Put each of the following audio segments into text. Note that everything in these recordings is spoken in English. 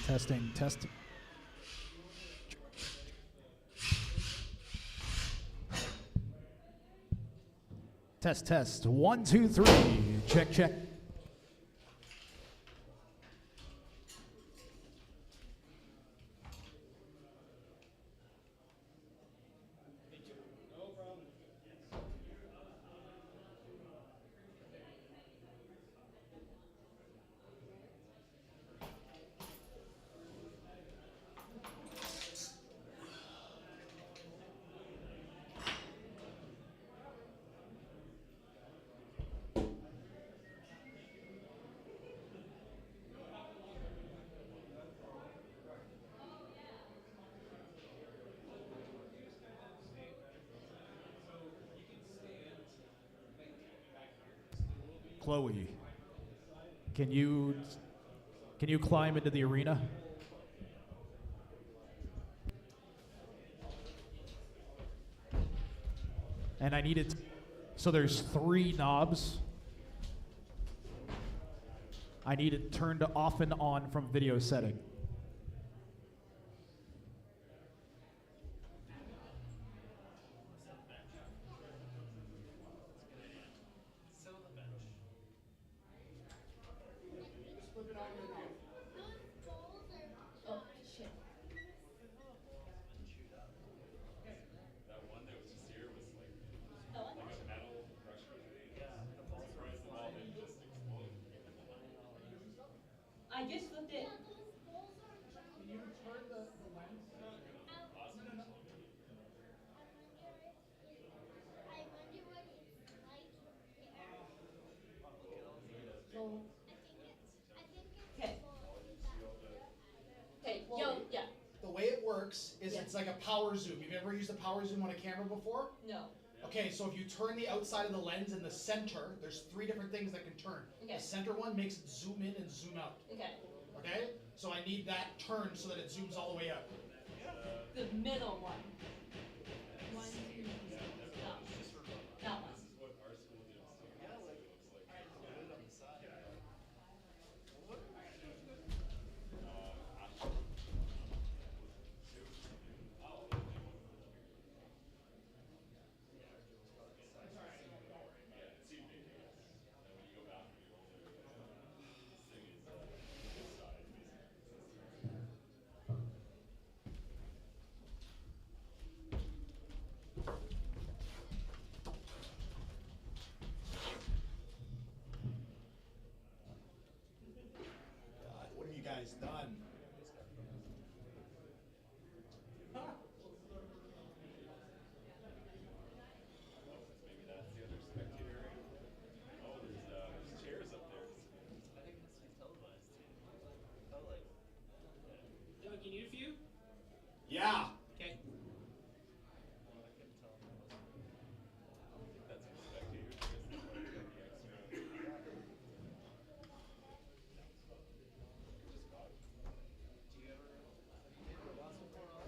Testing, testing. Test, test. 1, 2, 3. Check, check. Chloe, can you climb into the arena? And I needed, so there's 3 knobs. I need it turned off and on from video setting. I just flipped it. Can you turn the lens? Okay. Okay, yo, yeah. The way it works is it's like a power zoom. You've ever used a power zoom on a camera before? No. Okay, so if you turn the outside of the lens in the center, there's 3 different things that can turn. Okay. The center one makes it zoom in and zoom out. Okay. Okay? So I need that turned so that it zooms all the way out. The middle one. One, two, that one. What have you guys done? Maybe that's the other spectator area. Oh, there's chairs up there. I think this is televised too. Oh, like. Yo, can you view? Yeah. Okay. I couldn't tell if it was. I don't think that's for spectators. I guess that's why we got the extra. Just got it. Do you ever have you made robots before?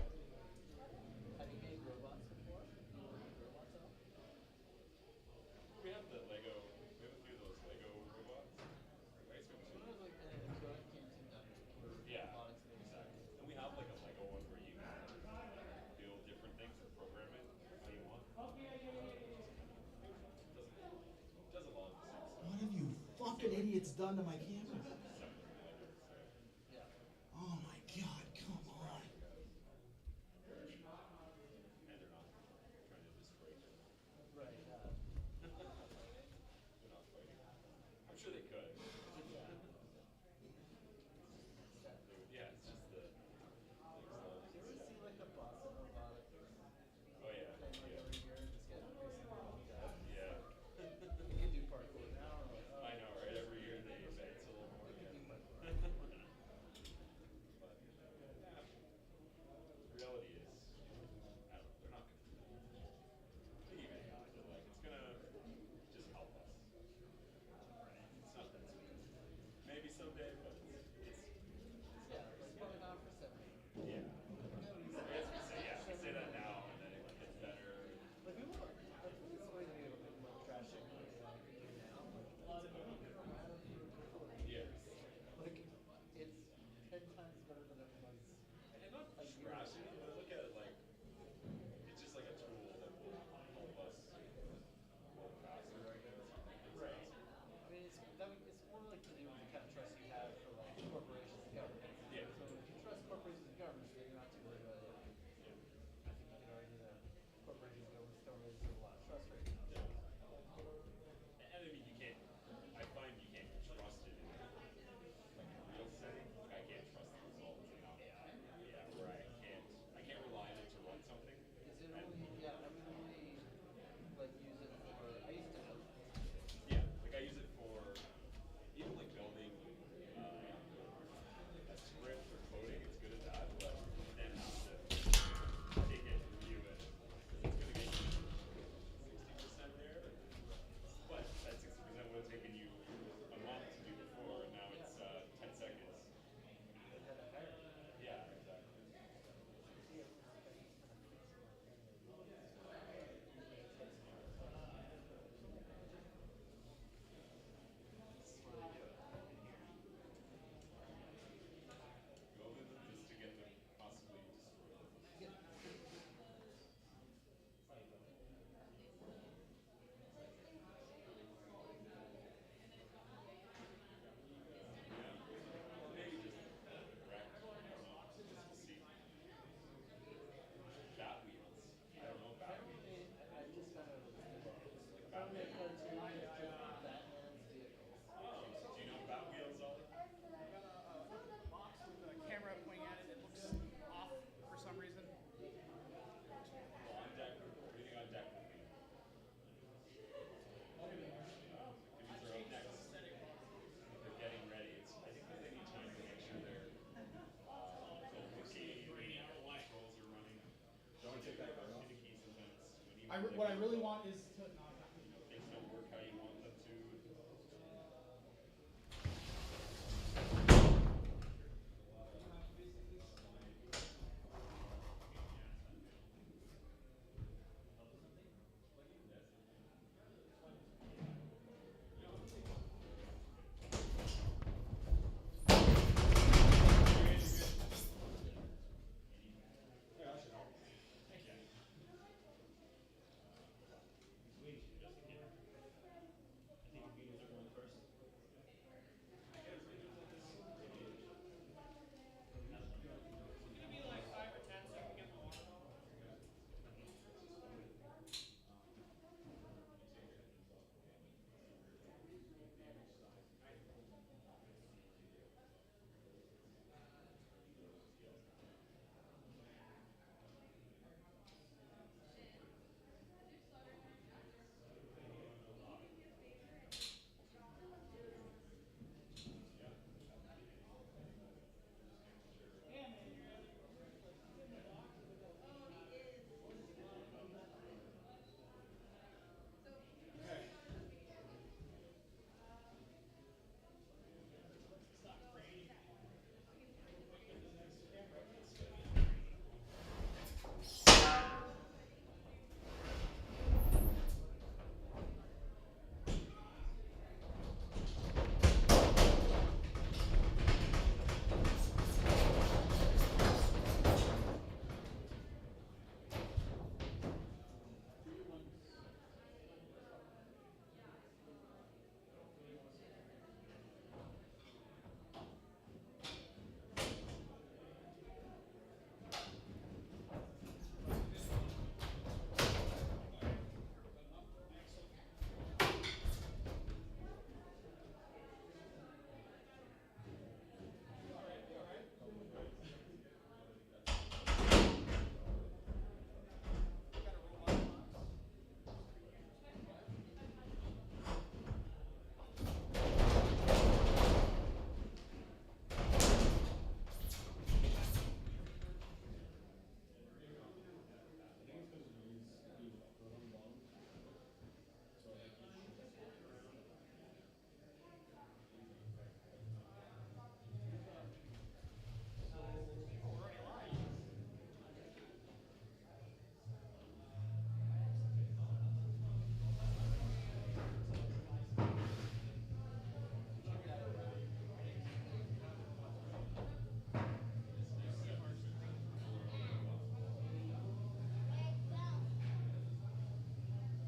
Have you made robots before? Robots up? We have the Lego. We have a few of those Lego robots. Right? So we have two. Like the Growth Canteen that Yeah, robotics made. exactly. And we have like a Lego one where you build different things and program it how you want. Does a lot of the same stuff. What have you fucking idiots done to my camera? Yeah. Oh my god, come on. And they're not trying to destroy each other. Right. They're not fighting. I'm sure they could. Yeah, it's just the. Do you ever see like a Boston robotic Oh yeah. thing like over here and just get basically all the guys? Yeah. You can do parkour now. Or like, I know, right? Every year they advance a little more. crashing, but I look at it like it's just like a tool that will help us work faster, I guess. Right. I mean, it's more like to do with the kind of trust you have for like corporations and governments. Yeah. So if you trust corporations and governments, then you're not too worried about it. Yeah. I think you could argue that corporations and governments don't really deserve a lot of trust right now. Yeah. And I mean, you can't. I find you can't trust it in like a real setting. Like I can't trust the results in AI. Yeah, where I can't rely on it to run something. Is it only? Yeah, I would only like use it for. I use it to build. Yeah, like I use it for even like building a script or coding. It's good at that, but then have to take it, review it. It's gonna get you 60% there, but that 60% would have taken you a month to do before, and now it's 10 seconds. That had a higher. Yeah, exactly. Go with them just to get them possibly destroyed. Or maybe just wreck, I don't know, just to see. Bat wheels. I don't know bat wheels. I just found out from the cartoon is just Batman's vehicles. Oh, do you know bat wheels, Ollie? Box with a camera pointing at it. It looks off for some reason. Well, on deck, what do you think on deck would be? These are up next. They're getting ready. I think that they need time to make sure they're lubricating, controls are running. Don't take that finicky sometimes. What I really want is to not. Things don't work how you want them to. Sweet.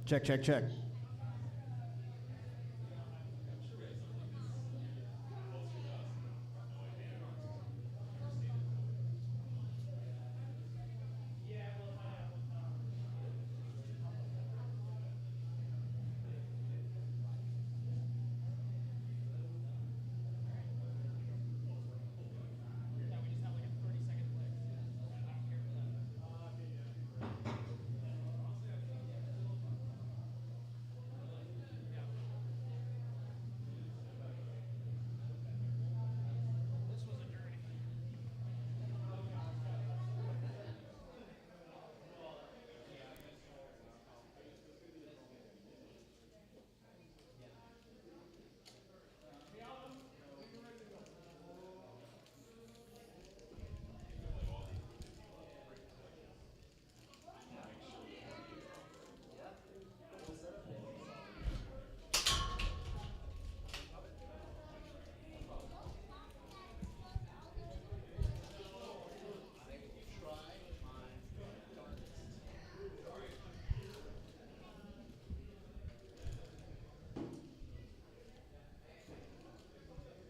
Check, check, check.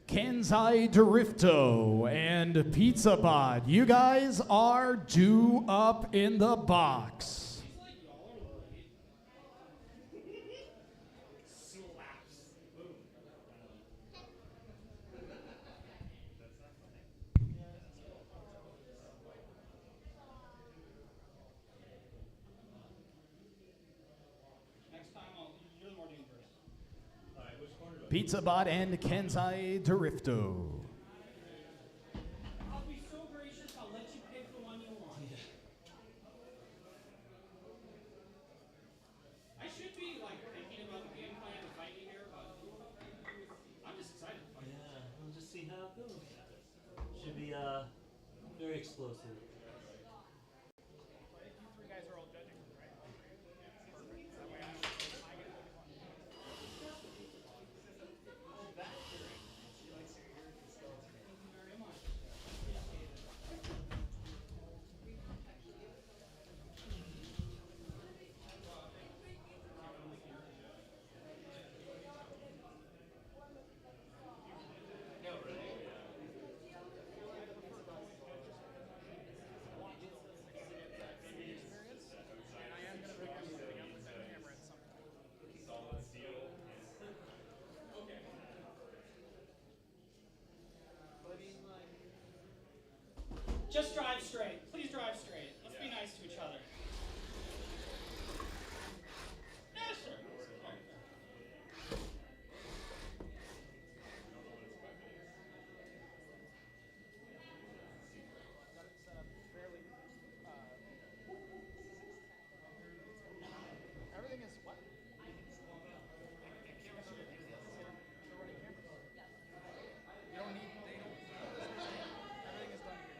Kenzai Drifto and Pizza Bot, you guys are due up in the box. Next time, you're the more dangerous. Pizza Bot and Kenzai Drifto. I'll be so gracious, I'll let you pick the one you want. I should be like thinking about the game plan and fighting here, but I'm just excited to fight. Yeah, we'll just see how it goes. Should be very explosive. But you three guys are all judging, right? Perfect. That way I get to pick one. Just drive straight. Please drive straight. Let's be nice to each other. Yeah, sure. Everything is what? You don't need, everything is done here.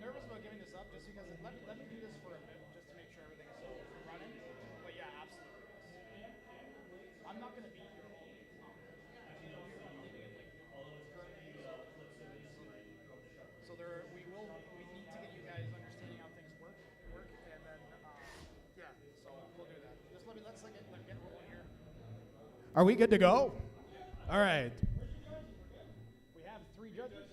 Nervous about giving this up just because let me do this for a bit just to make sure everything is running. But yeah, absolutely. I'm not going to beat your whole game. So we need to get you guys understanding how things work, and then yeah. So we'll do that. Just let's get rolling here. Are we good to go? All right. We have 3 judges.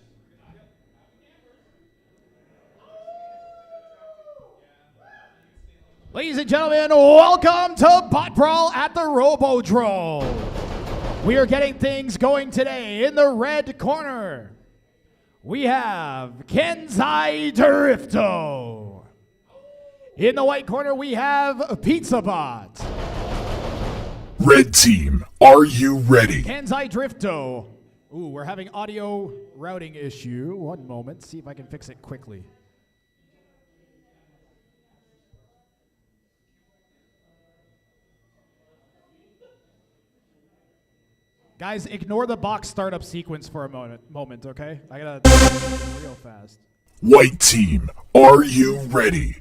Ladies and gentlemen, welcome to BotBrawl at the RoboDrome. We are getting things going today. In the red corner, we have Kenzai Drifto. In the white corner, we have PizzaBot. Red team, are you ready? Kenzai Drifto. Ooh, we're having audio routing issue. One moment, see if I can fix it quickly. Guys, ignore the box startup sequence for a moment, okay? I gotta real fast. White team, are you ready?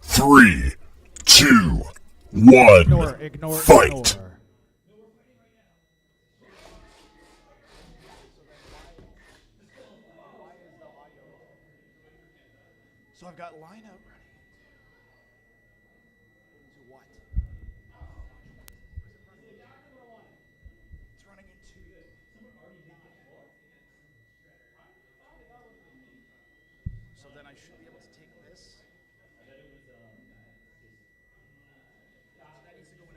3, 2, 1, Ignore. fight! So I've got line out ready. To what? It's running into. So then I should be able to take this. That needs to go in a different. I need to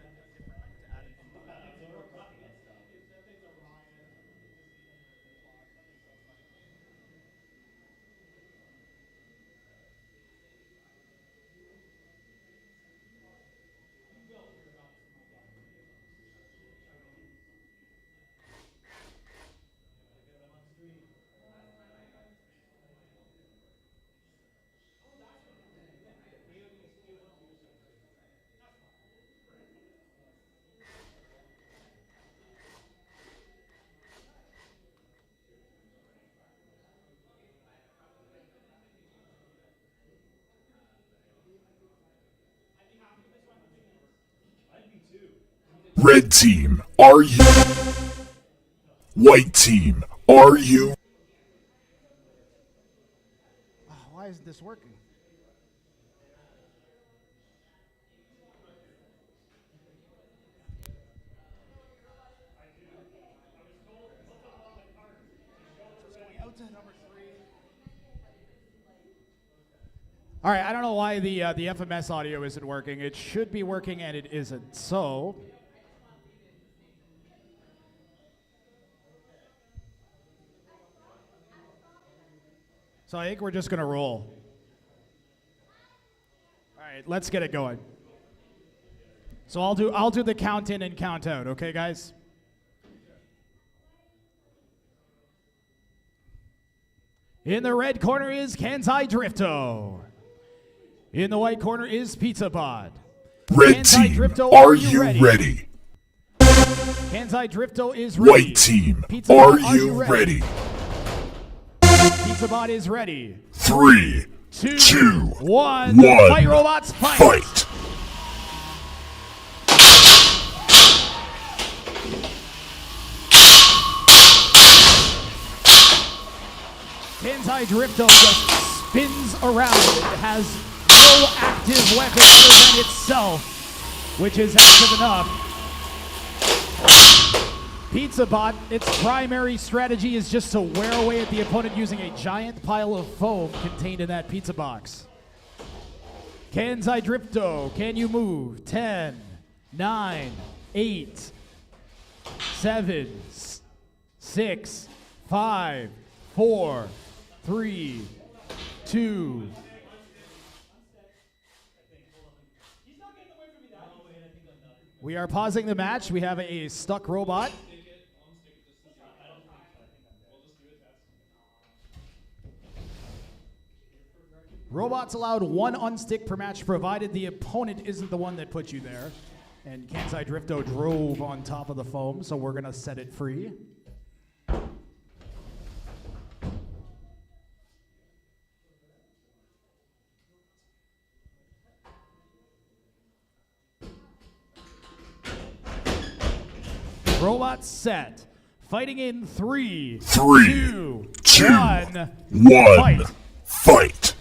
add it. Red team, are you? White team, are you? Oh, why isn't this working? All right, I don't know why the FMS audio isn't working. It should be working and it isn't. So I think we're just gonna roll. All right, let's get it going. So I'll do the count in and count out, okay, guys? In the red corner is Kenzai Drifto. In the white corner is PizzaBot. Red Kenzai team, Drifto, are you ready? Kenzai Drifto is ready. White team, PizzaBot, are you ready? PizzaBot is ready. 3, 2, 1. 1. Fight robots, fight! Kenzai Drifto just spins around. It has no active weapon other than itself, which is active enough. PizzaBot, its primary strategy is just to wear away at the opponent using a giant pile of foam contained in that pizza box. Kenzai Drifto, can you move? 10, 9, 8, 7, 6, 5, 4, 3, 2. We are pausing the match. We have a stuck robot. Robots allowed 1 unstick per match, provided the opponent isn't the one that put you there. And Kenzai Drifto drove on top of the foam, so we're gonna set it free. Robots set. Fighting in 3, 2, 1. Fight!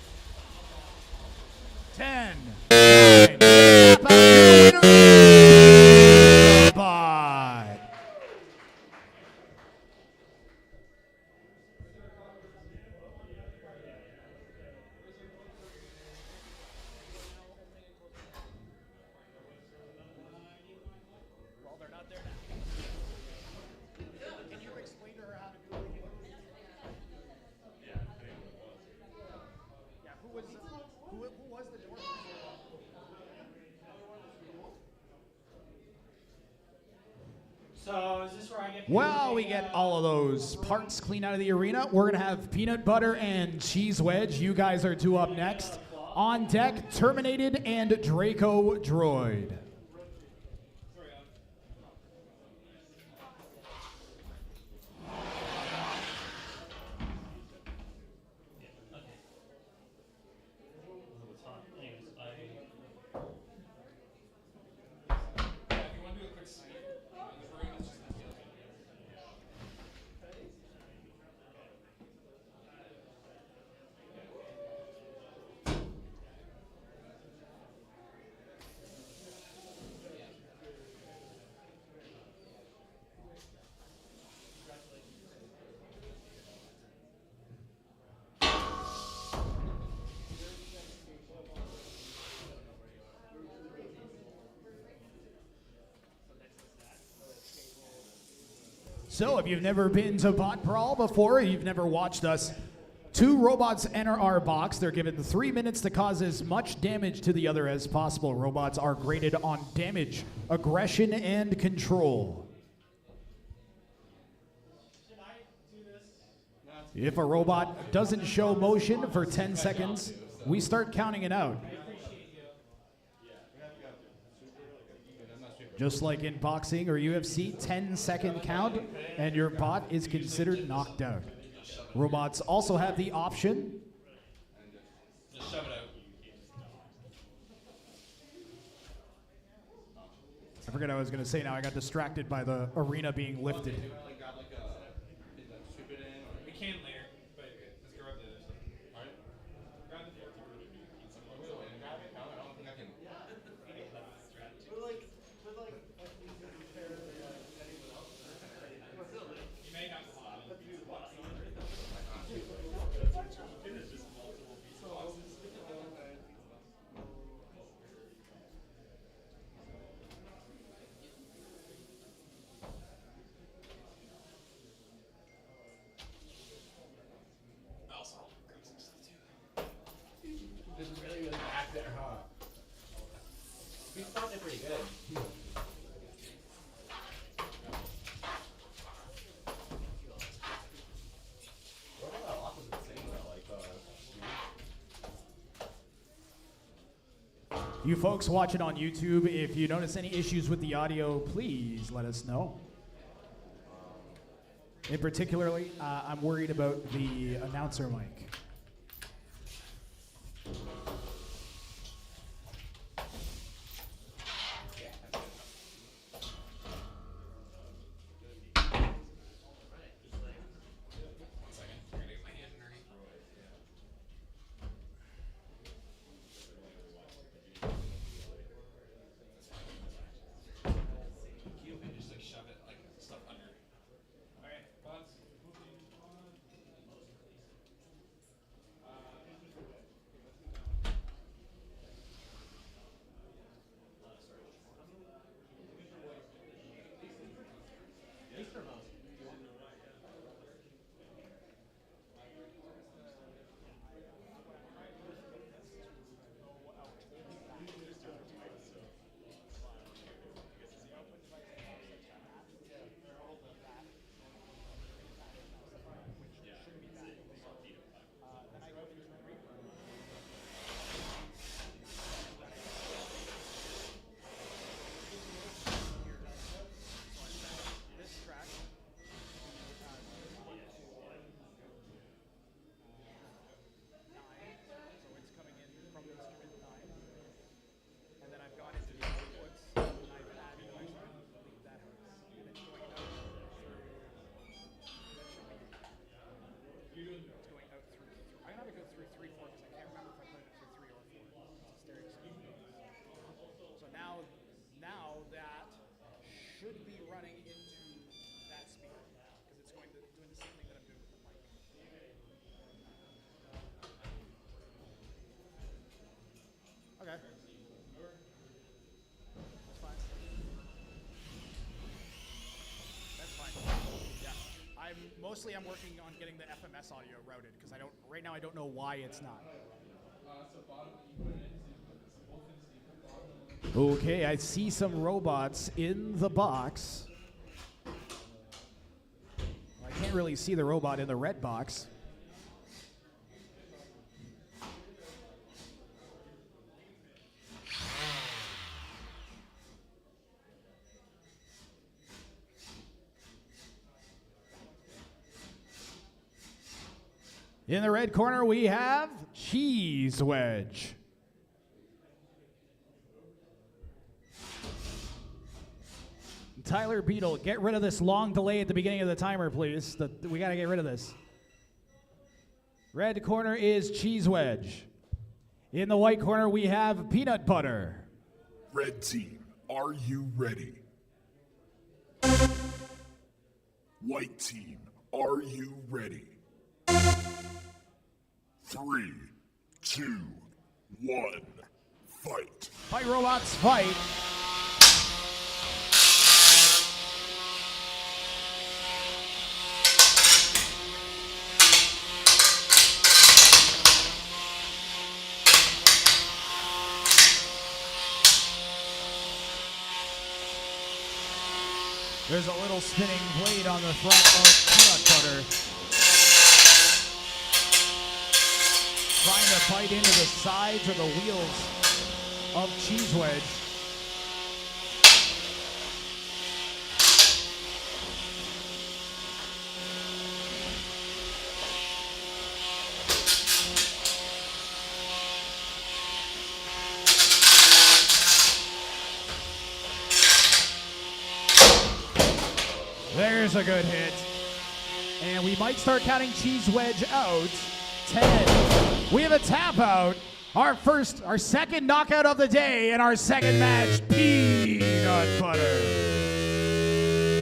10, 9, Bot. So is this where I get? While we get all of those parts clean out of the arena, we're going to have Peanut Butter and Cheese Wedge. You guys are two up next. On deck, Terminated and Draco Droid. So if you've never been to BotBrawl before, you've never watched us, two robots enter our box. They're given 3 minutes to cause as much damage to the other as possible. Robots are graded on damage, aggression, and control. If a robot doesn't show motion for 10 seconds, we start counting it out. Just like in boxing or UFC, 10-second count, and your bot is considered knocked out. Robots also have the option. Just shove it out. I forget what I was going to say now. I got distracted by the arena being lifted. We can later, but let's go up the other side. Alright? Grab the Vortex. You may have to lie. This is really back there, huh? These spots are pretty good. What about opposite thing though, like You folks watching on YouTube, if you notice any issues with the audio, please let us know. In particularly, I'm worried about the announcer mic. Okay. That's fine. That's fine. Yeah. I'm working on getting the FMS audio routed because right now I don't know why it's not. Okay, I see some robots in the box. can't really see the robot in the red box. In the red corner, we have Wedge. Tyler Beetle, get rid of this long delay at the beginning of the timer, please. We got to get rid of this. Red corner is Wedge. In the white corner, we have Peanut Butter. Red team, are you ready? White team, are you ready? 3, 2, 1, fight. Fight robots, fight. There's a little spinning blade on the front of Peanut Butter. Trying to bite into the sides or the wheels of Wedge. There's a good hit. And we might start counting Wedge out. 10. We have a tap out. Our second knockout of the day in our second match, Peanut Butter.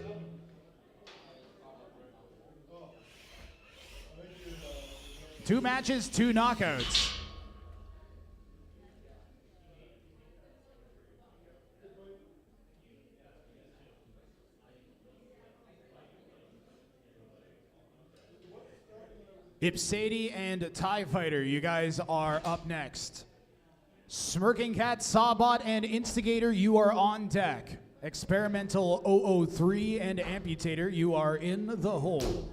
Two matches, two knockouts. Ipseity and TIE Fighter, you guys are up next. Smirking Cat, Sawbot, and Instigator, you are on deck. Experimental 003 and Amputator, you are in the hole.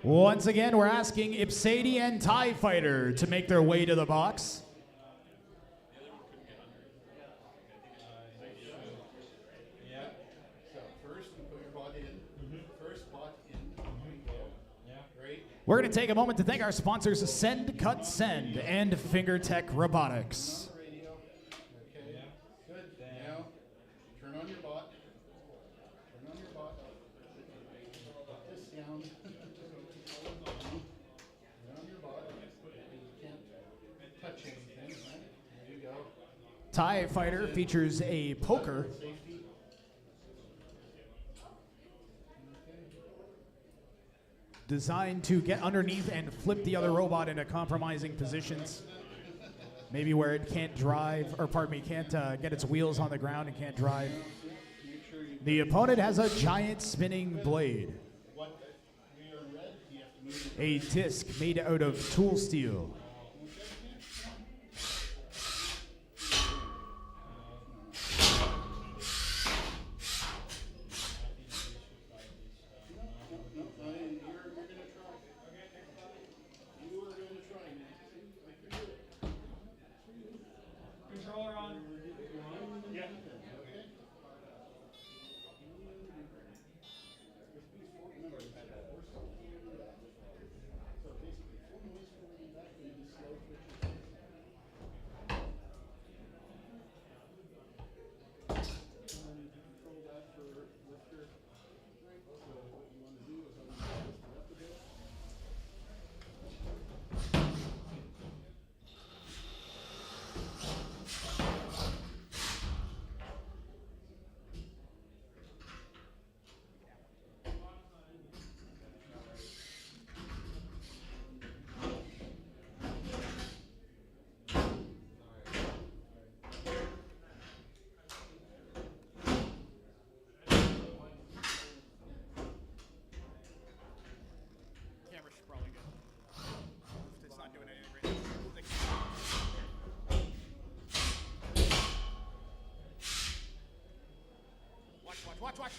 Once again, we're asking Ipseity and TIE Fighter to make their way to the box. Yeah. So first, you put your bot in. First bot in. Yeah. Right. We're going to take a moment to thank our sponsors, Send, Cut, Send, and FingerTech Robotics. Radio. Okay. Good. Now, turn on your bot. Turn on your bot. Put this down. TIE Fighter features a poker. Designed to get underneath and flip the other robot into compromising positions. Maybe where it can't drive, or pardon me, can't get its wheels on the ground and can't drive. The opponent has a giant spinning blade. A disc made out of tool steel. watch.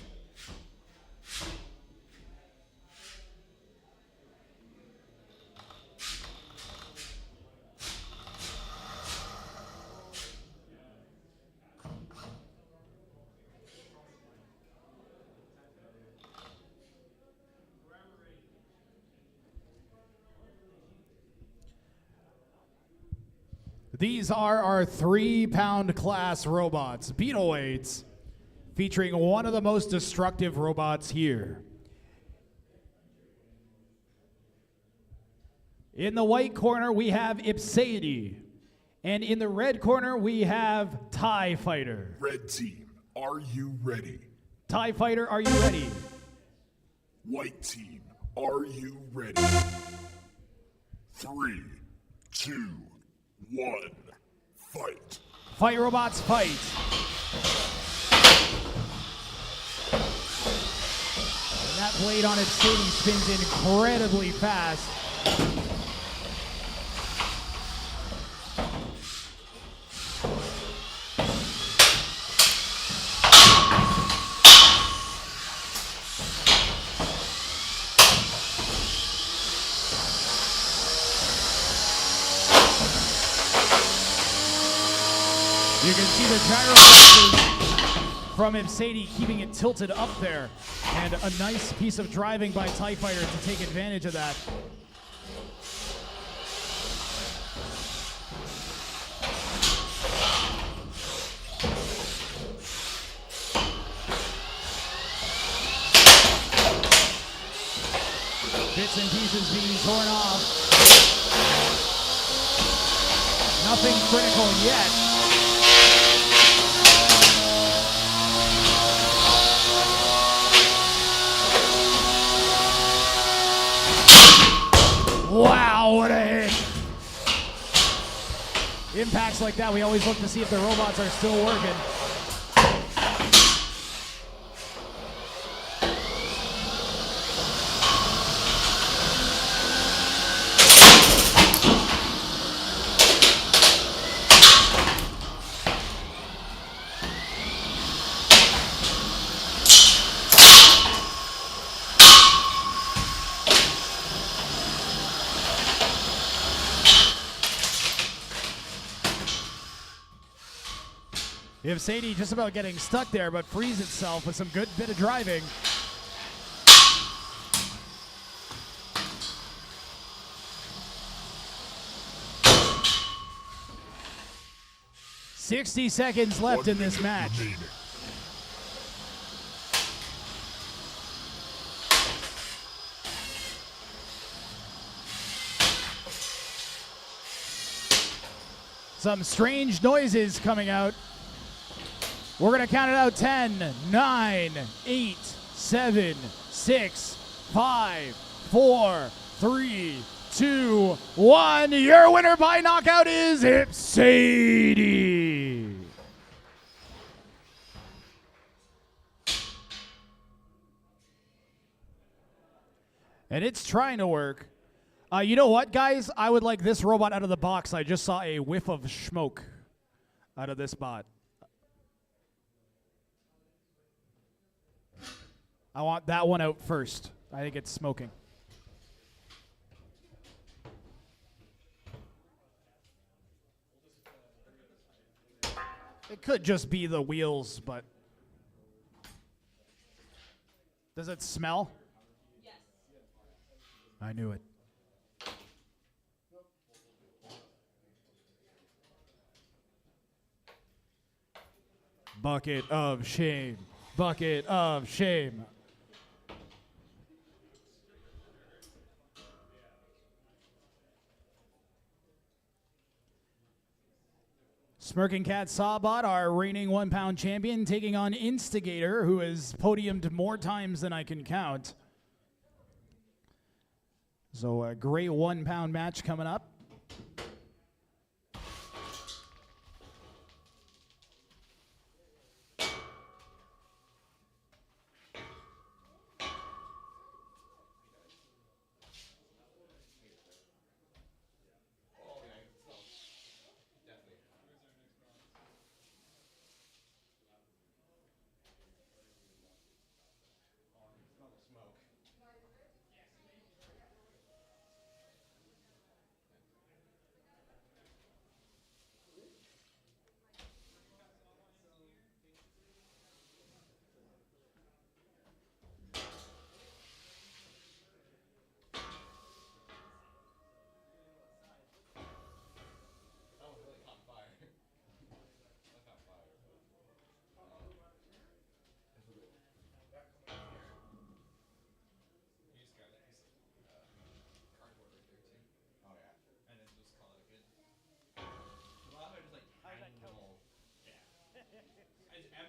These are our 3-pound class robots, Beetlewaits, featuring one of the most destructive robots here. In the white corner, we have Ipseity. And in the red corner, we have TIE Fighter. Red team, are you ready? TIE Fighter, are you ready? White team, are you ready? 3, 2, 1, fight. Fight, robots, fight. And that blade on Ipseity spins incredibly fast. You can see the gyro forces from Ipseity keeping it tilted up there. And a nice piece of driving by TIE Fighter to take advantage of that. Bits and pieces being torn off. Nothing critical yet. Wow, what a hit. Impacts like that, we always look to see if the robots are still working. Ipseity just about getting stuck there, but frees itself with some good bit of driving. "60 seconds left in this match. Some strange noises coming out. We're going to count it out. 10, 9, 8, 7, 6, 5, 4, 3, 2, 1. Your winner by knockout is Ipseity. And it's trying to work. You know what, guys? I would like this robot out of the box. I just saw a whiff of smoke out of this bot. I want that one out first. I think it's smoking. It could just be the wheels, but... Does it smell? Yes. I knew it. Bucket of shame. Bucket of shame. Smirking Cat Sawbot, our reigning 1-pound champion, taking on Instigator, who has podiumed more times than I can count. So a great 1-pound match coming up.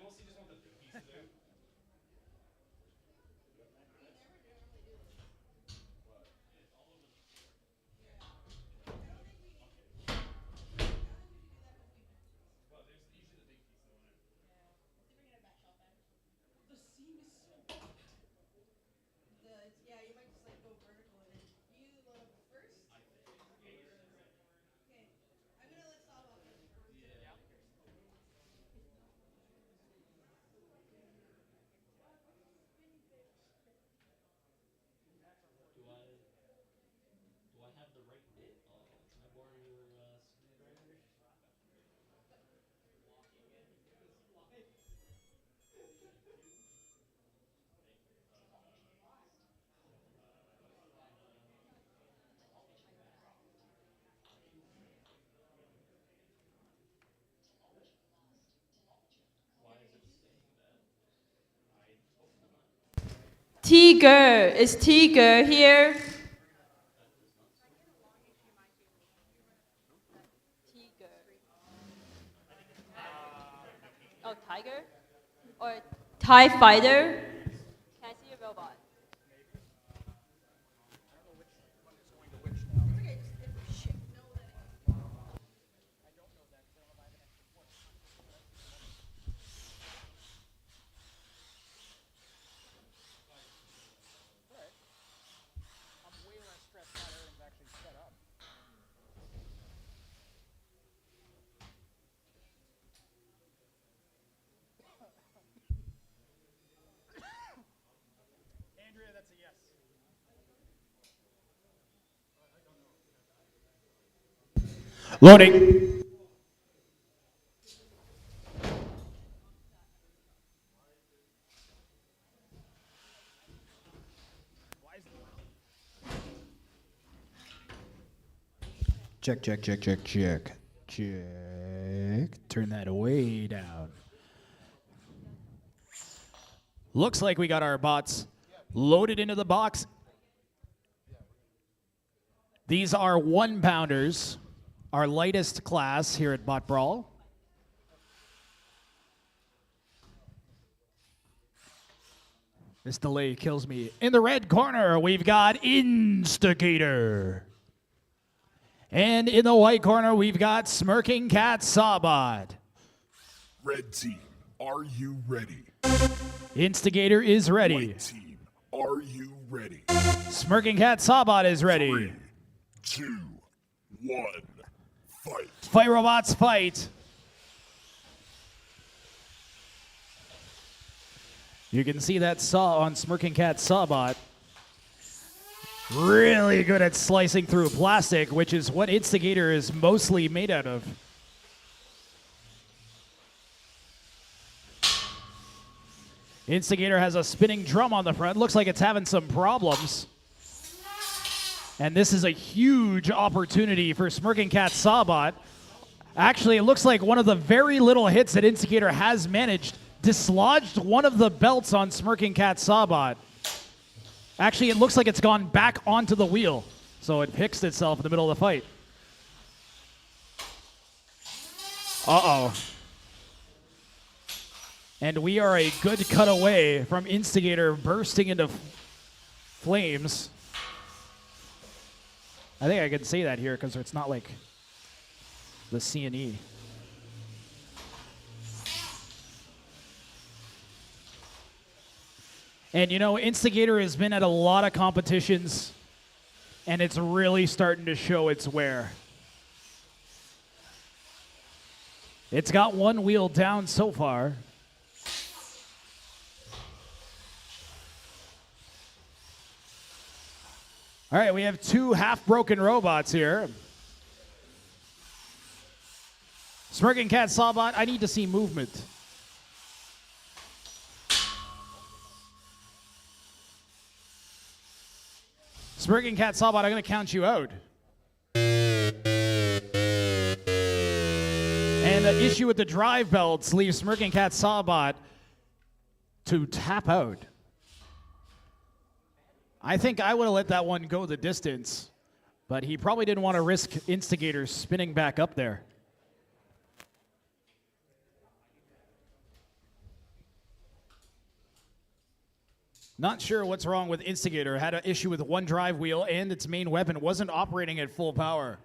mostly just want the pieces out. Well, there's usually the big piece though in it. The seam is so yeah, you might just like go vertical in it. You want to go first? Okay. I'm gonna let Saul off first. Yeah. Do I have the right bit? Can I borrow your screwdriver? Why is it saying that? I hope not. Tiger, is Tiger here? Tiger. Oh, Tiger? Or TIE Fighter? Can I see a robot? I'm way less stressed out. Everything's actually set up. Andrea, that's a yes. Loading. Check, check, check, check, check. Check. Turn that way down. Looks like we got our bots loaded into the box. These are 1-pounders, our lightest class here at BotBrawl. This delay kills me. In the red corner, we've got Instigator. And in the white corner, we've got Smirking Cat Sawbot. Red team, are you ready? Instigator is ready. White team, are you ready? Smirking Cat Sawbot is ready. 3, 2, 1, fight. Fight robots, fight. You can see that saw on Smirking Cat Sawbot. Really good at slicing through plastic, which is what Instigator is mostly made out of. Instigator has a spinning drum on the front. Looks like it's having some problems. And this is a huge opportunity for Smirking Cat Sawbot. Actually, it looks like one of the very little hits that Instigator has managed dislodged one of the belts on Smirking Cat Sawbot. Actually, it looks like it's gone back onto the wheel. So it fixed itself in the middle of the fight. Uh-oh. And we are a good cut away from Instigator bursting into flames. I think I can say that here because it's not like the C&E. And you know, Instigator has been at a lot of competitions, and it's really starting to show its wear. It's got one wheel down so far. All right, we have 2 half-broken robots here. Smirking Cat Sawbot, I need to see movement. Smirking Cat Sawbot, I'm going to count you out. And the issue with the drive belts leaves Smirking Cat Sawbot to tap out. I think I would have let that one go the distance, but he probably didn't want to risk Instigator spinning back up there. Not sure what's wrong with Instigator. Had an issue with one drive wheel and its main weapon wasn't operating at full power.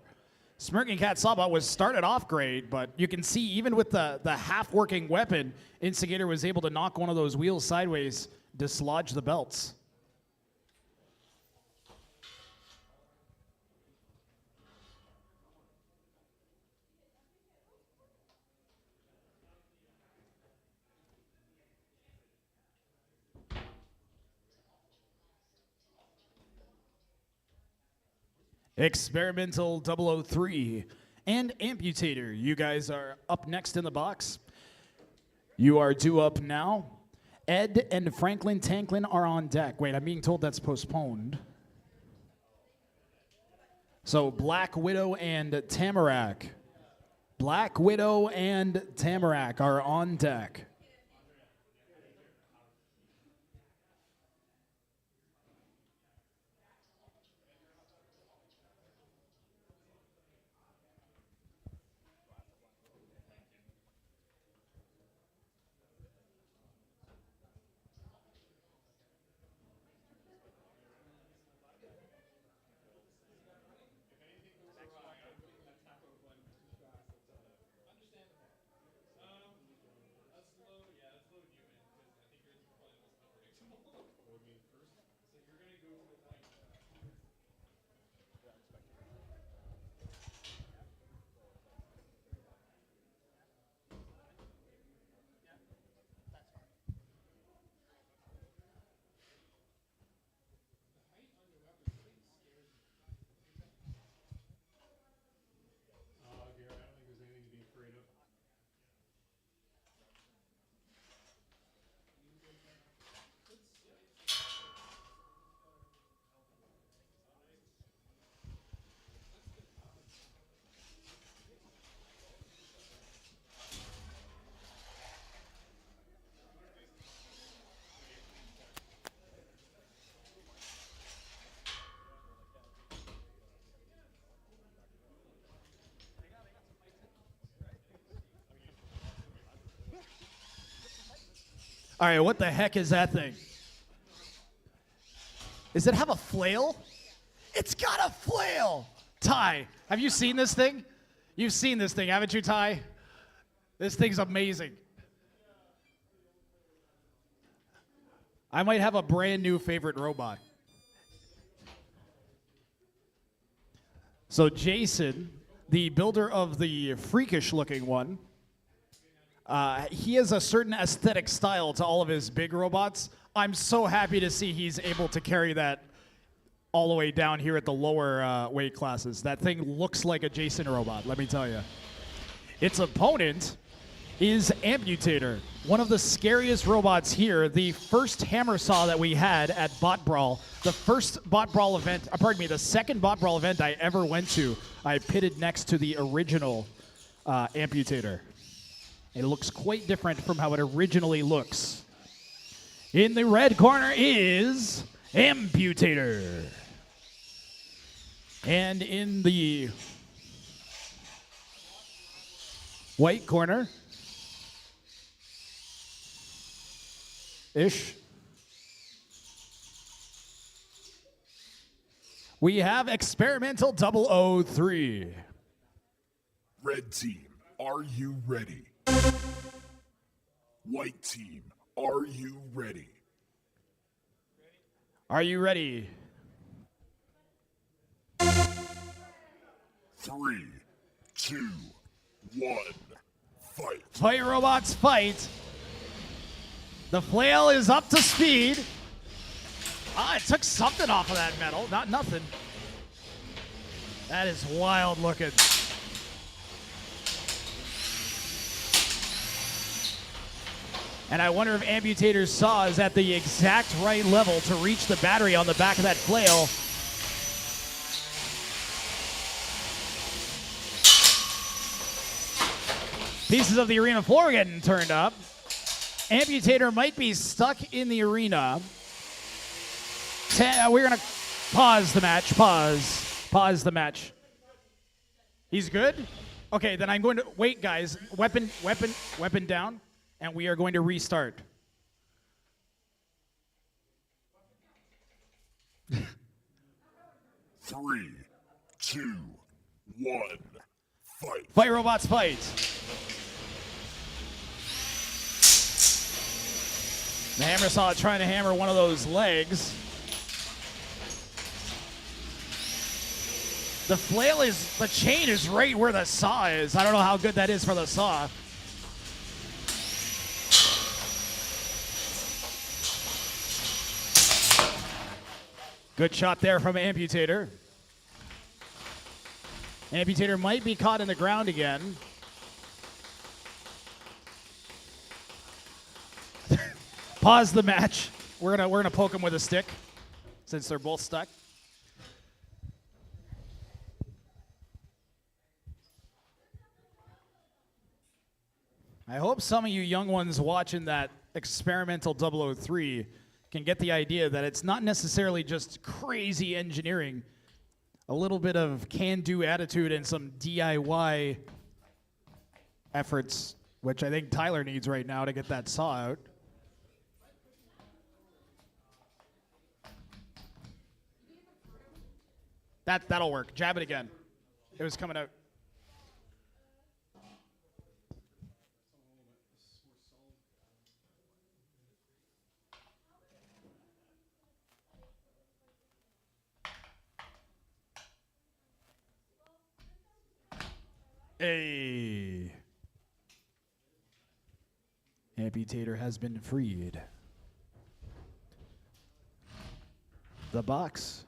Smirking Cat Saba was started off great, but you can see even with the half-working weapon, Instigator was able to knock one of those wheels sideways, dislodge the belts. Experimental 003 and Amputator, you guys are up next in the box. You are due up now. Ed and Franklin Tanlin are on deck. Wait, I'm being told that's postponed. So Black Widow and Tamarak. Black Widow and Tamarak are on deck. Garrett, I don't think there's anything to be afraid of. All right, what the heck is that thing? Does it have a flail? It's got a flail! Ty, have you seen this thing? You've seen this thing, haven't you, Ty? This thing's amazing. I might have a brand new favorite robot. So Jason, the builder of the freakish looking one, he has a certain aesthetic style to all of his big robots. I'm so happy to see he's able to carry that all the way down here at the lower weight classes. That thing looks like a Jason robot, let me tell you. Its opponent is Amputator, one of the scariest robots here. The first hammer saw that we had at BotBrawl, the first BotBrawl event, pardon me, the second BotBrawl event I ever went to, I pitted next to the original Amputator. It looks quite different from how it originally looks. In the red corner is Amputator. And in the white corner, we have Experimental 003. Red team, are you ready? White team, are you ready? Are you ready? 3, 2, 1, fight. Fight, robots, fight. The flail is up to speed. Ah, it took something off of that metal. Not nothing. That is wild looking. And I wonder if Amputator's saw is at the exact right level to reach the battery on the back of that flail. Pieces of the arena floor getting turned up. Amputator might be stuck in the arena. We're going to pause the match. Pause the match. He's good? Okay, then I'm going to... Wait, guys. Weapon down. And we are going to restart. 3, 2, 1, fight. Fight, robots, fight. The hammer saw trying to hammer one of those legs. The flail is, the chain is right where the saw is. I don't know how good that is for the saw. Good shot there from Amputator. Amputator might be caught in the ground again. Pause the match. We're gonna poke him with a stick since they're both stuck. I hope some of you young ones watching that experimental 003 can get the idea that it's not necessarily just crazy engineering. A little bit of can-do attitude and some DIY efforts, which I think Tyler needs right now to get that saw out. That'll work. Jab it again. It was coming out. Hey. Amputator has been freed. The box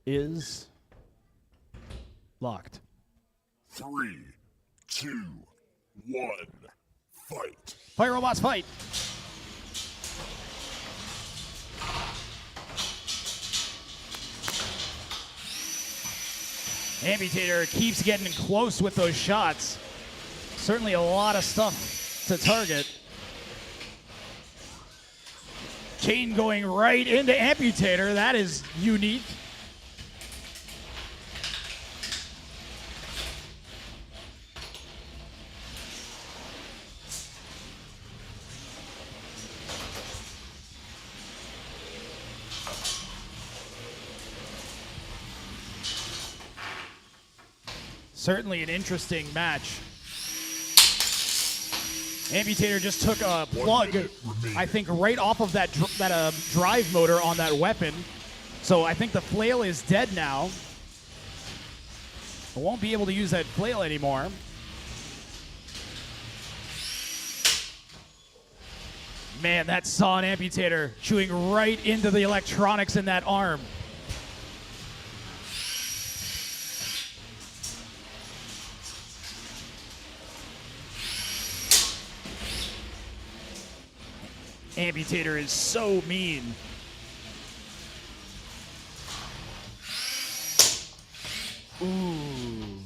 is locked. 3, 2, 1, fight. Fight, robots, fight. Amputator keeps getting close with those shots. Certainly a lot of stuff to target. Chain going right into Amputator. That is unique. Certainly an interesting match. Amputator just took a plug, I think, right off of that drive motor on that weapon. So I think the flail is dead now. I won't be able to use that flail anymore. Man, that saw an Amputator chewing right into the electronics in that arm. Amputator is so mean. Ooh.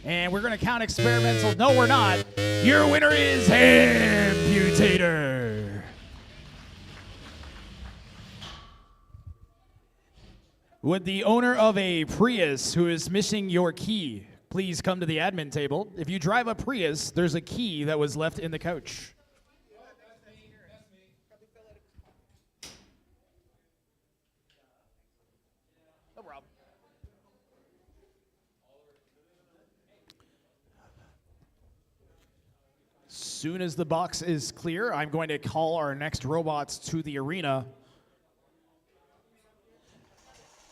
And we're going to count experimental. No, we're not. Your winner is Amputator. Would the owner of a Prius who is missing your key please come to the admin table? If you drive a Prius, there's a key that was left in the couch. Soon as the box is clear, I'm going to call our next robots to the arena.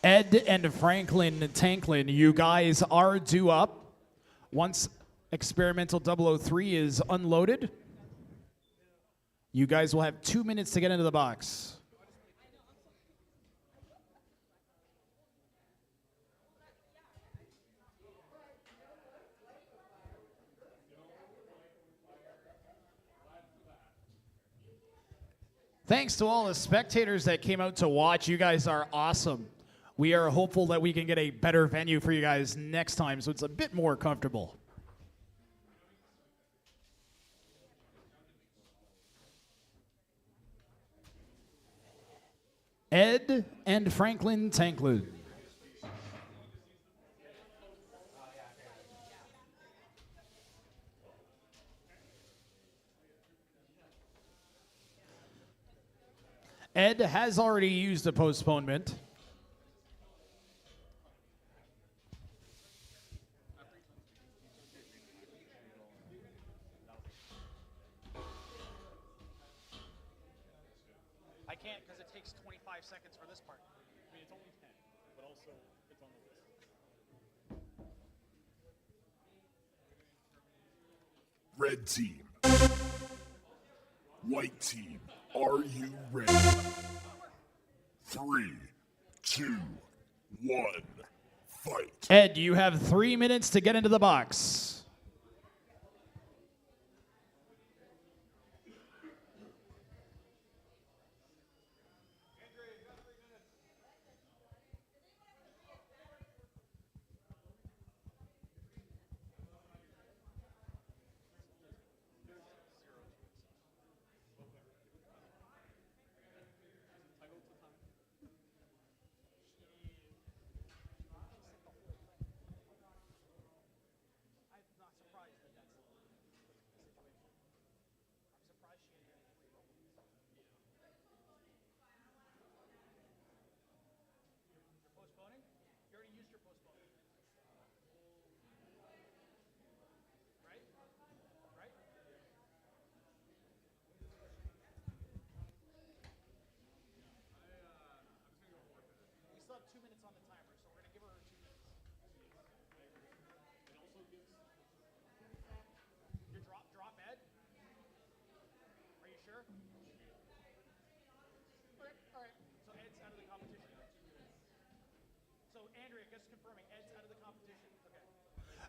Ed and Franklin Tanlin, you guys are due up. Once experimental 003 is unloaded, you guys will have 2 minutes to get into the box. Thanks to all the spectators that came out to watch. You guys are awesome. We are hopeful that we can get a better venue for you guys next time so it's a bit more comfortable. Ed and Franklin Tanlin. Ed has already used a postponement. can't because it takes 25 seconds for this part. I mean, it's only 10, but also it's on the list. Red team. White team, are you ready? 3, 2, 1, fight. Ed, you have 3 minutes to get into the box.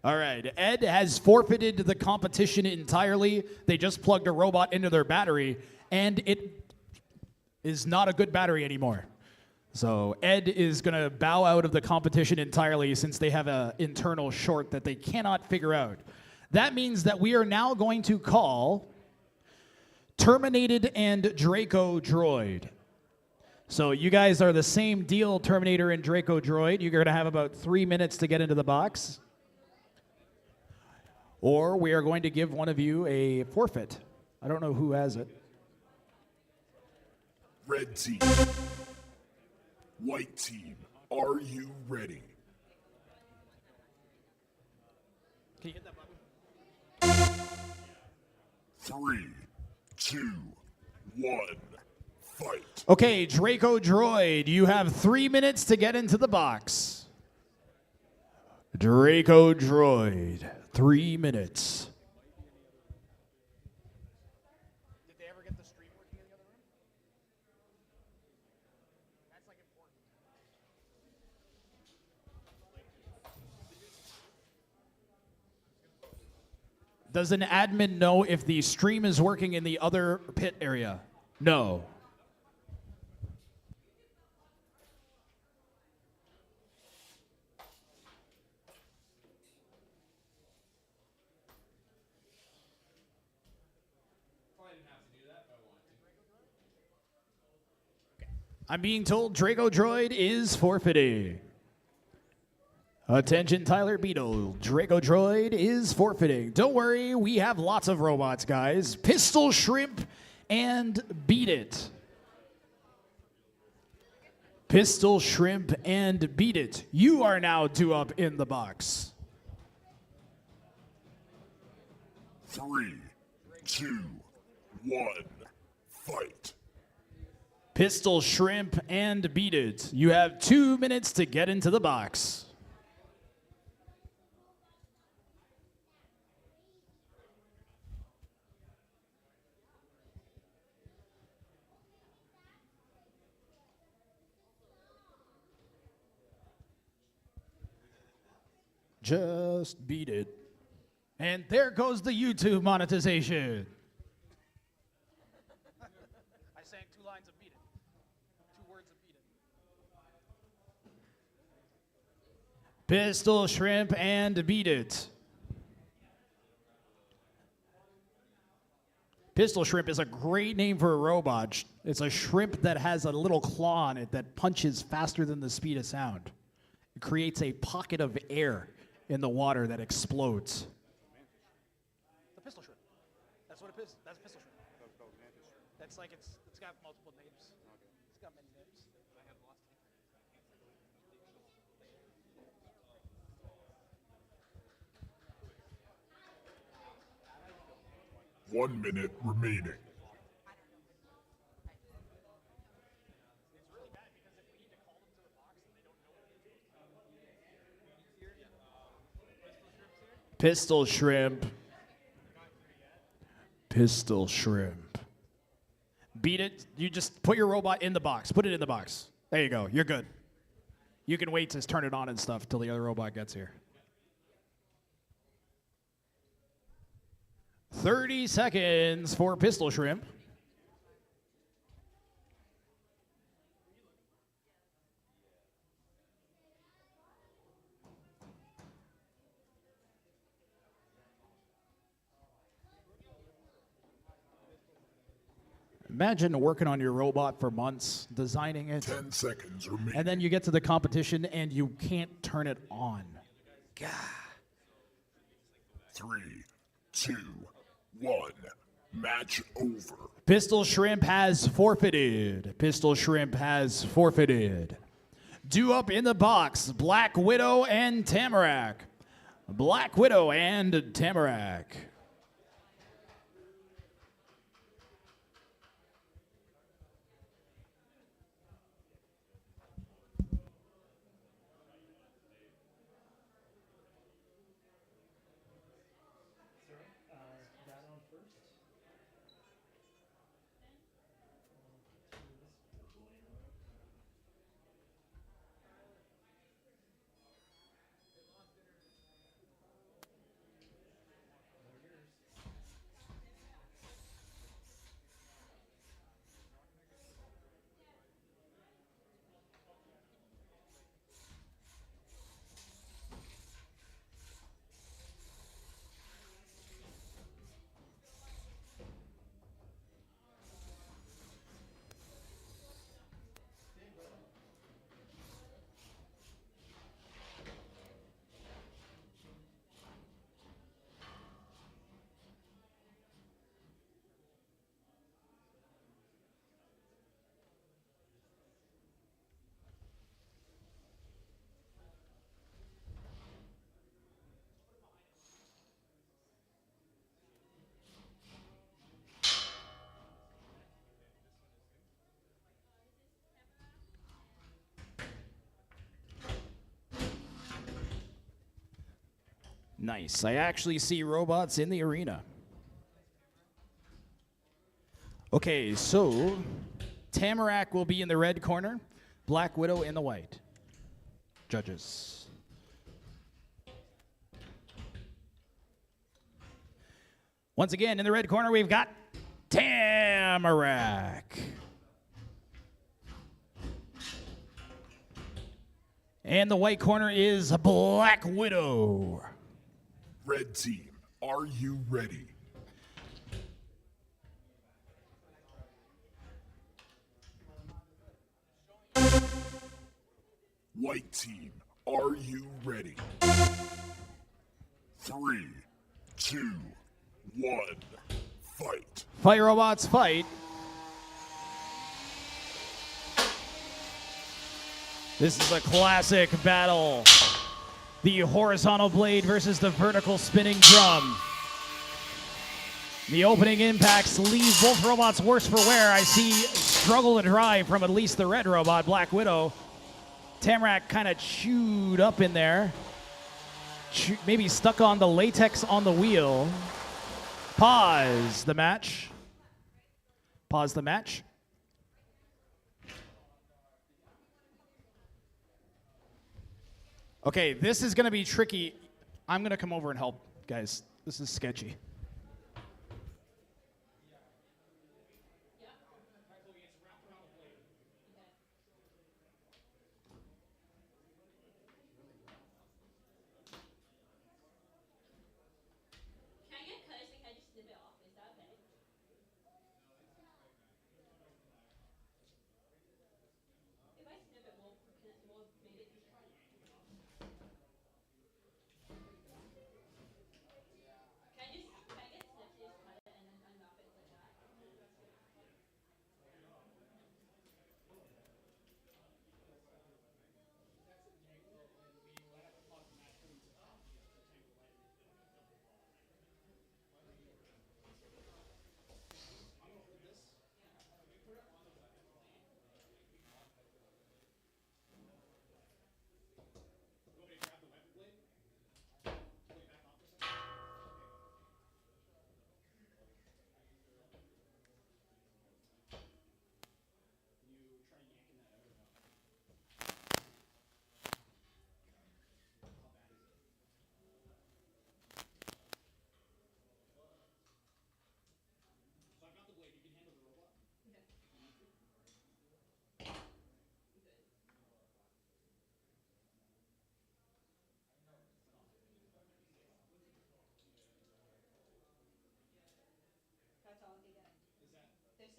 All right, Ed has forfeited the competition entirely. They just plugged a robot into their battery, and it is not a good battery anymore. So Ed is going to bow out of the competition entirely since they have an internal short that they cannot figure out. That means that we are now going to call Terminated and Draco Droid. So you guys are the same deal, Terminator and Draco Droid. You're going to have about 3 minutes to get into the box. Or we are going to give one of you a forfeit. I don't know who has it. Red team. White team, are you ready? Can you hit that button? 3, 2, 1, fight. Okay, Draco Droid, you have 3 minutes to get into the box. Draco Droid, 3 minutes. Did they ever get the stream working in the other room? That's like important. Does an admin know if the stream is working in the other pit area? No. I'm being told Draco Droid is forfeiting. Attention, Tyler Beetle. Draco Droid is forfeiting. Don't worry, we have lots of robots, guys. Pistol Shrimp and Beat It. Pistol Shrimp and Beat It. You are now 2 up in the box. 3, 2, 1, fight. Pistol Shrimp and Beat It. You have 2 minutes to get into the box. Just beat it. And there goes the YouTube monetization. I sang 2 lines of Beat It. 2 words of Beat It. Pistol Shrimp and Beat It. Pistol Shrimp is a great name for a robot. It's a shrimp that has a little claw on it that punches faster than the speed of sound. It creates a pocket of air in the water that explodes. The pistol shrimp. That's what it is. That's pistol shrimp. That's like it's got multiple names. It's got many names. 1 minute remaining. Pistol shrimp. Pistol shrimp. Beat it. You just put your robot in the box. Put it in the box. There you go. You're good. You can wait to turn it on and stuff till the other robot gets here. 30 seconds for pistol shrimp. Imagine working on your robot for months, designing it, 10 seconds remaining. and then you get to the competition and you can't turn it on. God. 3, 2, 1. Match over. Pistol Shrimp has forfeited. Pistol Shrimp has forfeited. Due up in the box, Black Widow and Tamarak. Black Widow and Tamarak. That on first. Nice. I actually see robots in the arena. Okay, so Tamarak will be in the red corner, Black Widow in the white. Judges. Once again, in the red corner, we've got Tamarak. And the white corner is Black Widow. Red team, are you ready? White team, are you ready? 3, 2, 1, fight. Fight robots, fight. This is a classic battle. The horizontal blade versus the vertical spinning drum. The opening impacts leave both robots worse for wear. I see struggle to drive from at least the red robot, Black Widow. Tamarak kind of chewed up in there. Maybe stuck on the latex on the wheel. Pause the match. Pause the match. Okay, this is going to be tricky. I'm going to come over and help, guys. This is sketchy. Can I get cursing? Can I just snip it off? Is that okay? If I snip it, will make it just try. Can I just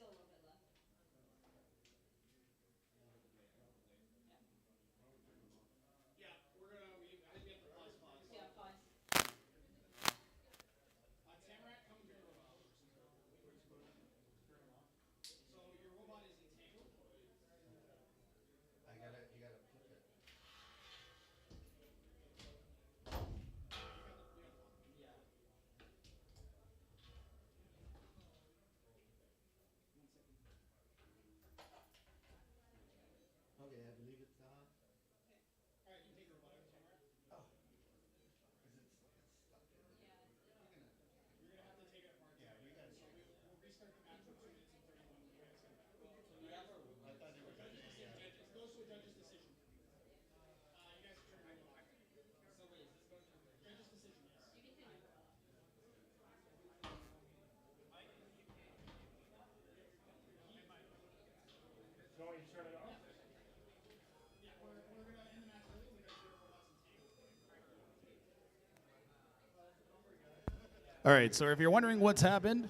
still a little bit left. Yeah, I think we have to pause. Yeah, pause. Tamarak, come here. So your robot is entangled? You gotta flip it. Okay, I believe it's on. All right, you can take your robot out, Tamarak. Oh. Because it's stuck in it. You're going to have to take it apart. Yeah, we gotta So we'll restart the match in 2 minutes and 31 when you guys come back. I thought they were judges. It goes to a judge's decision. You guys can turn it back. So wait, is this going to a Judge's decision, yes. You can turn it. So you turn it off? Yeah, we're going to end the match early because your robot's entangled. All right, so if you're wondering what's happened,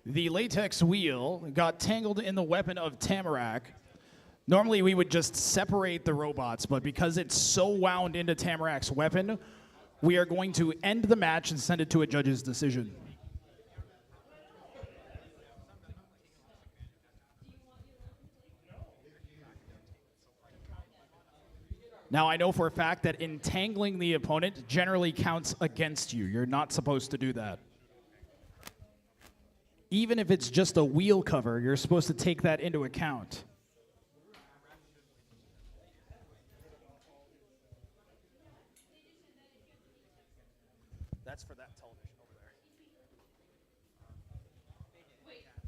the latex wheel got tangled in the weapon of Tamarak. Normally we would just separate the robots, but because it's so wound into Tamarak's weapon, we are going to end the match and send it to a judge's decision. Now, I know for a fact that entangling the opponent generally counts against you. You're not supposed to do that. Even if it's just a wheel cover, you're supposed to take that into account. That's for that television over there. Wait, what? They got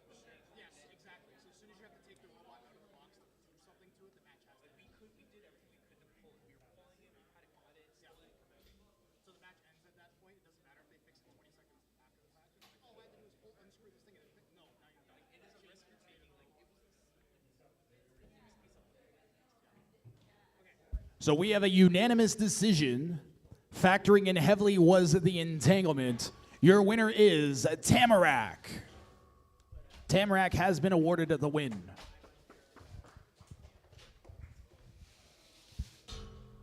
it. Yes, exactly. So as soon as you have to take the robot out of the box to do something to it, the match has to end. we did everything we could to pull it. We were pulling it, we had to cut it, Yeah. So the match ends at that point. It doesn't matter if they fix it 20 seconds after the fact. It's like, oh, all I had to do was unscrew this thing and it fit. No, now you're done. it is a risk you're taking. Like it was So we have a unanimous decision. Factoring in heavily was the entanglement. Your winner is Tamarak. Tamarak has been awarded the win.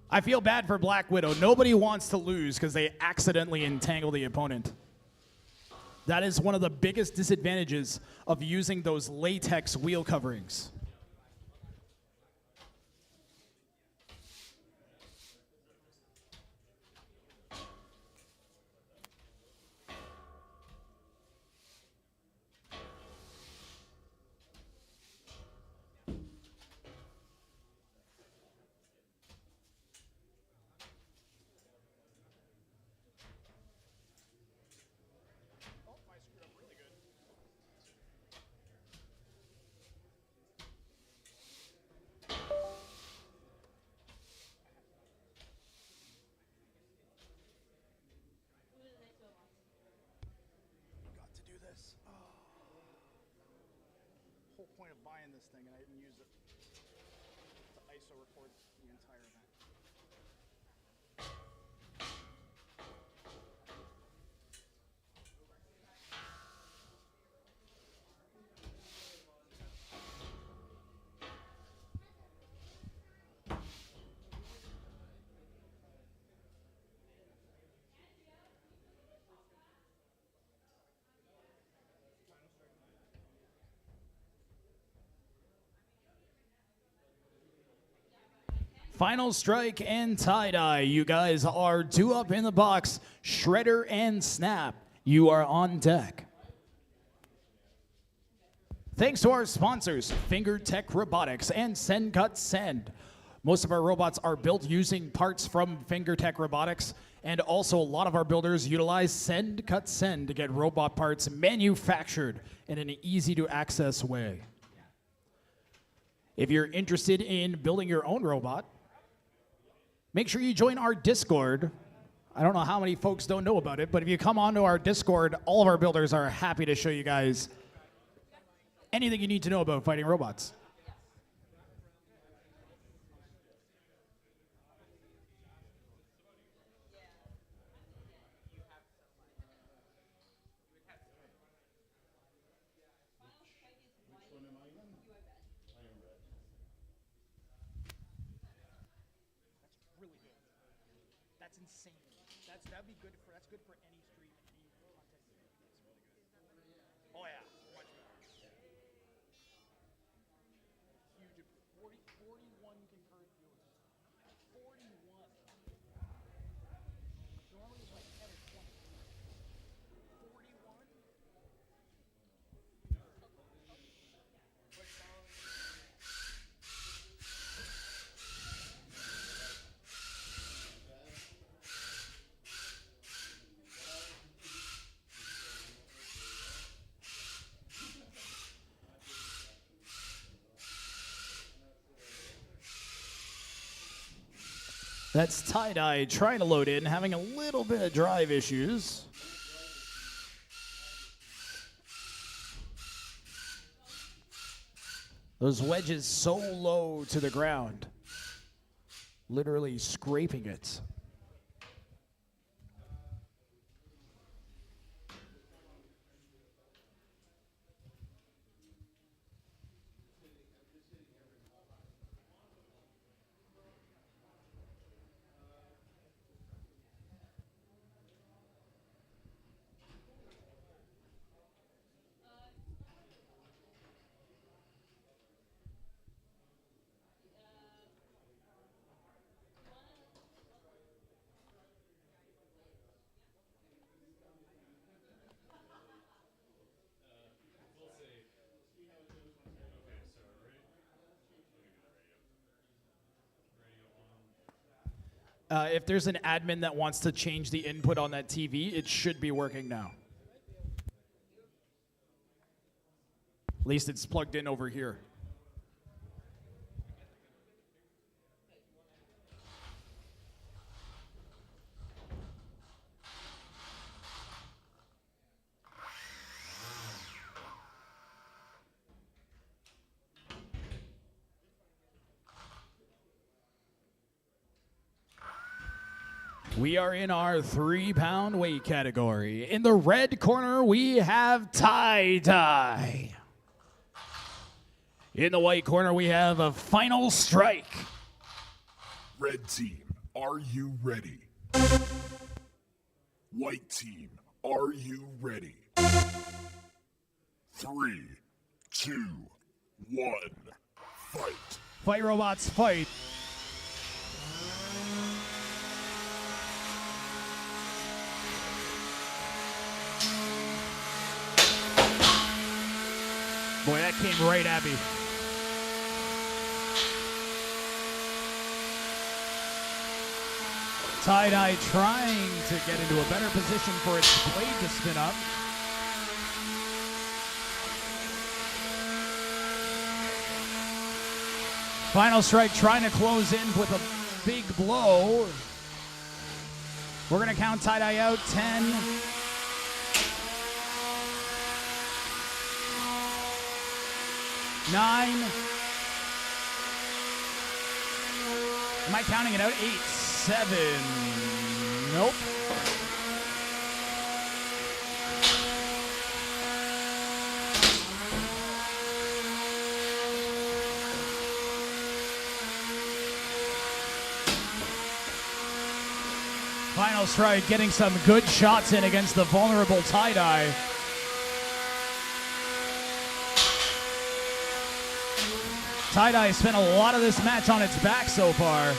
I feel bad for Black Widow. Nobody wants to lose because they accidentally entangle the opponent. That is one of the biggest disadvantages of using those latex wheel coverings. Got to do this. Whole point of buying this thing, and I didn't use it to ISO record the entire event. Final Strike and Tie-Dye. You guys are due up in the box. Shredder and Snap, you are on deck. Thanks to our sponsors, FingerTech Robotics and Send Cut Send. Most of our robots are built using parts from FingerTech Robotics, and also a lot of our builders utilize Send Cut Send to get robot parts manufactured in an easy-to-access way. If you're interested in building your own robot, make sure you join our Discord I don't know how many folks don't know about it, but if you come onto our Discord, all of our builders are happy to show you guys anything you need to know about fighting robots. Which one am I in? I am red. Really good. That's insane. That'd be good for any stream, any content. It's really good. Oh yeah, much better. Huge. 41 concurrent viewers. 41. Normally it's like 10 or 20. 41. That's Tie-Dye trying to load in, having a little bit of drive issues. Those wedges so low to the ground, literally scraping it. If there's an admin that wants to change the input on that TV, it should be working now. At least it's plugged in over here. We are in our 3-pound weight category. In the red corner, we have Tie-Dye. In the white corner, we have a Final Strike. Red team, are you ready? White team, are you ready? 3, 2, 1, fight. Fight, robots, fight. Boy, that came right at me. Tie-Dye trying to get into a better position for its blade to spin up. Final Strike trying to close in with a big blow. We're going to count Tie-Dye out. 10, 9. Am I counting it out? 8, 7. Nope. Final Strike getting some good shots in against the vulnerable Tie-Dye. Tie-Dye spent a lot of this match on its back so far.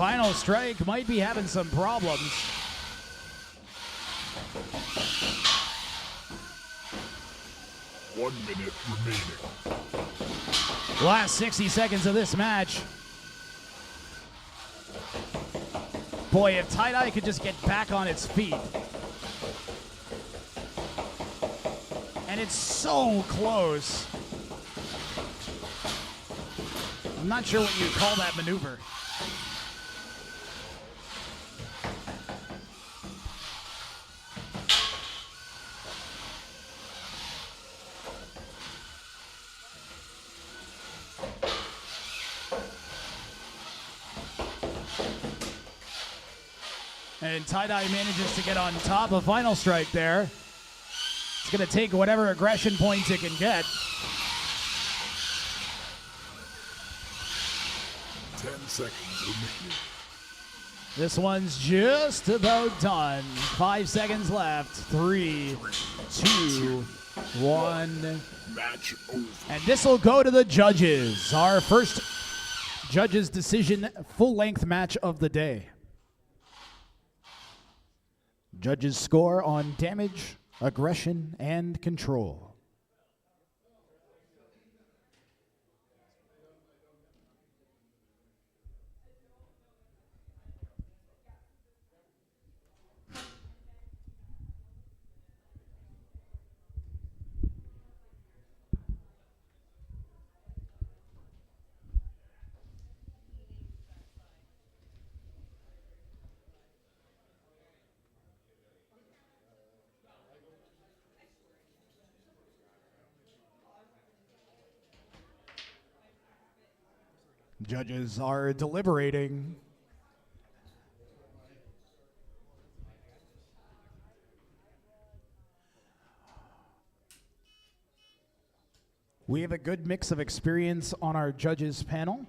Final Strike might be having some problems. One minute remaining. Last 60 seconds of this match. Boy, if Tie-Dye could just get back on its feet. And it's so close. I'm not sure what you call that maneuver. And Tie-Dye manages to get on top of Final Strike there. It's going to take whatever aggression points it can get. 10 seconds remaining. This one's just about done. 5 seconds left. 3, 2, 1. Match over. And this will go to the judges. Our first judges' decision full-length match of the day. Judges score on damage, aggression, and control. Judges are deliberating. We have a good mix of experience on our judges panel.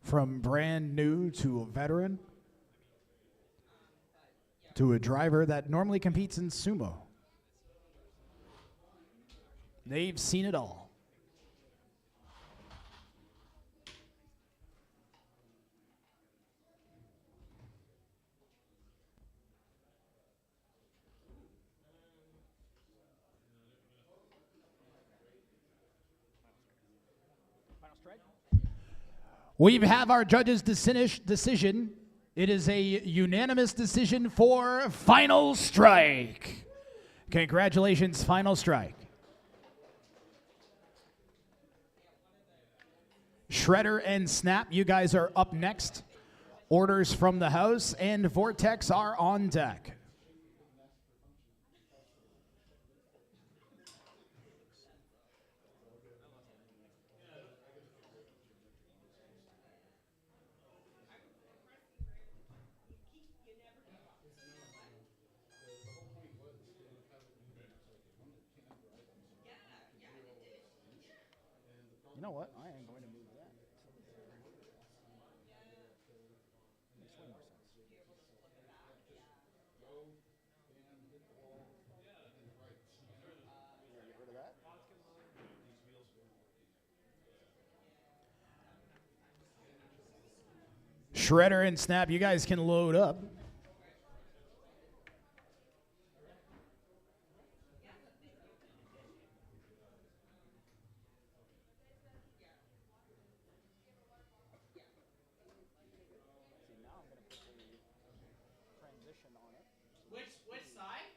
From brand new to a veteran to a driver that normally competes in sumo. They've seen it all. We have our judges' decision. It is a unanimous decision for Final Strike. Congratulations, Final Strike. Shredder and Snap, you guys are up next. Orders from the house and Vortex are on deck. You know what? I am going to move that. Makes way more sense. Get rid of that. Shredder and Snap, you guys can load up. Which side?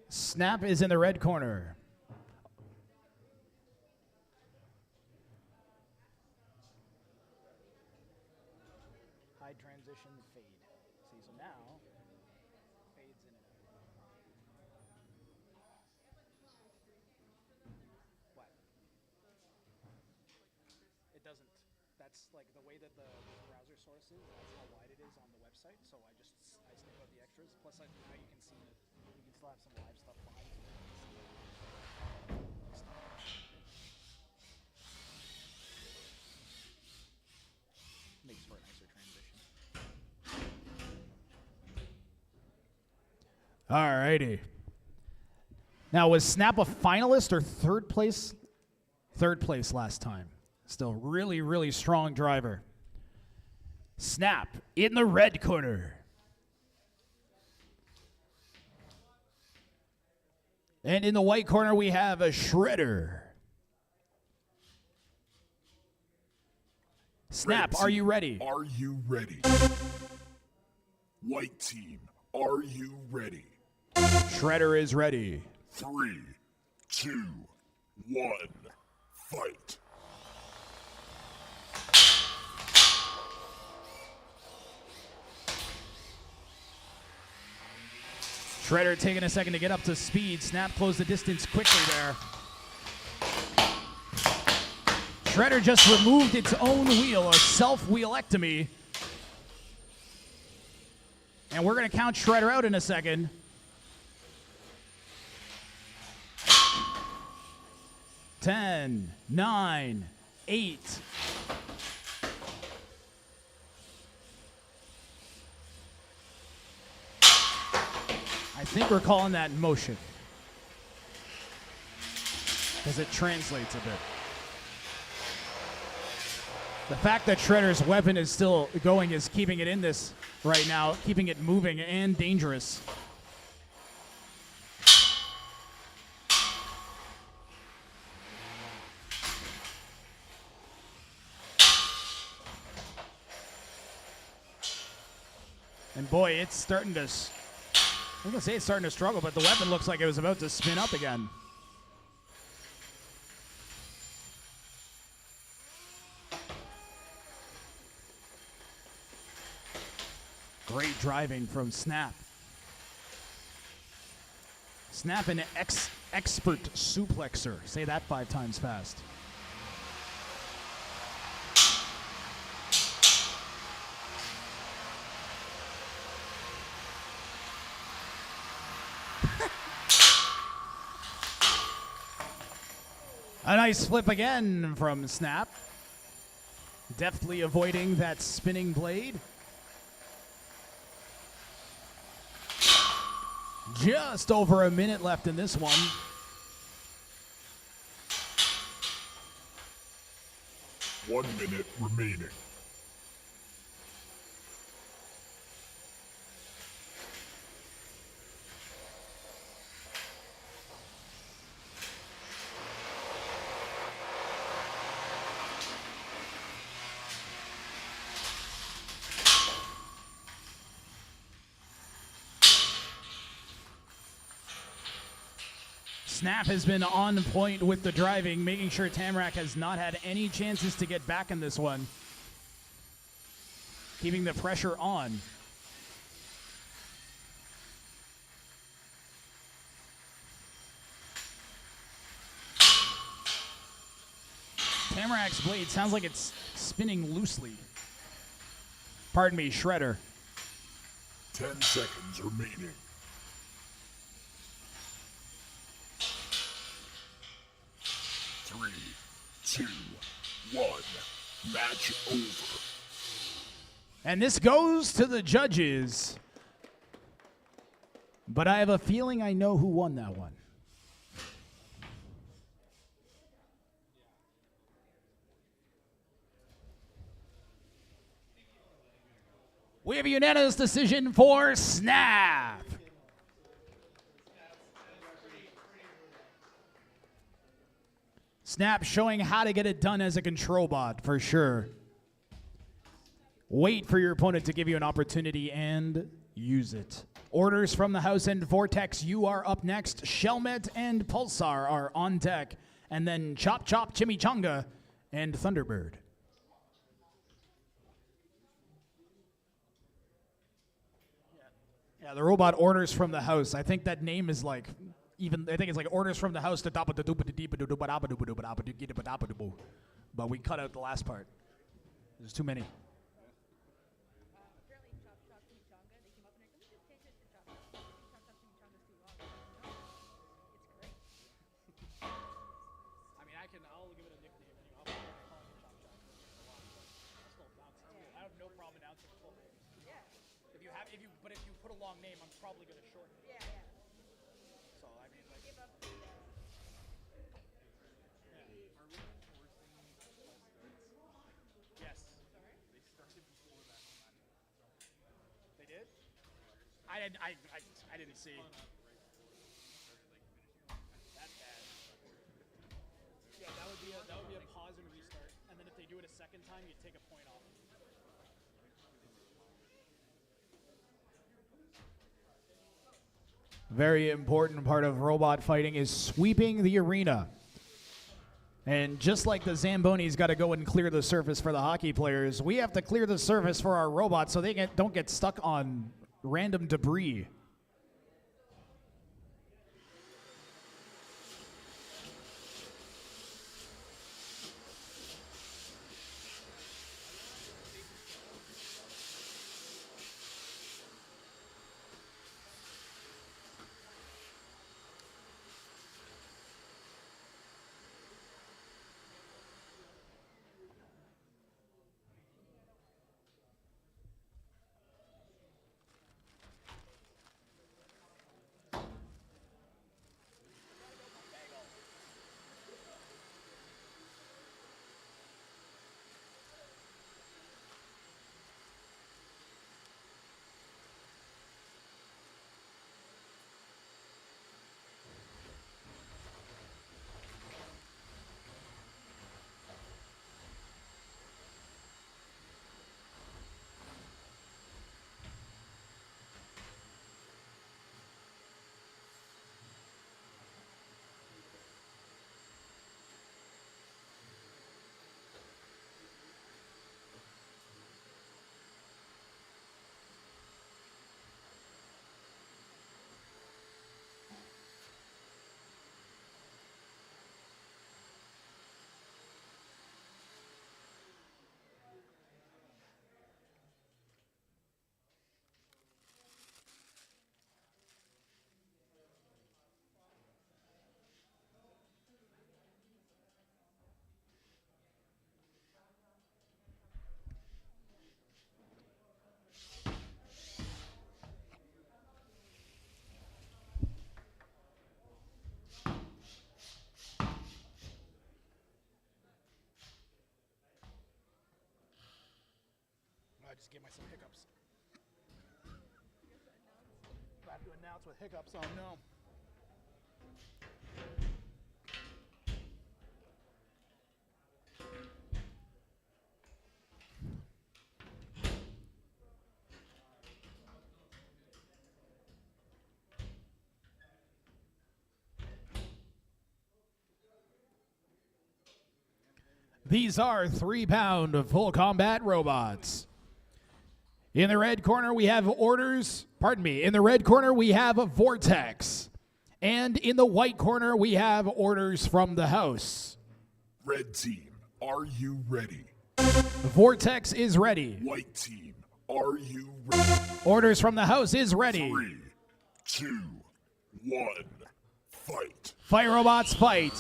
Snap is in the red corner. Hide transition fade. See, so now fades in and out. What? It doesn't. That's like the way that the browser source is. That's how wide it is on the website. So I snip out the extras. Plus, now you can see it. You can still have some live stuff behind you. Makes for a nicer transition. Alrighty. Now, was Snap a finalist or third place? Third place last time. Still really, really strong driver. Snap in the red corner. And in the white corner, we have a Shredder. Snap, Red are team, you ready? Are you ready? White team, are you ready? Shredder is ready. 3, 2, 1, fight. Shredder taking a second to get up to speed. Snap closed the distance quickly there. Shredder just removed its own wheel, a self-wheelectomy. And we're going to count Shredder out in a second. 10, 9, 8. I think we're calling that motion, because it translates a bit. The fact that Shredder's weapon is still going is keeping it in this right now, keeping it moving and dangerous. And boy, it's starting to, I'm gonna say it's starting to struggle, but the weapon looks like it was about to spin up again. Great driving from Snap. Snap an expert suplexer. Say that 5 times fast. A nice flip again from Snap. Deftly avoiding that spinning blade. Just over a minute left in this one. One minute remaining. Snap has been on point with the driving, making sure Tamarak has not had any chances to get back in this one. Keeping the pressure on. Tamarak's blade sounds like it's spinning loosely. Pardon me, Shredder. 10 seconds remaining. 3, 2, 1. Match over. And this goes to the judges. But I have a feeling I know who won that one. We have a unanimous decision for Snap. Snap showing how to get it done as a control bot, for sure. Wait for your opponent to give you an opportunity and use it. Orders from the house and Vortex, you are up next. Shelmet and Pulsar are on deck. And then Chop Chop, Chimy, Chunga, and Thunderbird. Yeah, the robot orders from the house. I think that name is like, I think it's like orders from the house to but we cut out the last part. There's too many. Apparently, Chop Chop Chimichanga, they came up and they're like, let me just change it to Chop Chop. Chop Chop Chimichanga's too long. No, it's great. I mean, I'll give it a nickname. I'll call it Chop Chop. Still bounces. I have no problem announcing a full name. Yeah. But if you put a long name, I'm probably going to shorten it. Yeah, yeah. So, I mean, like, Give up. I didn't see. That's bad. Yeah, that would be a pause and restart, and then if they do it a second time, you take a point off. Very important part of robot fighting is sweeping the arena. And just like the Zamboni's got to go and clear the surface for the hockey players, we have to clear the surface for our robots so they don't get stuck on random debris. I just gave myself hiccups. I have to announce with hiccups. Oh no. These are 3-pound full combat robots. In the red corner, we have in the red corner, we have Vortex. And in the white corner, we have orders from the house. Red team, are you ready? Vortex is ready. White team, are you ready? Orders from the house is ready. 3, 2, 1, fight. Fight robots, fight.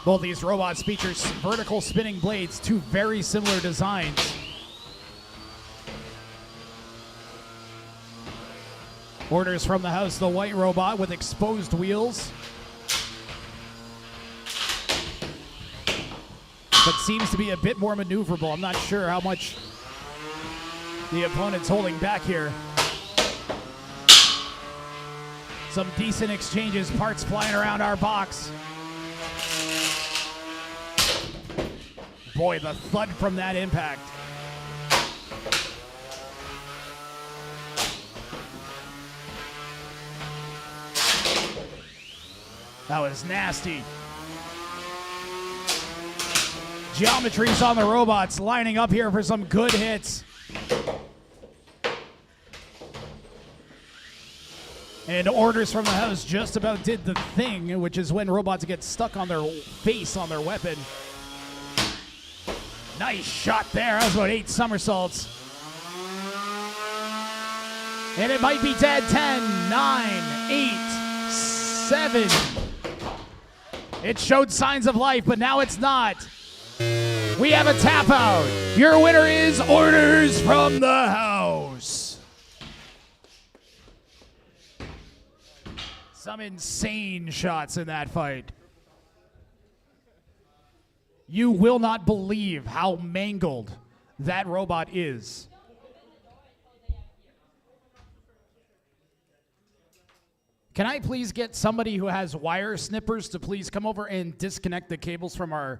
Both these robots feature vertical spinning blades, two very similar designs. Orders from the house, the white robot with exposed wheels. But seems to be a bit more maneuverable. I'm not sure how much the opponent's holding back here. Some decent exchanges, parts flying around our box. Boy, the thud from that impact. That was nasty. Geometries on the robots lining up here for some good hits. And orders from the house just about did the thing, which is when robots get stuck on their face on their weapon. Nice shot there. That was about 8 somersaults. And it might be dead. 10, 9, 8, 7. It showed signs of life, but now it's not. We have a tap out. Your winner is Orders from the House. Some insane shots in that fight. You will not believe how mangled that robot is. Can I please get somebody who has wire snippers to please come over and disconnect the cables from our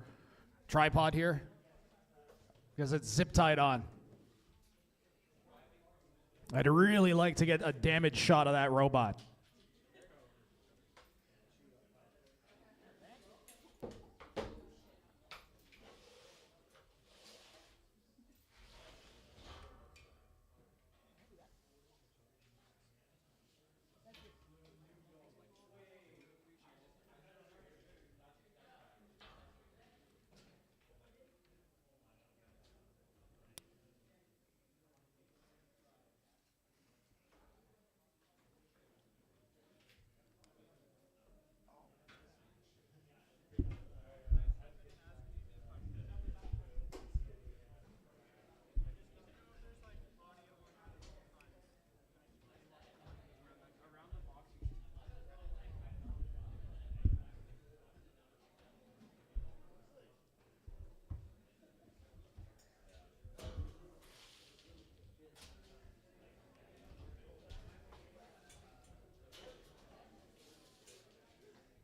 tripod here? Because it's zip tied on. I'd really like to get a damage shot of that robot.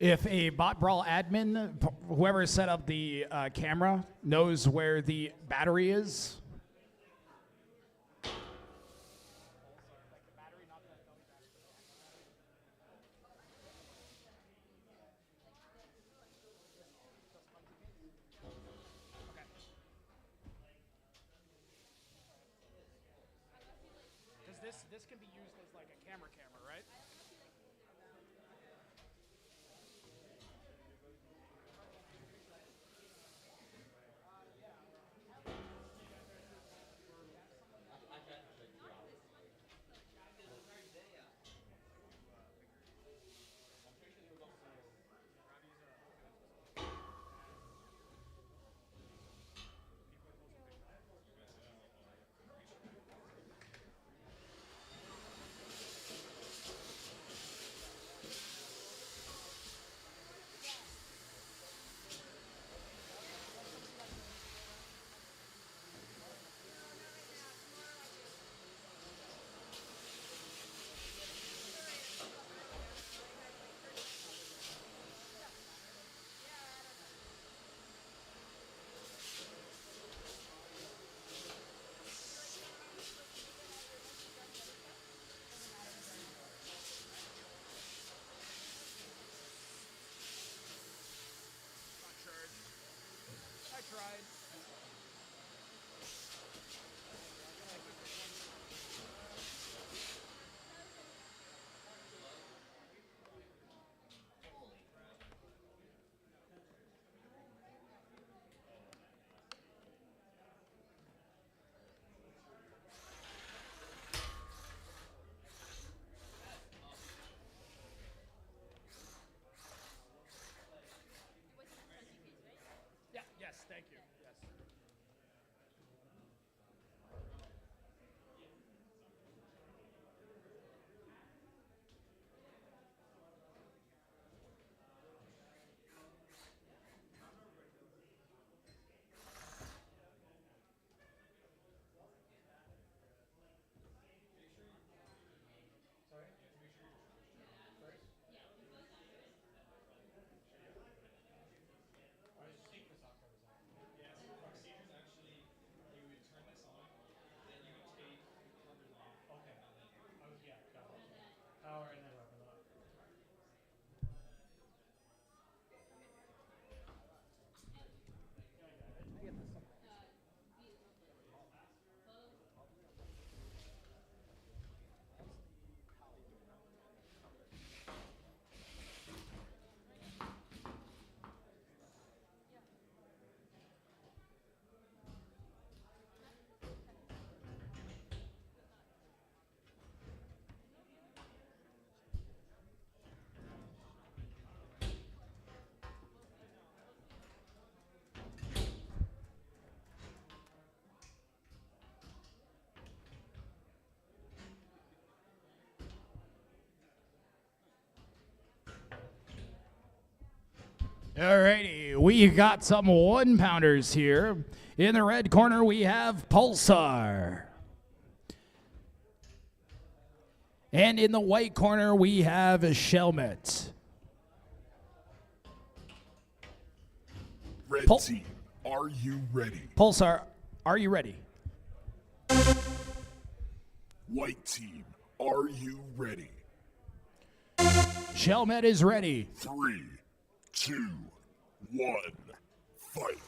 If a BotBrawl admin, whoever set up the camera, knows where the battery is. Because this can be used as like a camera, right? Yes, thank you. Yes. Alrighty, we got some 1-pounders here. In the red corner, we have Pulsar. And in the white corner, we have Shelmet. Red team, are you ready? Pulsar, are you ready? White team, are you ready? Shelmet is ready. 3, 2, 1, fight.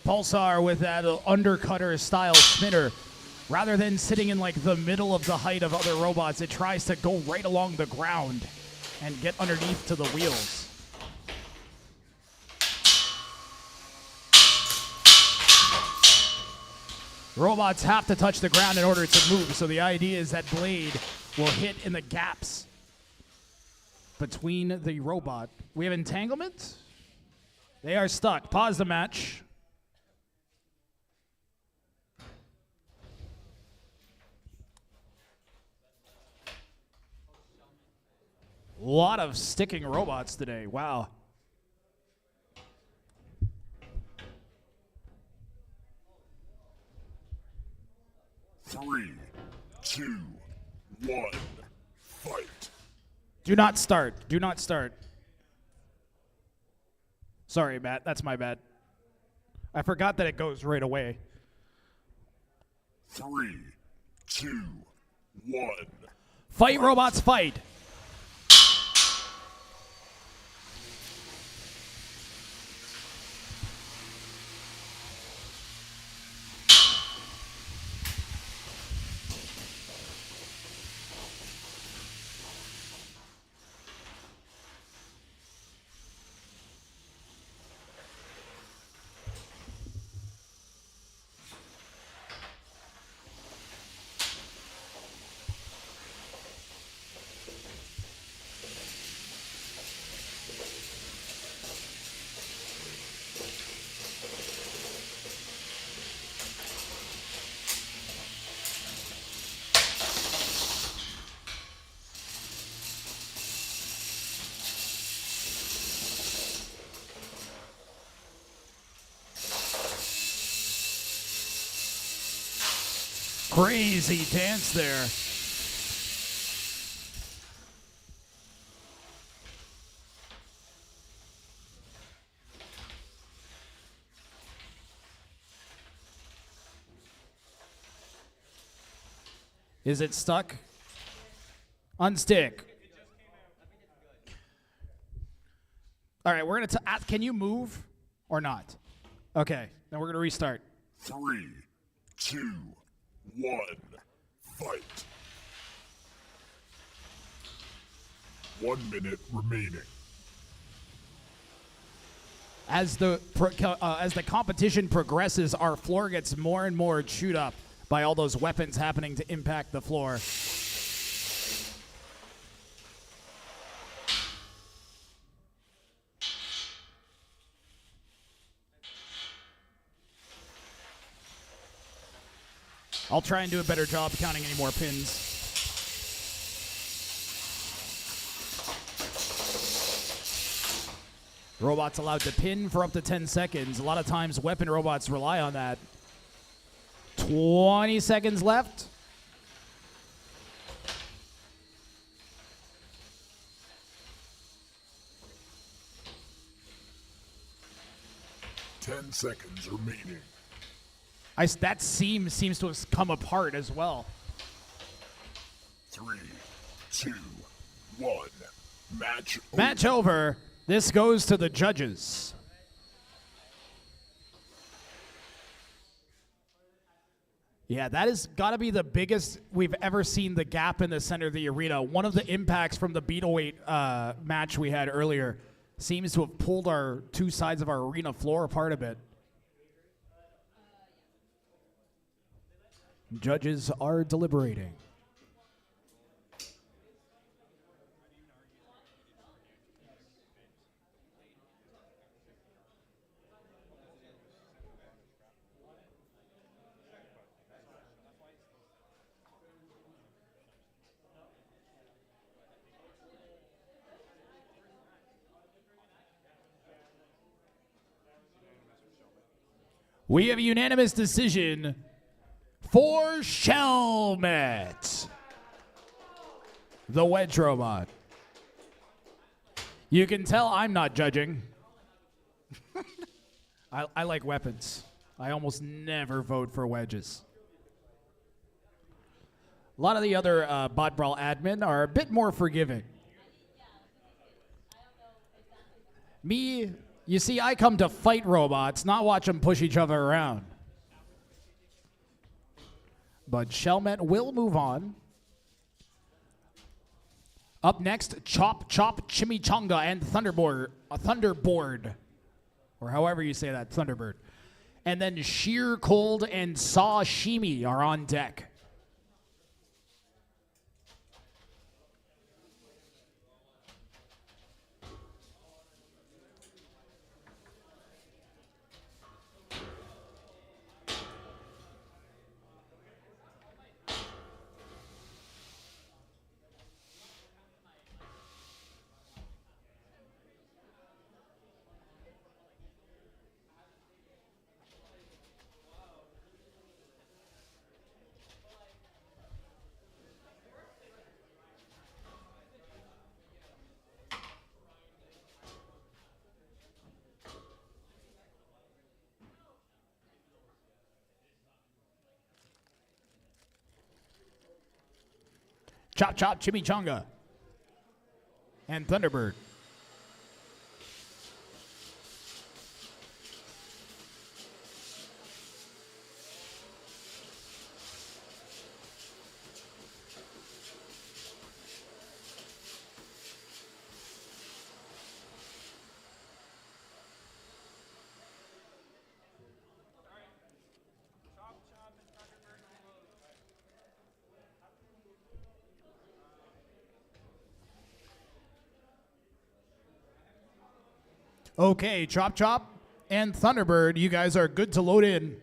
Pulsar with that undercutter style spinner. Rather than sitting in like the middle of the height of other robots, it tries to go right along the ground and get underneath to the wheels. Robots have to touch the ground in order to move, so the idea is that blade will hit in the gaps between the robot. We have entanglement. They are stuck. Pause the match. A lot of sticking robots today. Wow. Three, 2, 1, fight. Do not start. Do not start. Sorry, Matt. That's my bad. I forgot that it goes right away. 3, 2, 1. Fight, robots, fight. Crazy dance there. Is it stuck? Unstick. All right, we're going to ask, can you move or not? Okay, then we're going to restart. 3, 2, 1, fight. 1 minute remaining. As the competition progresses, our floor gets more and more chewed up by all those weapons happening to impact the floor. I'll try and do a better job counting any more pins. Robots allowed to pin for up to 10 seconds. A lot of times weapon robots rely on that. 20 seconds left. Ten seconds remaining. That seam seems to have come apart as well. 3, 2, 1. Match over. Match over. This goes to the judges. Yeah, that has got to be the biggest we've ever seen, the gap in the center of the arena. One of the impacts from the Beetleweight match we had earlier seems to have pulled our two sides of our arena floor apart a bit. Judges are deliberating. We have a unanimous decision for Shelmet, the Wedge robot. You can tell I'm not judging. I like weapons. I almost never vote for wedges. A lot of the other BotBrawl admin are a bit more forgiving. Me, you see, I come to fight robots, not watch them push each other around. But Shelmet will move on. Up next, Chop Chop Chimy Chunga and Thunderbird, or however you say that, Thunderbird. And then Sheer Cold and Sashimi are on deck. Chop Chop Chimy Chunga and Thunderbird. Okay, Chop Chop and Thunderbird, you guys are good to load in.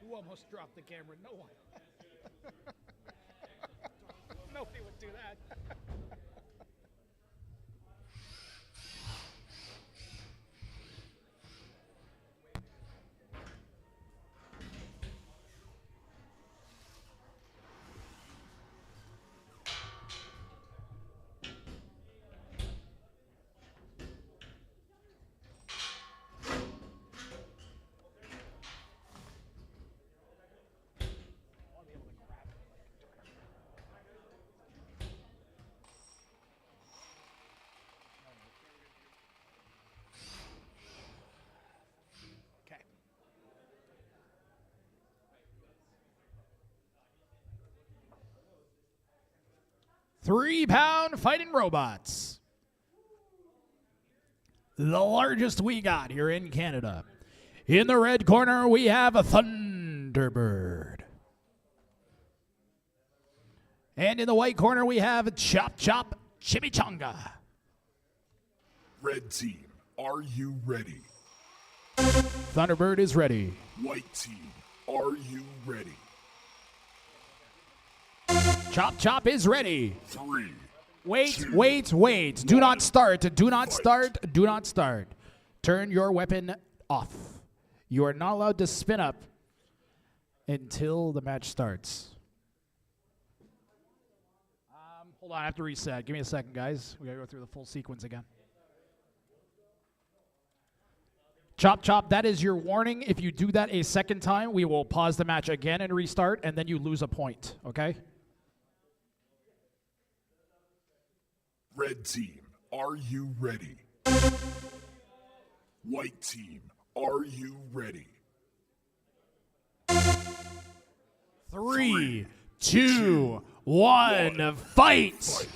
Who almost dropped the camera? No one. Nobody would do that. Okay. 3-pound fighting robots. The largest we got here in Canada. In the red corner, we have a Thunderbird. And in the white corner, we have Chop Chop Chimy Chunga. Red team, are you ready? Thunderbird is ready. White team, are you ready? Chop Chop is ready. 3. Wait, 2, wait, wait. Do not 1. start. Do not Fight. start. Do not start. Turn your weapon off. You are not allowed to spin up until the match starts. Hold on, I have to reset. Give me a second, guys. We gotta go through the full sequence again. Chop Chop, that is your warning. If you do that a second time, we will pause the match again and restart, and then you lose a point, okay? Red team, are you ready? White team, are you ready? 3, 2, 1, fight!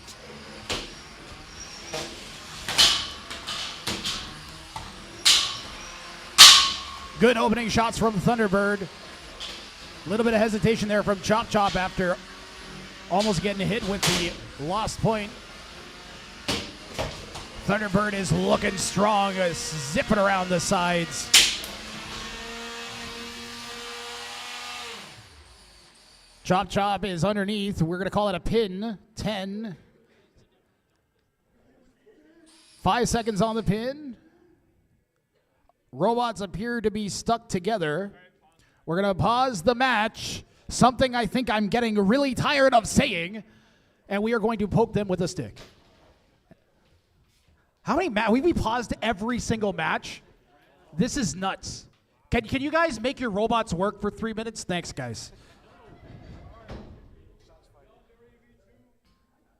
Good opening shots from Thunderbird. A little bit of hesitation there from Chop Chop after almost getting hit with the lost point. Thunderbird is looking strong, zipping around the sides. Chop Chop is underneath. We're going to call it a pin. 10. 5 seconds on the pin. Robots appear to be stuck together. We're going to pause the match. Something I think I'm getting really tired of saying. And we are going to poke them with a stick. How many we paused every single match? This is nuts. Can you guys make your robots work for 3 minutes? Thanks, guys.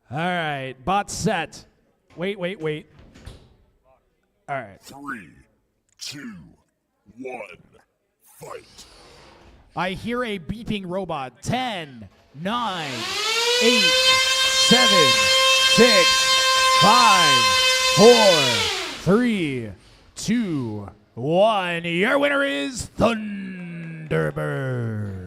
All right, bot set. Wait. All right. 3, 2, 1, fight. I hear a beeping robot. 10, 9, 8, 7, 6, 5, 4, 3, 2, 1. Your winner is Thunderbird.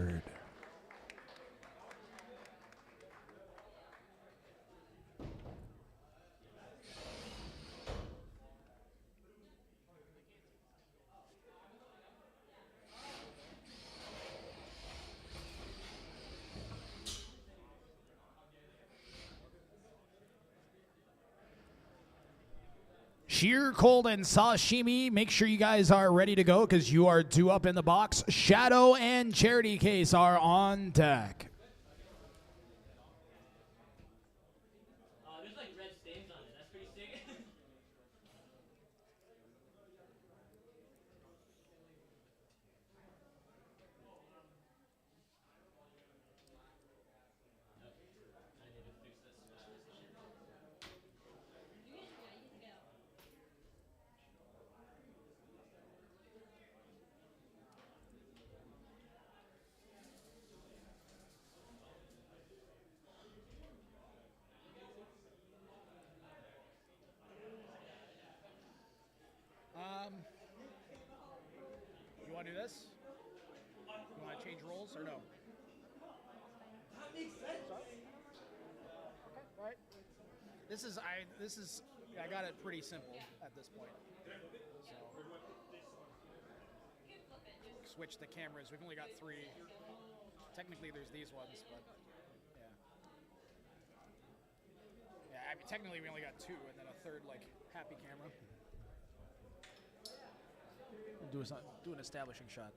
Sheer Cold and Sashimi, make sure you guys are ready to go because you are due up in the box. Shadow and Charity Case are on deck. There's like red stains on it. That's pretty sick. You want to do this? You want to change roles or no? That makes sense. Okay, right. This is I got it pretty simple at this point. So switch the cameras. We've only got 3. Technically, there's these ones, but yeah. Yeah, I mean, technically we only got 2, and then a third like happy camera. Do an establishing shot.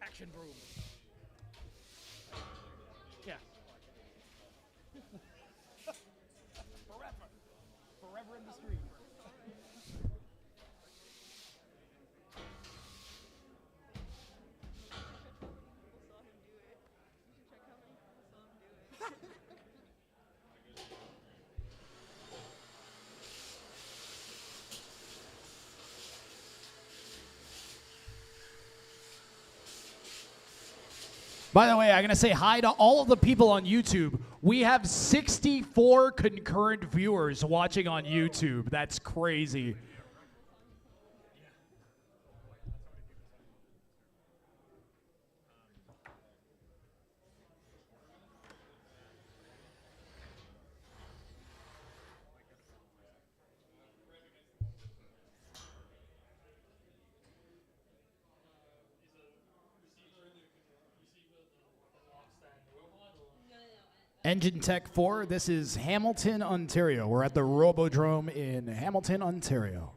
Action broom. Yeah. Forever in the street. Saw him do it. You should check how many people saw him do it. By the way, I'm going to say hi to all of the people on YouTube. We have 64 concurrent viewers watching on YouTube. That's crazy. Engine Tech 4, this is Hamilton, Ontario. We're at the RoboDrome in Hamilton, Ontario.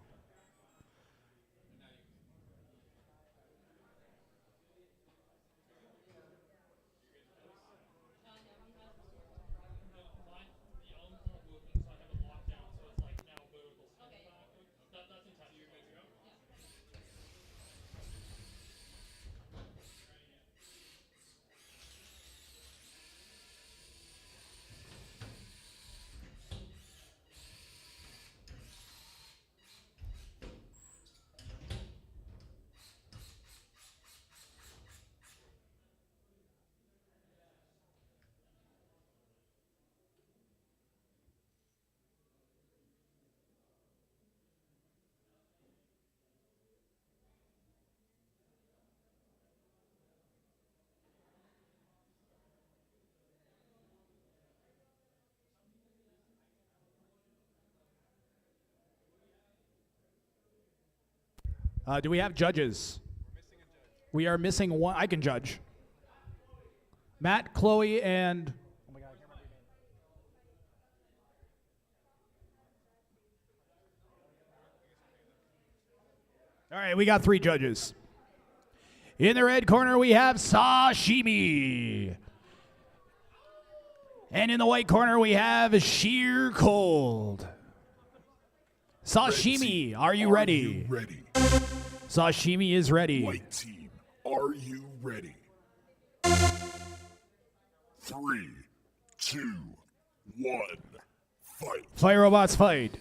Do we have judges? We are missing one. I can judge. Matt, Chloe, and... All right, we got 3 judges. In the red corner, we have Sashimi. And in the white corner, we have Sheer Cold. Sashimi, are you ready? Are you ready? Sashimi is ready. White team, are you ready? 3, 2, 1, fight. Fire robots fight.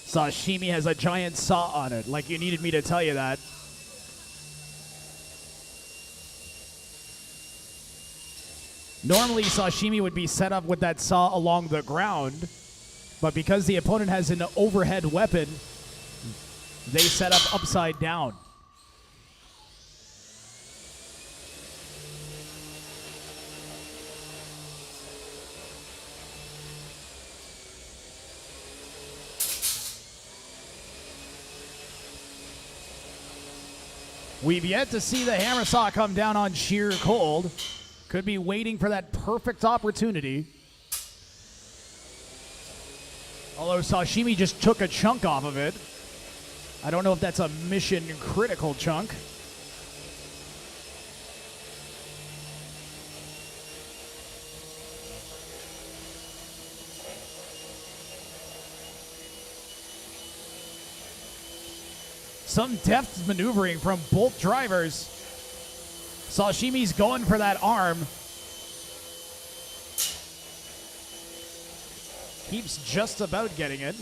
Sashimi has a giant saw on it, like you needed me to tell you that. Normally, Sashimi would be set up with that saw along the ground, but because the opponent has an overhead weapon, they set up upside down. We've yet to see the hammer saw come down on Sheer Cold. Could be waiting for that perfect opportunity. Although Sashimi just took a chunk off of it. I don't know if that's a mission critical chunk. Some deft maneuvering from both drivers. Sashimi's going for that arm. Keeps just about getting it.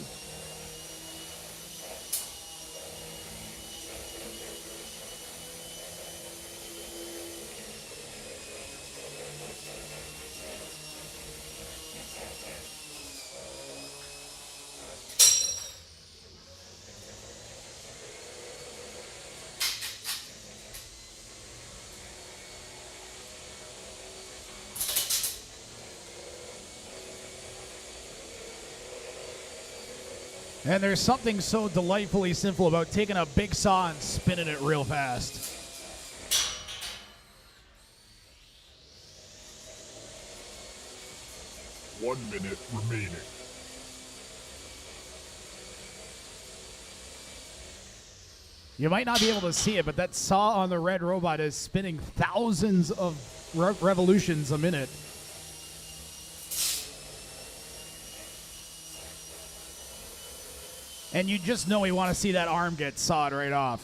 And there's something so delightfully simple about taking a big saw and spinning it real fast. One minute remaining. You might not be able to see it, but that saw on the red robot is spinning thousands of revolutions a minute. And you just know we want to see that arm get sawed right off.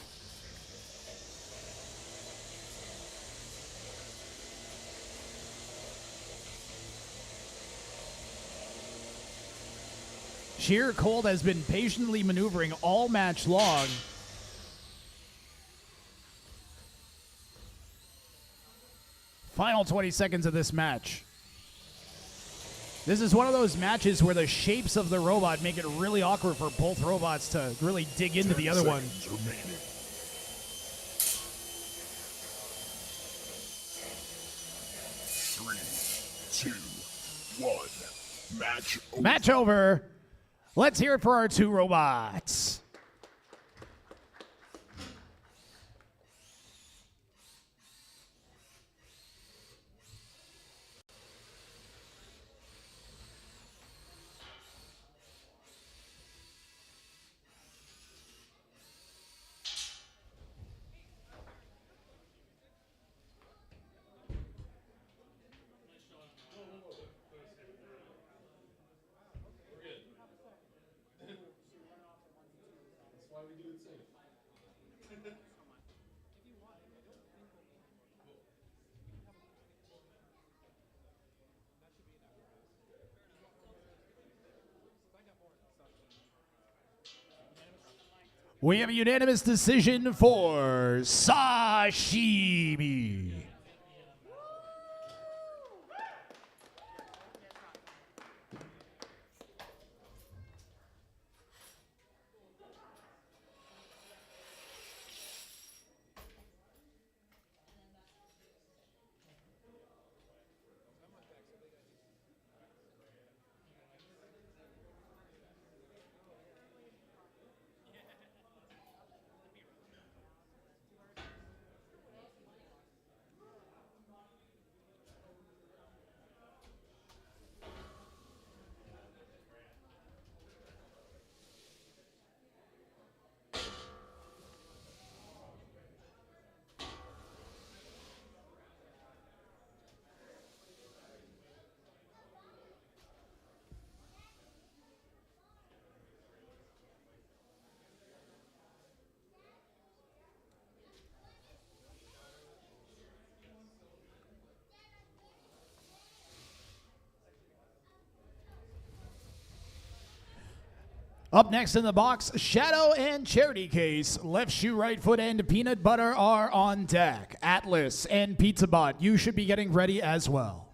Sheer Cold has been patiently maneuvering all match long. Final 20 seconds of this match. This is one of those matches where the shapes of the robot make it really awkward for both robots to really dig into the other one. Remaining. 3, 2, 1. Match over. Match over. Let's hear it for our two robots. That's why we do it safe. We have a unanimous decision for Sashimi. Up next in the box, Shadow and Charity Case. Left shoe, right foot, and Peanut Butter are on deck. Atlas and Pizza Bot, you should be getting ready as well.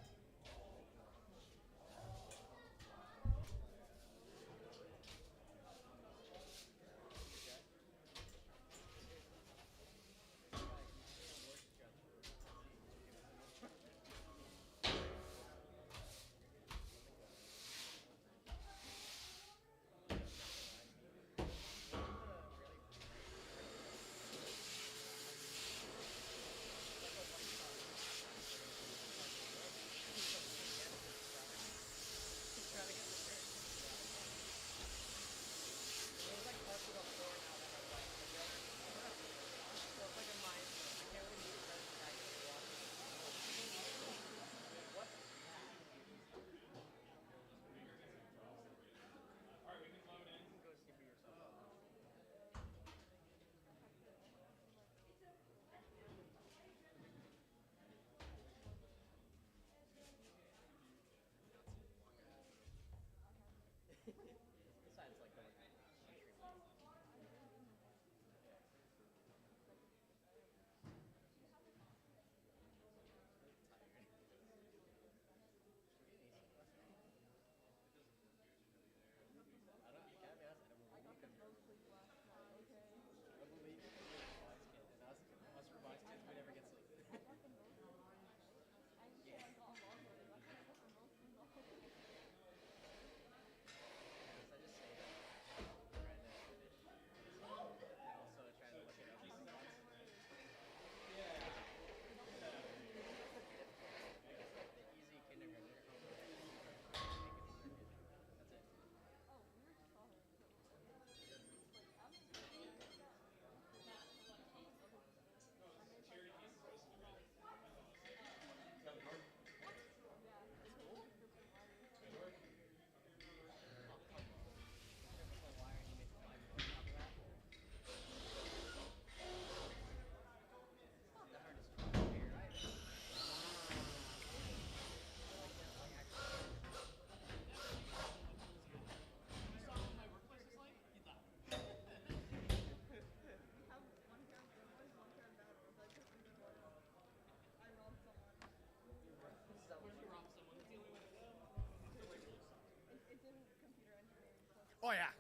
Oh yeah,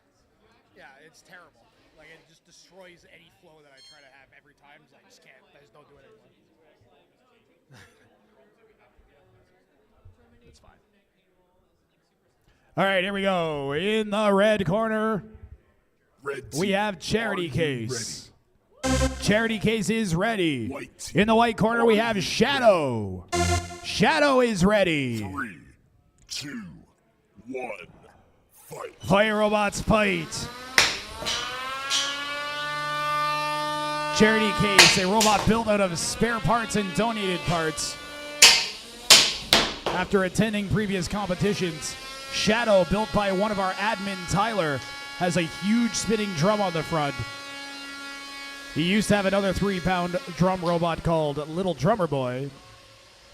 yeah, it's terrible. Like it just destroys any flow that I try to have every time. So I just can't. I just don't do it anymore. It's fine. All right, here we go. In the red corner, Red we team, have Charity are you Case. Charity Case is ready. White team, In the white corner, we are have you Shadow. Shadow is ready. 3, 2, 1, fight. Fire robots fight. Charity Case, a robot built out of spare parts and donated parts. After attending previous competitions, Shadow, built by one of our admin, Tyler, has a huge spinning drum on the front. He used to have another 3-pound drum robot called Little Drummer Boy.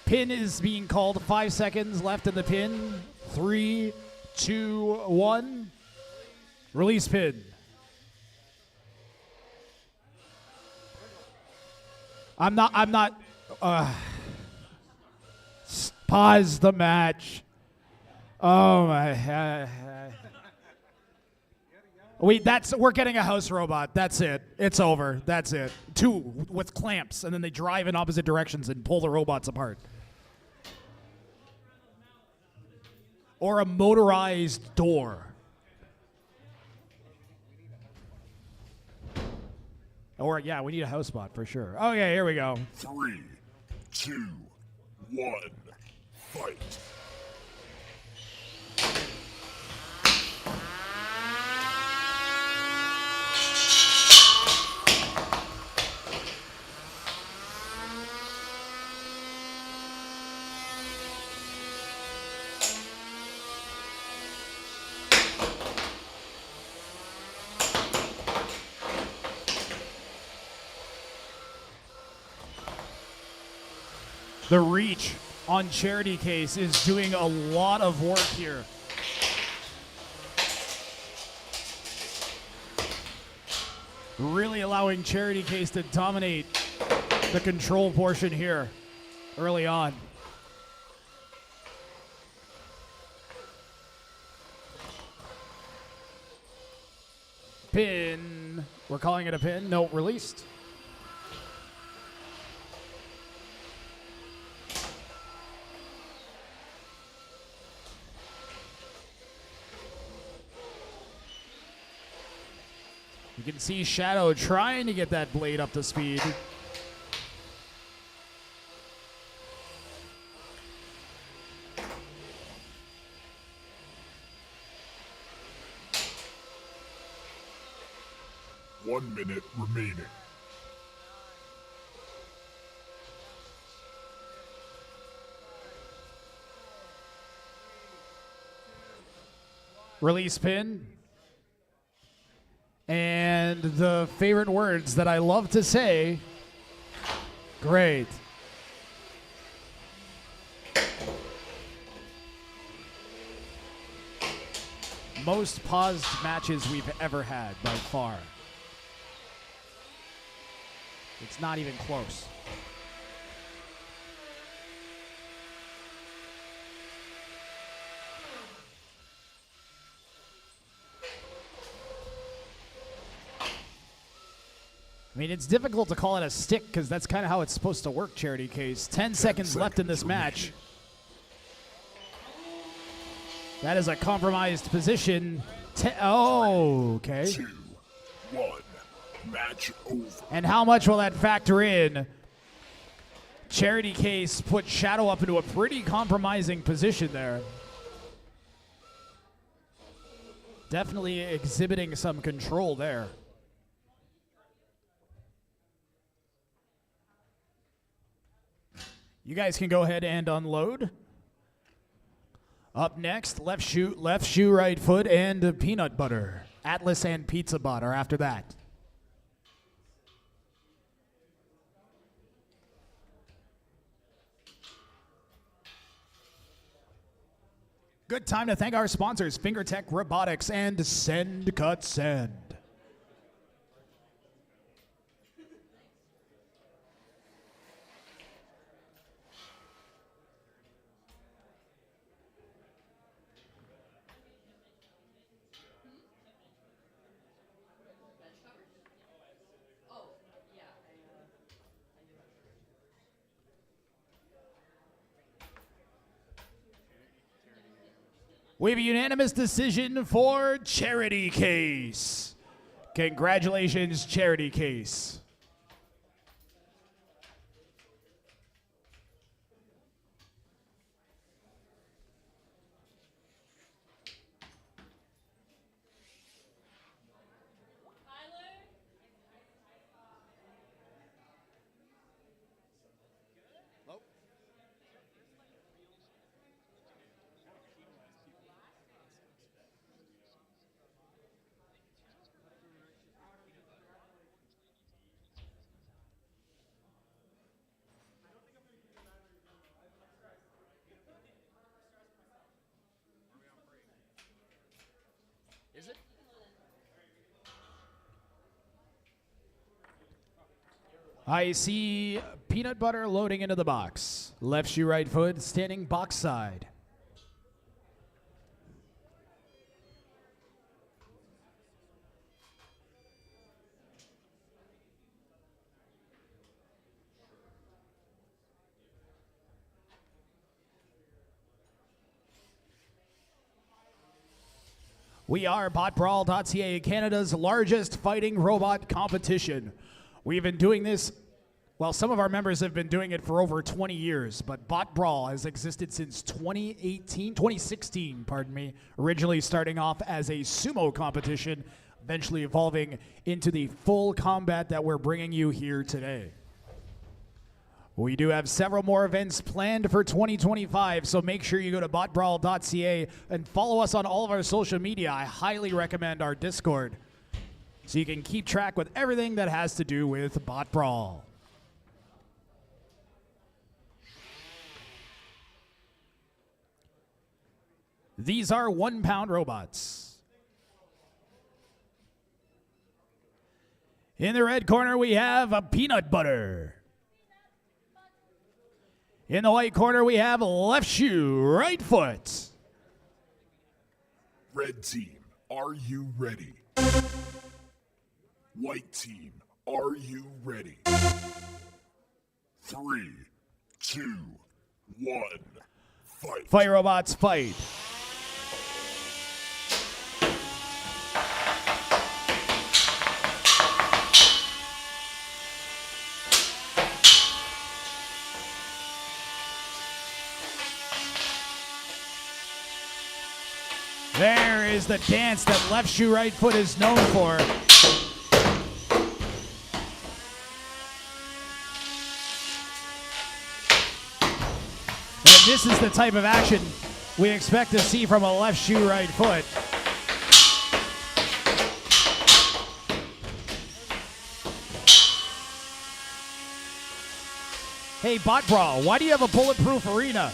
Pin is being called. 5 seconds left in the pin. 3, 2, 1. Release pin. I'm not. Pause the match. Oh my. We're getting a house robot. That's it. It's over. That's it. 2 with clamps, and then they drive in opposite directions and pull the robots apart. Or a motorized door. Or yeah, we need a house bot for sure. Okay, here we go. 3, 2, 1, fight. The reach on Charity Case is doing a lot of work here. Really allowing Charity Case to dominate the control portion here early on. Pin. We're calling it a pin. No, released. You can see Shadow trying to get that blade up to speed. One minute remaining. Release pin. And the favorite words that I love to say, great. Most paused matches we've ever had by far. It's not even close. I mean, it's difficult to call it a stick because that's kind of how it's supposed to work, Charity Case. 10 seconds left in this match. That is a compromised position. Oh, okay. 2, 1, match over. And how much will that factor in? Charity Case put Shadow up into a pretty compromising position there. Definitely exhibiting some control there. You guys can go ahead and unload. Up next, left shoe, right foot, and peanut butter. Atlas and Pizza Bot are after that. Good time to thank our sponsors, FingerTech Robotics and Send Cut Send. We have a unanimous decision for Charity Case. Congratulations, Charity Case. Is it? I see peanut butter loading into the box. Left shoe, right foot, standing box side. We are BotBrawl.ca, Canada's largest fighting robot competition. We've been doing this, well, some of our members have been doing it for over 20 years, but BotBrawl has existed since 2016, pardon me, originally starting off as a sumo competition, eventually evolving into the full combat that we're bringing you here today. We do have several more events planned for 2025, so make sure you go to botbrawl.ca and follow us on all of our social media. I highly recommend our Discord, so you can keep track with everything that has to do with BotBrawl. These are 1 pound robots. In the red corner, we have a peanut butter. In the white corner, we have left shoe, right foot. Red team, are you ready? White team, are you ready? 3, 2, 1, fight. Fight robots, fight. There is the dance that left shoe, right foot is known for. And this is the type of action we expect to see from a left shoe, right foot. Hey, BotBrawl, why do you have a bulletproof arena?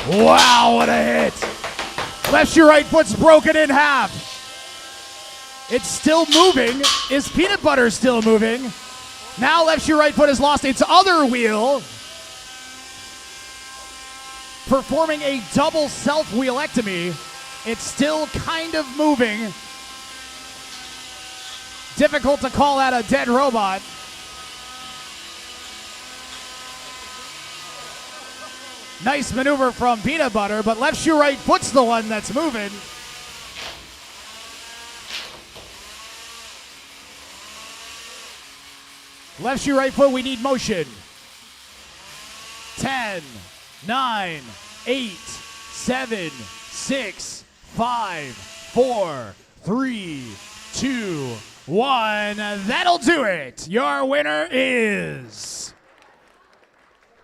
Wow, what a hit! Left shoe, right foot's broken in half. It's still moving. Is peanut butter still moving? Now left shoe, right foot has lost its other wheel, performing a double self-wheelectomy. It's still kind of moving. Difficult to call that a dead robot. Nice maneuver from peanut butter, but left shoe, right foot's the one that's moving. Left shoe, right foot, we need motion. 10, 9, 8, 7, 6, 5, 4, 3, 2, 1. That'll do it. Your winner is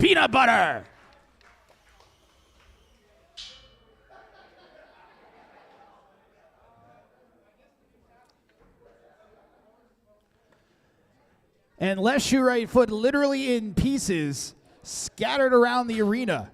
peanut butter. And left shoe, right foot literally in pieces, scattered around the arena.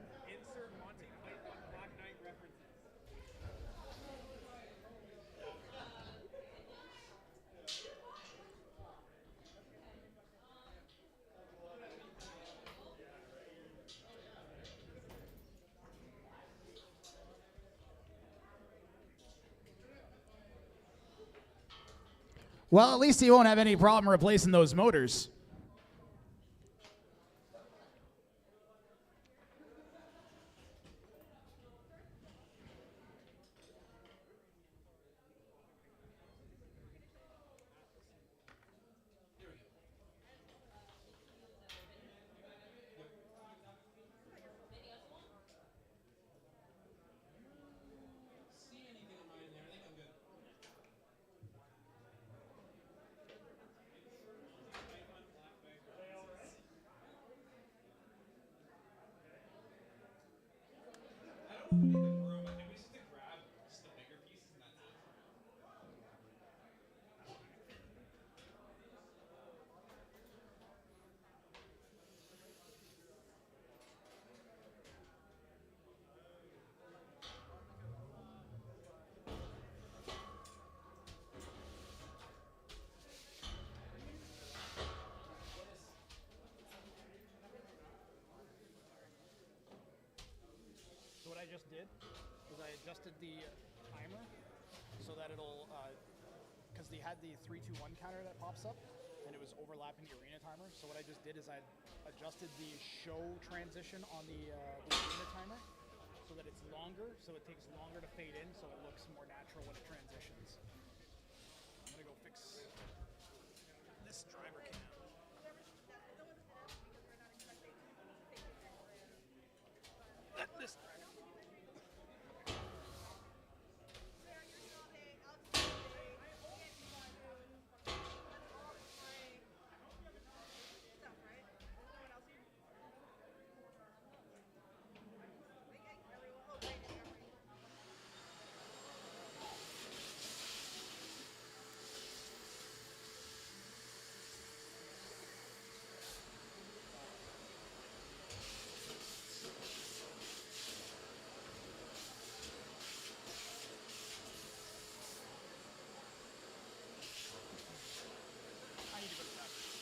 Well, at least he won't have any problem replacing those motors. Room, I think we just have to grab just the bigger pieces and that's it. So what I just did was I adjusted the timer so that it'll, because they had the 3-2-1 counter that pops up, and it was overlapping the arena timer. So what I just did is I adjusted the show transition on the arena timer so that it's longer, so it takes longer to fade in, so it looks more natural when it transitions. I'm gonna go fix this driver cam. This driver. I need to go to the bathroom.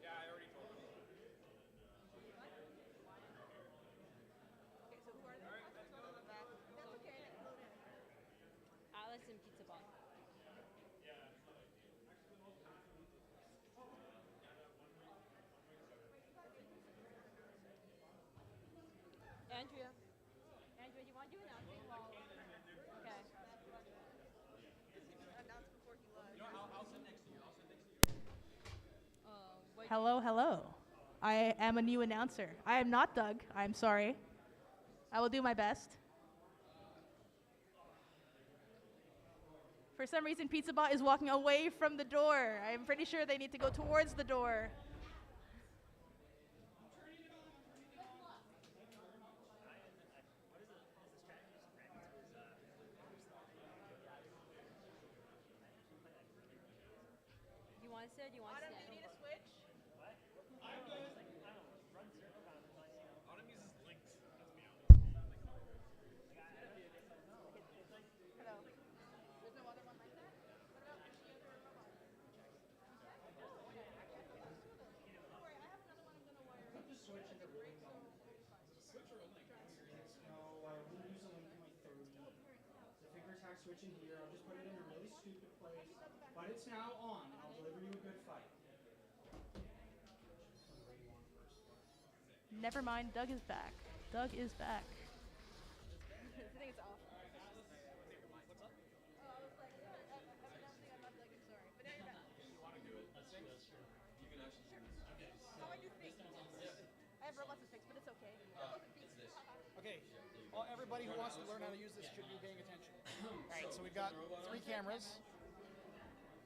Yeah, I already told him. Alice and Pizza Ball. Andrea. Andrea, do you want to do announcing? Okay. Announced before he left. You know, I'll sit next to you. I'll sit next to you. Hello, hello. I am a new announcer. I am not Doug. I'm sorry. I will do my best. For some reason, Pizza Bot is walking away from the door. I'm pretty sure they need to go towards the door. Do you want to sit or do you want to stand? Do you need a switch? Autumn uses links. That's me. Hello. There's no other one like that? What about the other robot? Don't worry, I have another one I'm gonna wire. Put the switch in the room. Switch or a link? No, we'll use a link in my 30. The finger attack switch in here. I'll just put it in a really stupid place. But it's now on, and I'll deliver you a good fight. Never mind, Doug is back. Doug is back. I think it's off. What's up? How I do things. I have robots to fix, but it's okay. Okay, well, everybody who wants to learn how to use this should be paying attention. All right, so we've got 3 cameras.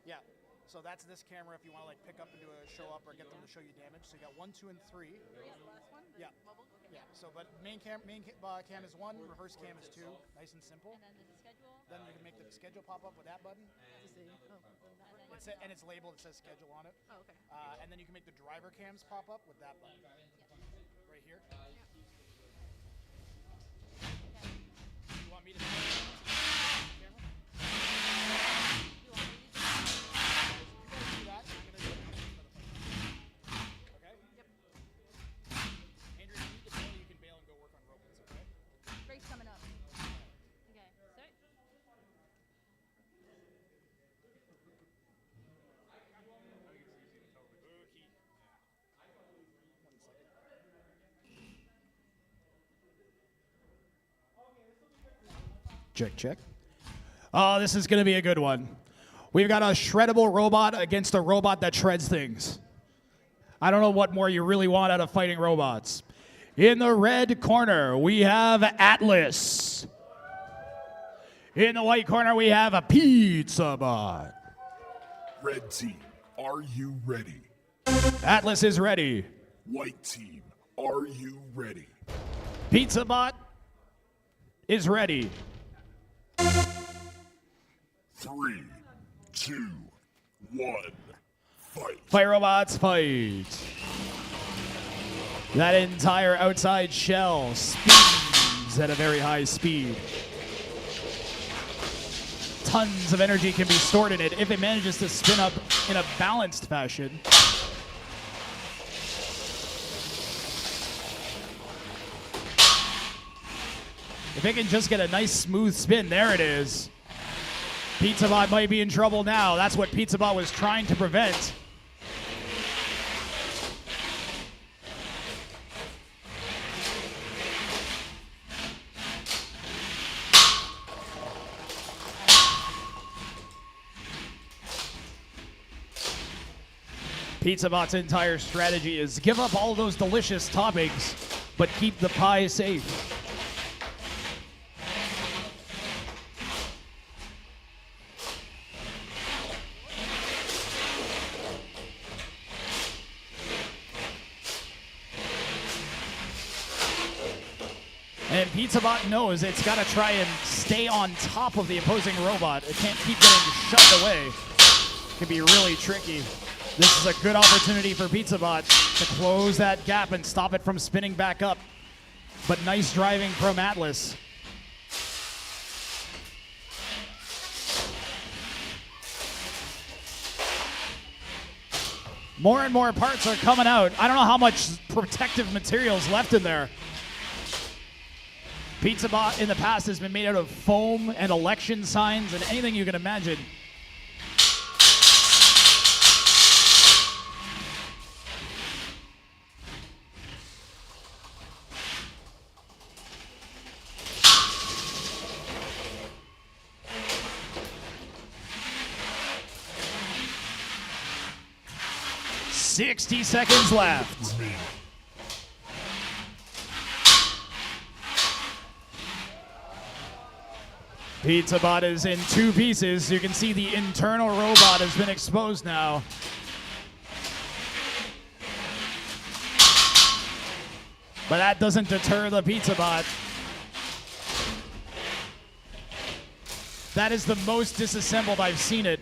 Yeah, so that's this camera if you want to like pick up and do a show up or get them to show you damage. So you got 1, 2, and 3. Last one? The Yeah. bubble? Okay. Yeah. So, but main cam is 1, reverse cam is 2. Nice and simple. And then the schedule. Then you can make the schedule pop up with that button. And it's labeled. It says schedule on it. Oh, okay. And then you can make the driver cams pop up with that button. Right here. You want me to camera? You want me to Do that. I'm gonna do it. Okay? Yep. Andrew, if you need to bail, you can bail and go work on robots, okay? Race coming up. Okay, so Check, check. Oh, this is going to be a good one. We've got a shreddable robot against a robot that shreds things. I don't know what more you really want out of fighting robots. In the red corner, we have Atlas. In the white corner, we have a Pizza Bot. Red team, are you ready? Atlas is ready. White team, are you ready? Pizza Bot is ready. 3, 2, 1, fight. Fight robots, fight. That entire outside shell spins at a very high speed. Tons of energy can be stored in it if it manages to spin up in a balanced fashion. If it can just get a nice smooth spin, there it is. PizzaBot might be in trouble now. That's what PizzaBot was trying to prevent. PizzaBot's entire strategy is give up all those delicious toppings, but keep the pie safe. And PizzaBot knows it's got to try and stay on top of the opposing robot. It can't keep getting shoved away. It can be really tricky. This is a good opportunity for PizzaBot to close that gap and stop it from spinning back up. But nice driving from Atlas. More and more parts are coming out. I don't know how much protective material's left in there. PizzaBot in the past has been made out of foam and election signs and anything you can imagine. "60 seconds left. PizzaBot is in two pieces. You can see the internal robot has been exposed now. But that doesn't deter the PizzaBot. That is the most disassembled I've seen it.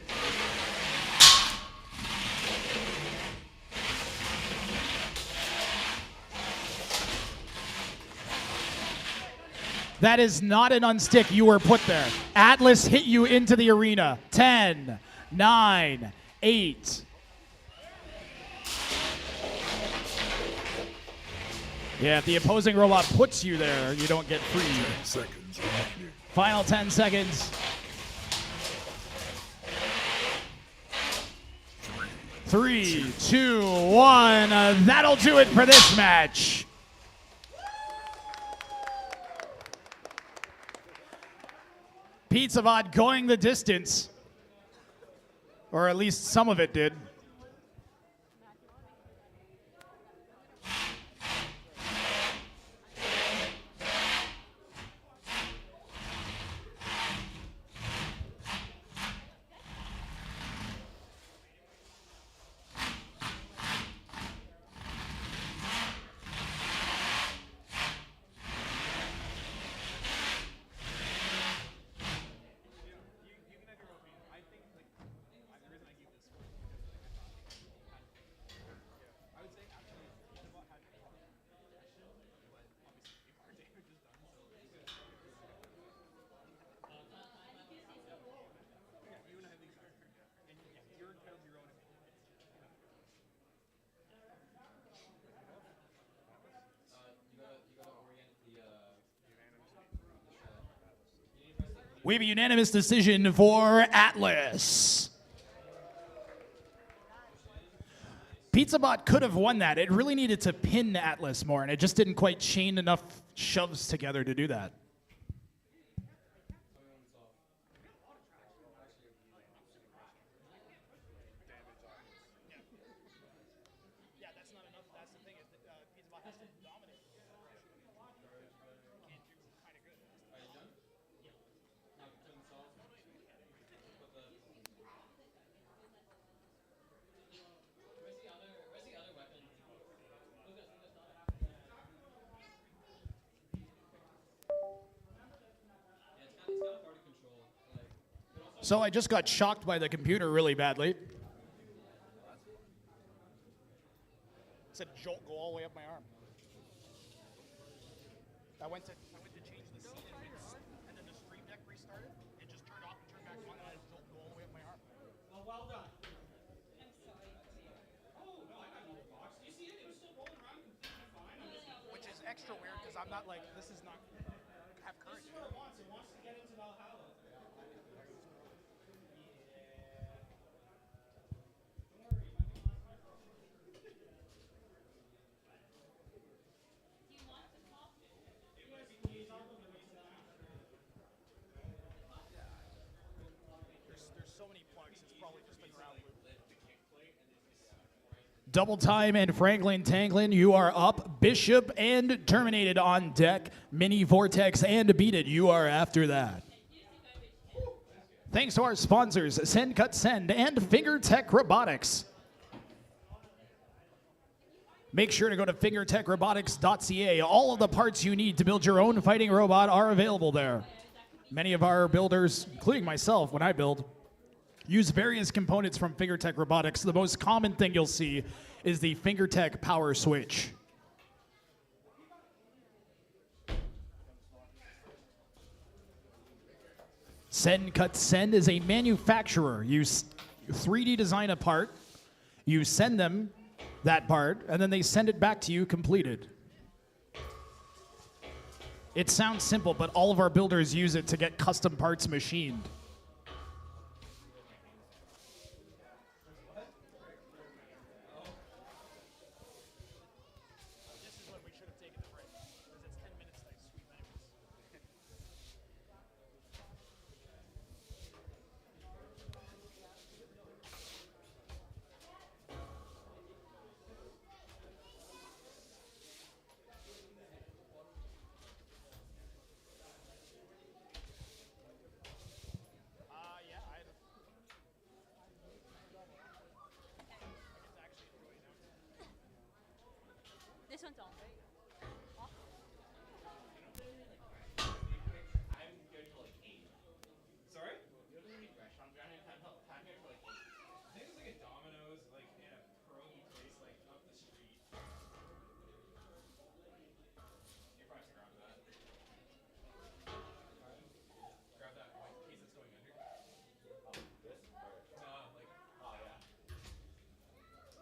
That is not an unstick. You were put there. Atlas hit you into the arena. 10, 9, 8. Yeah, if the opposing robot puts you there, you don't get free. 10 seconds remaining. Final 10 seconds. 3, 2, 1. That'll do it for this match. PizzaBot going the distance, or at least some of it did. We have a unanimous decision for Atlas. PizzaBot could have won that. It really needed to pin Atlas more, and it just didn't quite chain enough shoves together to do that. So I just got shocked by the computer really badly. It said jolt go all the way up my arm. I went to change the seat and then the stream deck restarted. It just turned off and turned back on, and I jolt go all the way up my arm. Well, well done. Oh, no, I got no box. You see it? It was still rolling around completely fine. Which is extra weird because I'm not like, this is not have current. This is what it wants. It wants to get into Valhalla. There's so many plugs, it's probably just the ground loop. Double time and Franklin Tanlin, you are up. Bishop and Terminated on deck. Mini Vortex and Beat It, you are after that. Thanks to our sponsors, Send Cut Send and FingerTech Robotics. Make sure to go to fingertechrobotics.ca. All of the parts you need to build your own fighting robot are available there. Many of our builders, including myself when I build, use various components from FingerTech Robotics. The most common thing you'll see is the FingerTech power switch. Send Cut Send is a manufacturer. You 3D design a part, you send them that part, and then they send it back to you completed. It sounds simple, but all of our builders use it to get custom parts machined. This is when we should have taken the break, because it's 10 minutes next sweet anyways. Yeah, I had This one's on. I'm good for like 8. Sorry? You have any restaurant ground in town? I'm here for like 8. I think it's like a Domino's, like in a pierogi place, like up the street. You probably should grab that. Grab that white piece that's going under. Oh, this? No, like, oh yeah. That's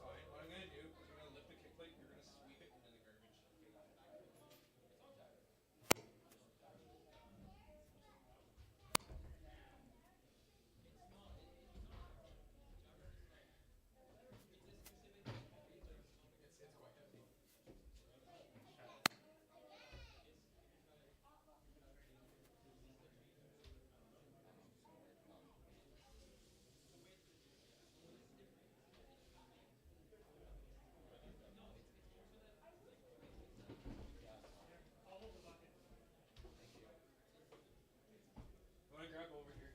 fine. What I'm gonna do is I'm gonna lift the kick plate, you're gonna sweep it into the garbage. It's quite heavy. You wanna grab over here?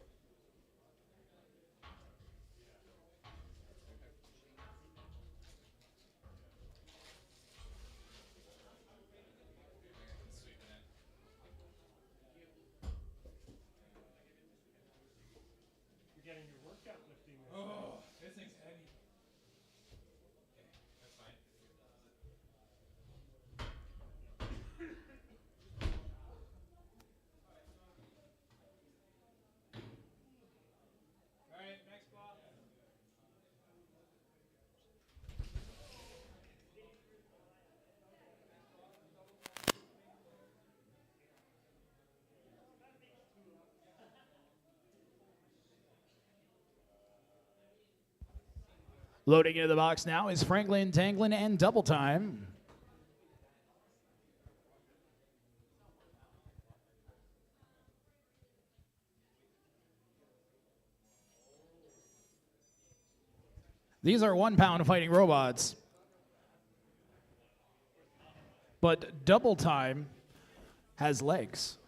Sweep it in. You're getting your workout lifting. Oh, this thing's heavy. Okay, that's fine. Alright, next block. Loading into the box now is Franklin Tanlin and Double Time. These are 1 pound fighting robots. But Double Time has legs.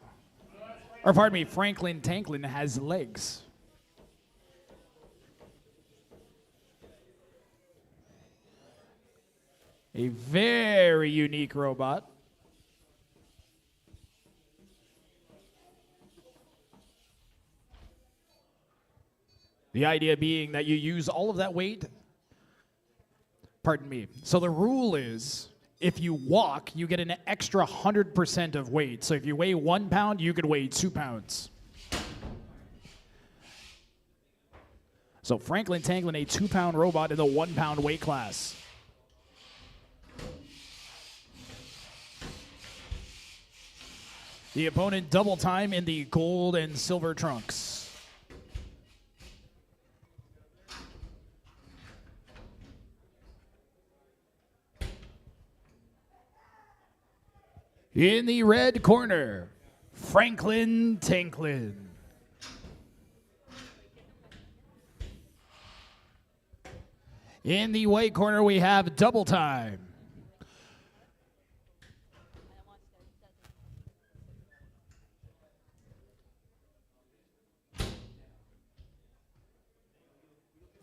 Or pardon me, Franklin Tanlin has legs. A very unique robot. The idea being that you use all of that weight. Pardon me. So the rule is, if you walk, you get an extra 100% of weight. So if you weigh 1 pound, you could weigh 2 pounds. So Franklin Tanlin, a 2-pound robot in the 1-pound weight class. The opponent Double Time in the gold and silver trunks. In the red corner, Franklin Tanlin. In the white corner, we have Double Time.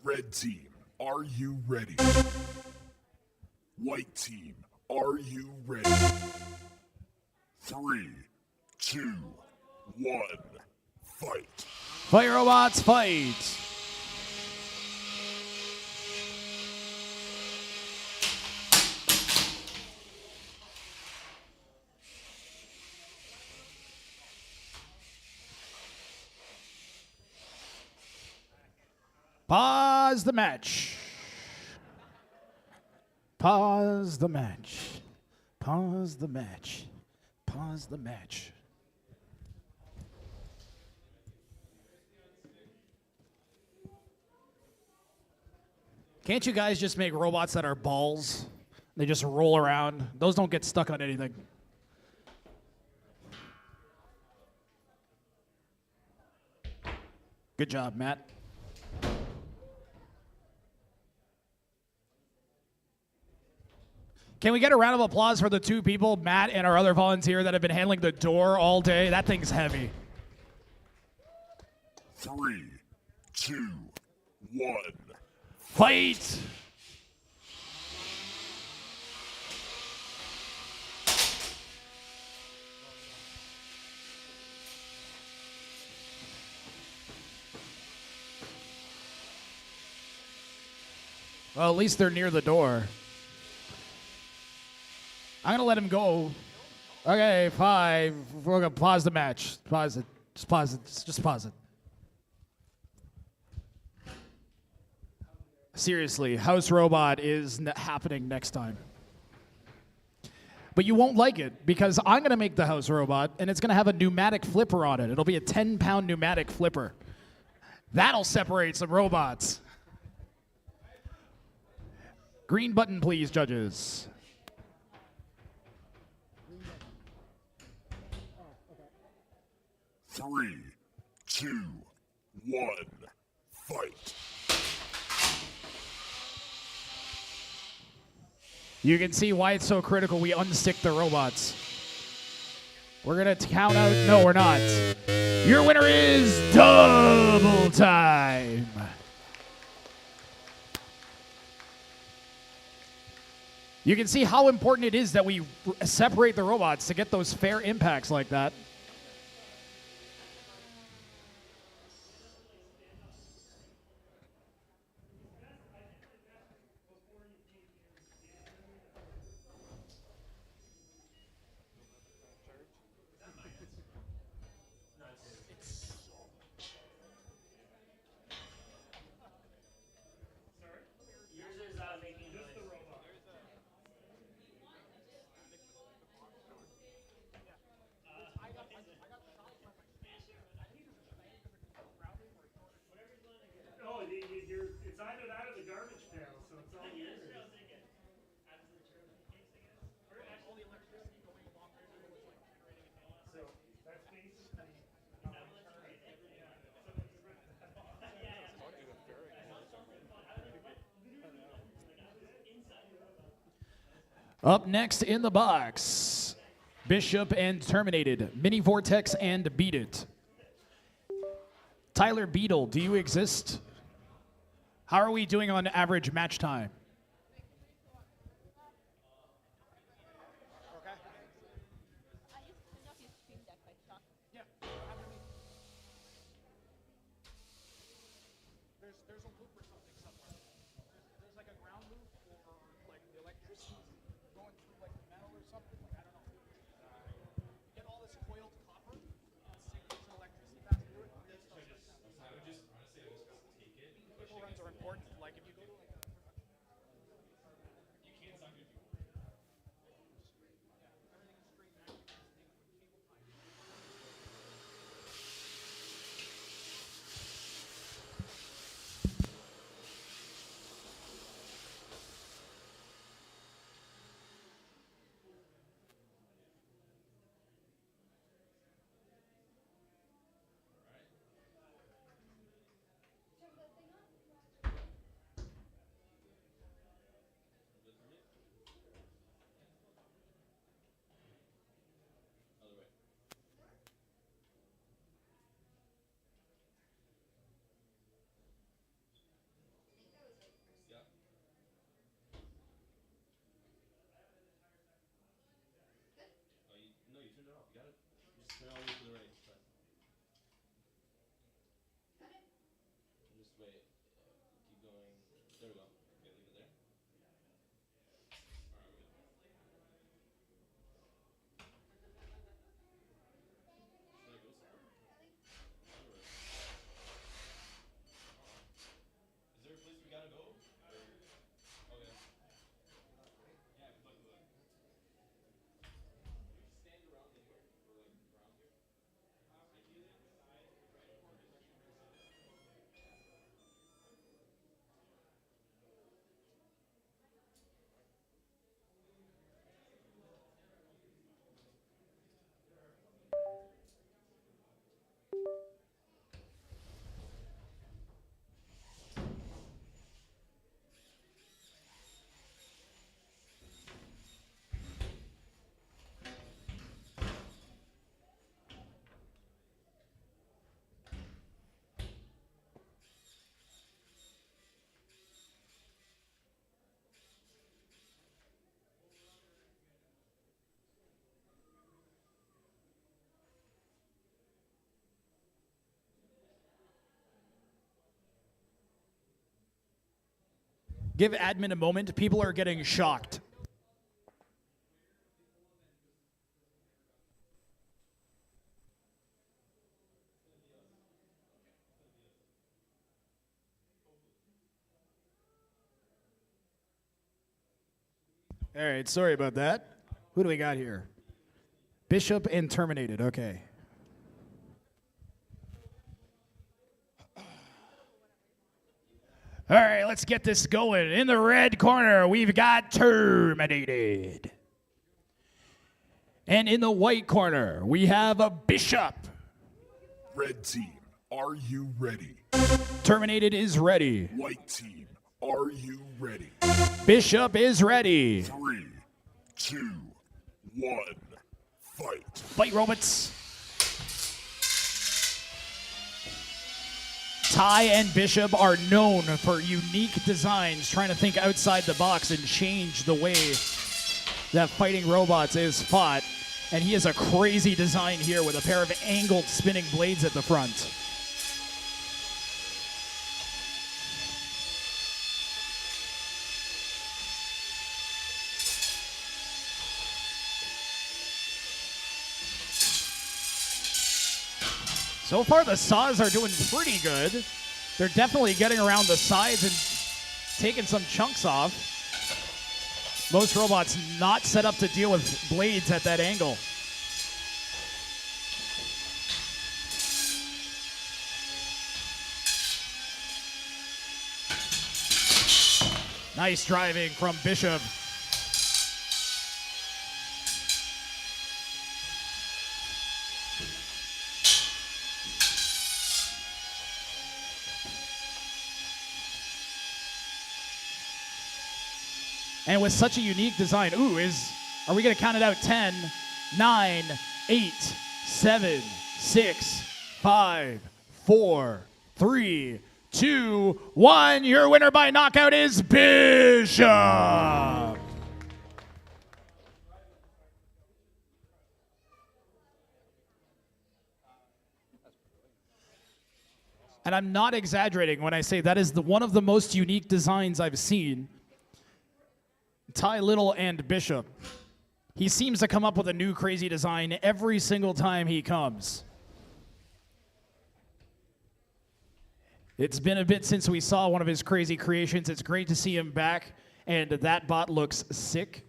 Red team, are you ready? White team, are you ready? 3, 2, 1, fight. Fight robots, fight. Pause the match. Pause the match. Pause the match. Pause the match. Can't you guys just make robots that are balls? They just roll around. Those don't get stuck on anything. Good job, Matt. Can we get a round of applause for the 2 people, Matt and our other volunteer, that have been handling the door all day? That thing's heavy. 3, 2, 1. Fight! Well, at least they're near the door. I'm going to let him go. Okay, 5. We're going to pause the match. Pause it. Just pause it. Just pause it. Seriously, House Robot is happening next time. But you won't like it, because I'm going to make the House Robot, and it's going to have a pneumatic flipper on it. It'll be a 10-pound pneumatic flipper. That'll separate some robots. Green button, please, judges. Three, 2, 1, fight. You can see why it's so critical we unstick the robots. We're going to count out. No, we're not. Your winner is Double Time. You can see how important it is that we separate the robots to get those fair impacts like that. It's either that or the garbage pail, so it's all yours. So that's basically Up next in the box, Bishop and Terminated, Mini Vortex and Beat It. Tyler Beetle, do you exist? How are we doing on average match time? I used to turn off your stream deck by shock. There's a loop or something somewhere. There's like a ground loop or like the electricity going through like the metal or something. Like, I don't know. Get all this coiled copper, signals and electricity passing through it. Weird stuff like that. I would just honestly, I would just take it. People runs are important. Like if you go to like a You can't suck it if you want. Other way. Yeah. Oh, no, you turned it off. You got it. Just turn all the way to the right. Try. And just wait. Keep going. There we go. Okay, leave it there. Alright, we're good. Should I go somewhere? Anywhere. Is there a place we gotta go? Or... Okay. Yeah, good luck with that. Can we just stand around anywhere? Or like around here? Ideally on the side, right? Or just Give admin a moment. People are getting shocked. All right, sorry about that. Who do we got here? Bishop and Terminated, okay. All right, let's get this going. In the red corner, we've got Terminated. And in the white corner, we have a Bishop. Red team, are you ready? Terminated is ready. White team, are you ready? Bishop is ready. 3, 2, 1, fight. Fight, robots. Ty and Bishop are known for unique designs, trying to think outside the box and change the way that fighting robots is fought. And he has a crazy design here with a pair of angled spinning blades at the front. So far, the saws are doing pretty good. They're definitely getting around the sides and taking some chunks off. Most robots not set up to deal with blades at that angle. Nice driving from Bishop. And with such a unique design, are we gonna count it out? 10, 9, 8, 7, 6, 5, 4, 3, 2, 1. Your winner by knockout is Bishop. And I'm not exaggerating when I say that is one of the most unique designs I've seen. Ty Little and Bishop. He seems to come up with a new crazy design every single time he comes. It's been a bit since we saw one of his crazy creations. It's great to see him back, and that bot looks sick.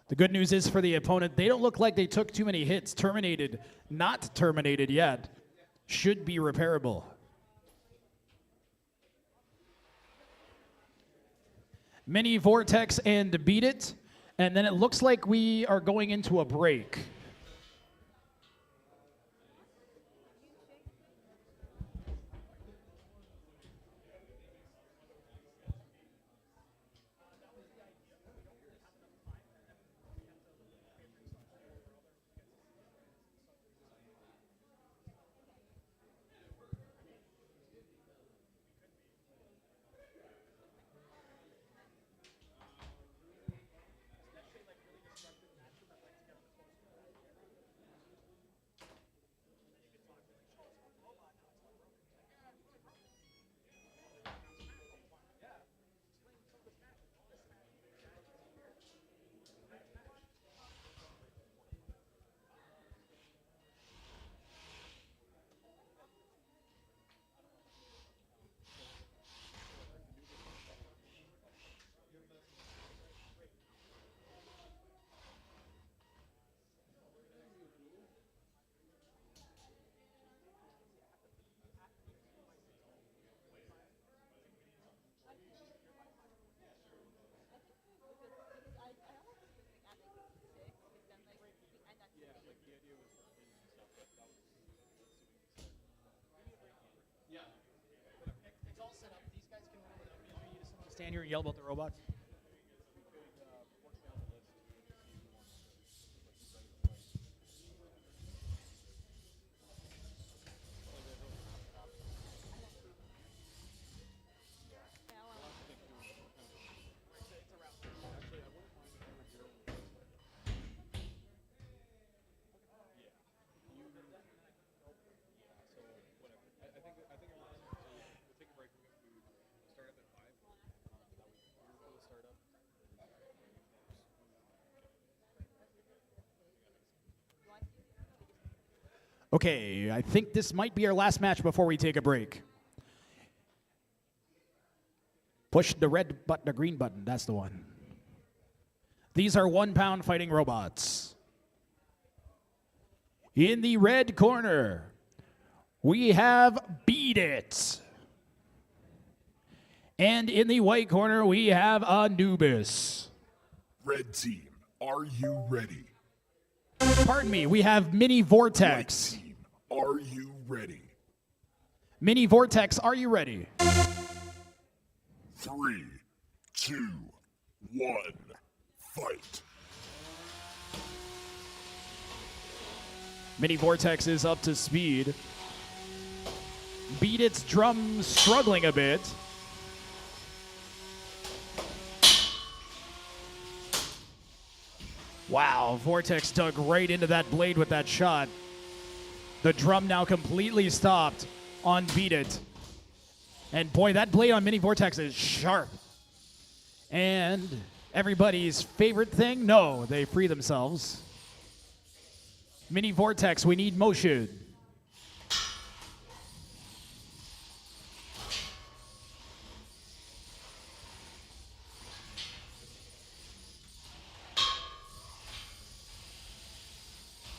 The good news is for the opponent, they don't look like they took too many hits. Terminated, not terminated yet. Should be repairable. Mini Vortex and Beat It. And then it looks like we are going into a break. Stand here and yell about the robots. Okay, I think this might be our last match before we take a break. Push the red button, the green button, that's the one. These are 1 pound fighting robots. In the red corner, we have Beat It. And in the white corner, we have Anubis. Red team, are you ready? Pardon me, we have Mini Vortex. White team, are you ready? Mini Vortex, are you ready? 3, 2, 1, fight. Mini Vortex is up to speed. Beat It's drum struggling a bit. Wow, Vortex dug right into that blade with that shot. The drum now completely stopped on Beat It. And boy, that blade on Mini Vortex is sharp. And everybody's favorite thing? No, they free themselves. Mini Vortex, we need motion.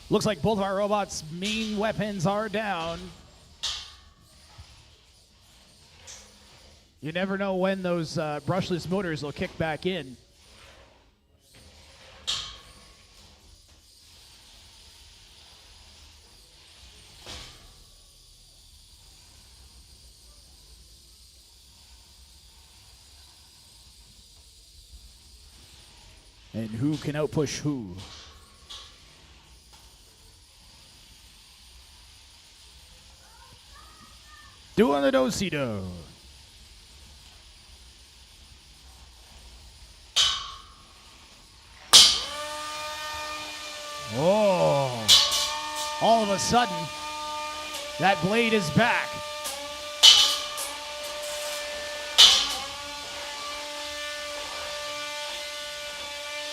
Looks like both of our robots' main weapons are down. You never know when those brushless motors will kick back in. And who can outpush who? Doing the do-si-do. Oh. All of a sudden, that blade is back.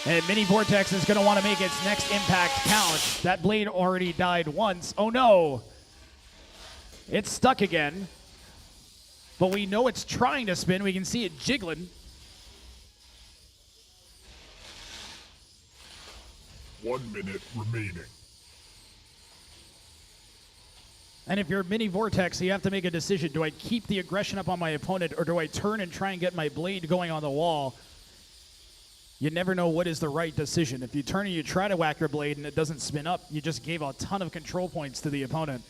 And Mini Vortex is going to want to make its next impact count. That blade already died once. Oh no. It's stuck again. But we know it's trying to spin. We can see it jiggling. 1 minute remaining. And if you're Mini Vortex, you have to make a decision. Do I keep the aggression up on my opponent, or do I turn and try and get my blade going on the wall? You never know what is the right decision. If you turn and you try to whack your blade and it doesn't spin up, you just gave a ton of control points to the opponent.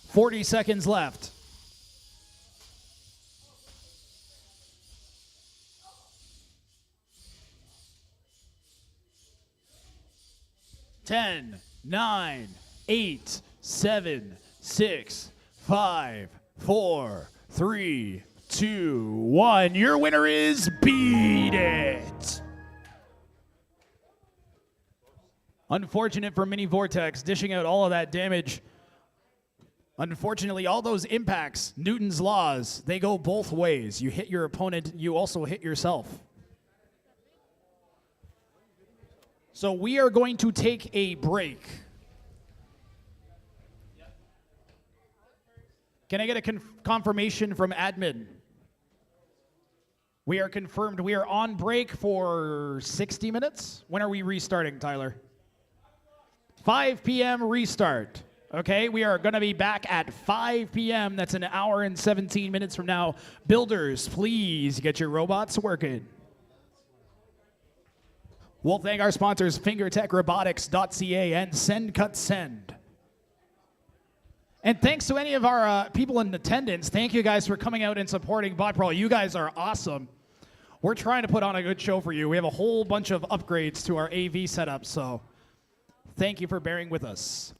40 seconds left. Ten, 9, 8, 7, 6, 5, 4, 3, 2, 1. Your winner is Beat It. Unfortunate for Mini Vortex, dishing out all of that damage. Unfortunately, all those impacts, Newton's laws, they go both ways. You hit your opponent, you also hit yourself. So we are going to take a break. Can I get a confirmation from admin? We are confirmed. We are on break for 60 minutes. When are we restarting, Tyler? 5 p.m. restart. Okay, we are going to be back at 5 p.m. That's an hour and 17 minutes from now. Builders, please get your robots working. We'll thank our sponsors, FingerTechRobotics.ca and Send Cut Send. And thanks to any of our people in attendance. Thank you guys for coming out and supporting BotBrawl. You guys are awesome. We're trying to put on a good show for you. We have a whole bunch of upgrades to our AV setup, so thank you for bearing with us.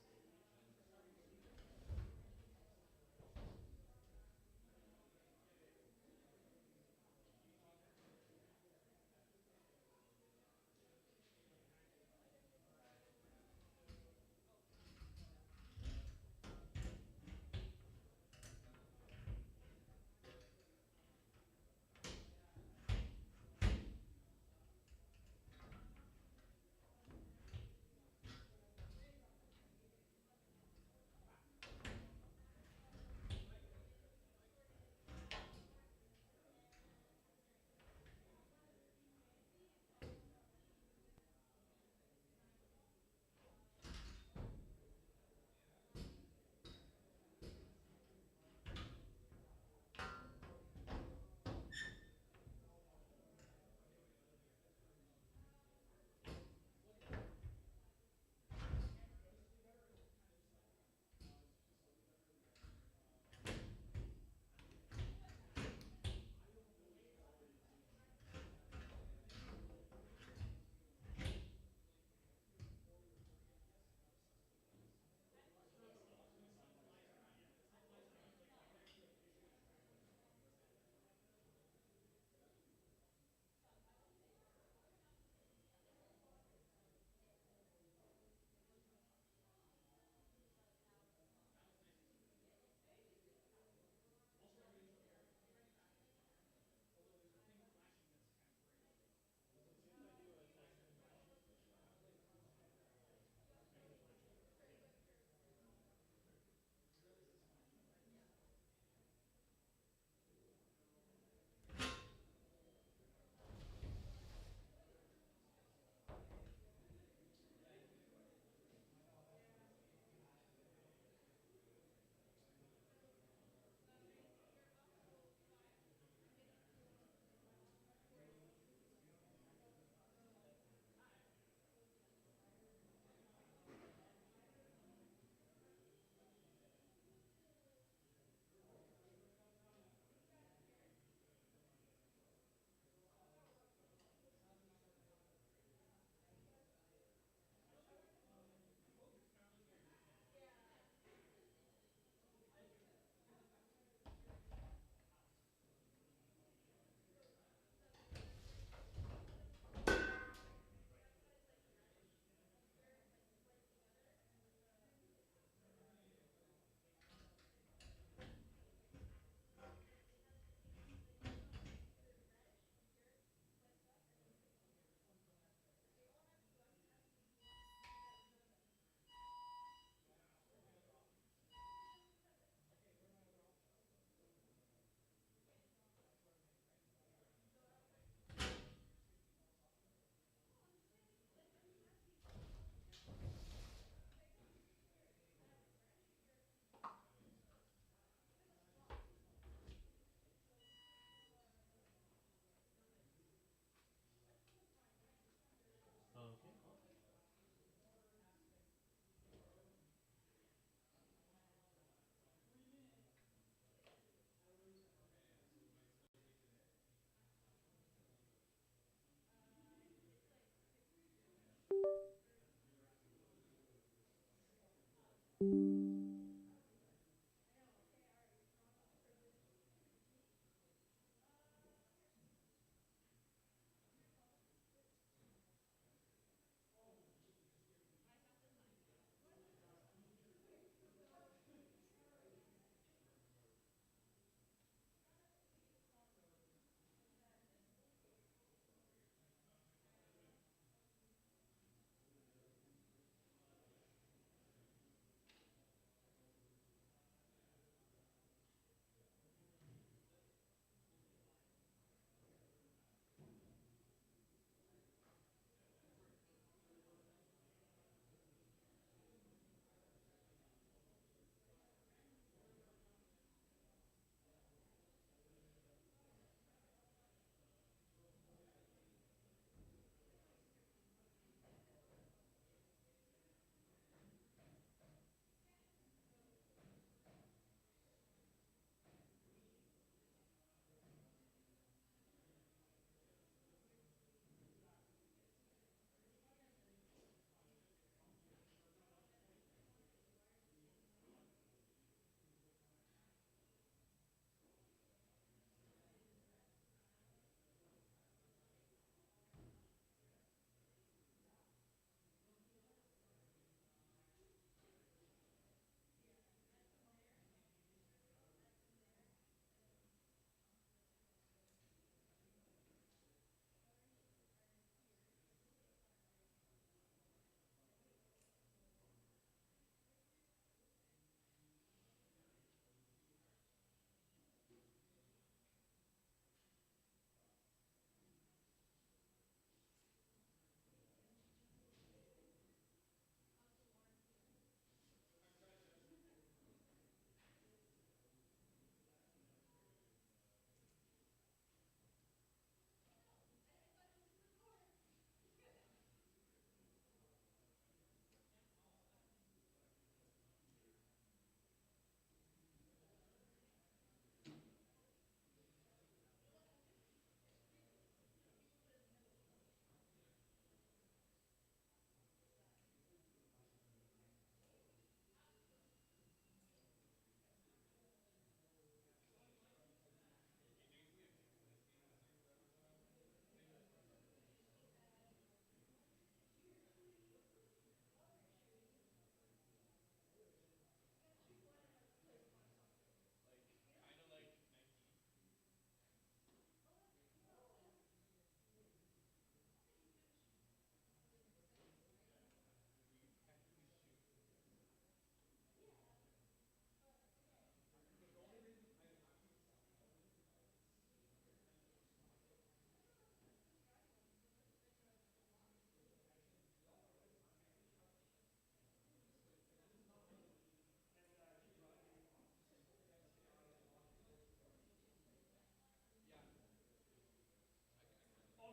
Oh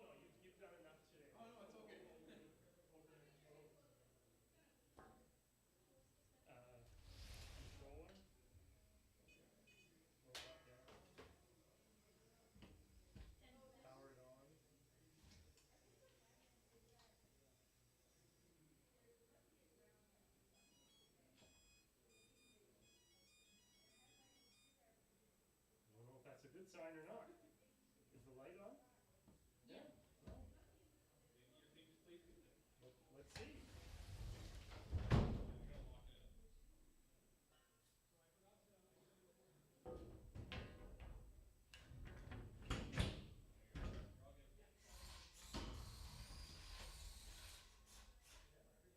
no, you've done enough today. Oh no, it's okay. Open and close. Controller. Robot down. Powered on. I don't know if that's a good sign or not. Is the light on? Yeah. No. Maybe your thing just plays music. Let's see. Yeah, we gotta lock it in. You're all good.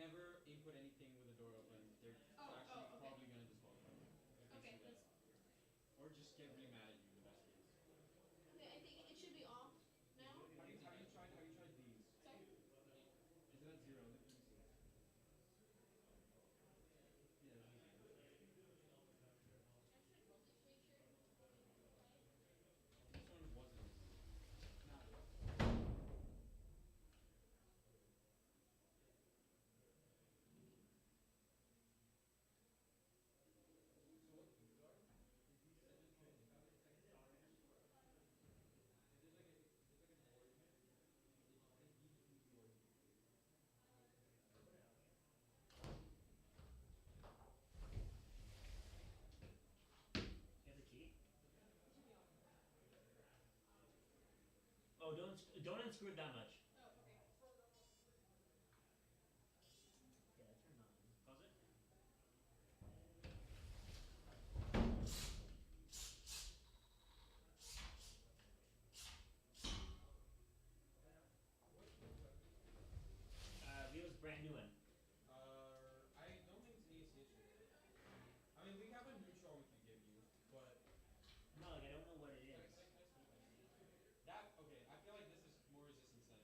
never input anything with the door open. They're actually probably gonna disqualify you. Okay, that's. Or just get really mad at you in the best case. Okay, I think it should be off now. Have you tried these? Sorry. Is it at 0? Let me see. Yeah, it's easy. This one wasn't. Now it was. You have the key? Oh, don't unscrew it that much. Oh, okay. Yeah, turn on. Pause it. Leo's brand new one. I don't think it's an ESC issue. I mean, we have a neutral we could give you, but No, like I don't know what it is. that okay. I feel like this is more resistance than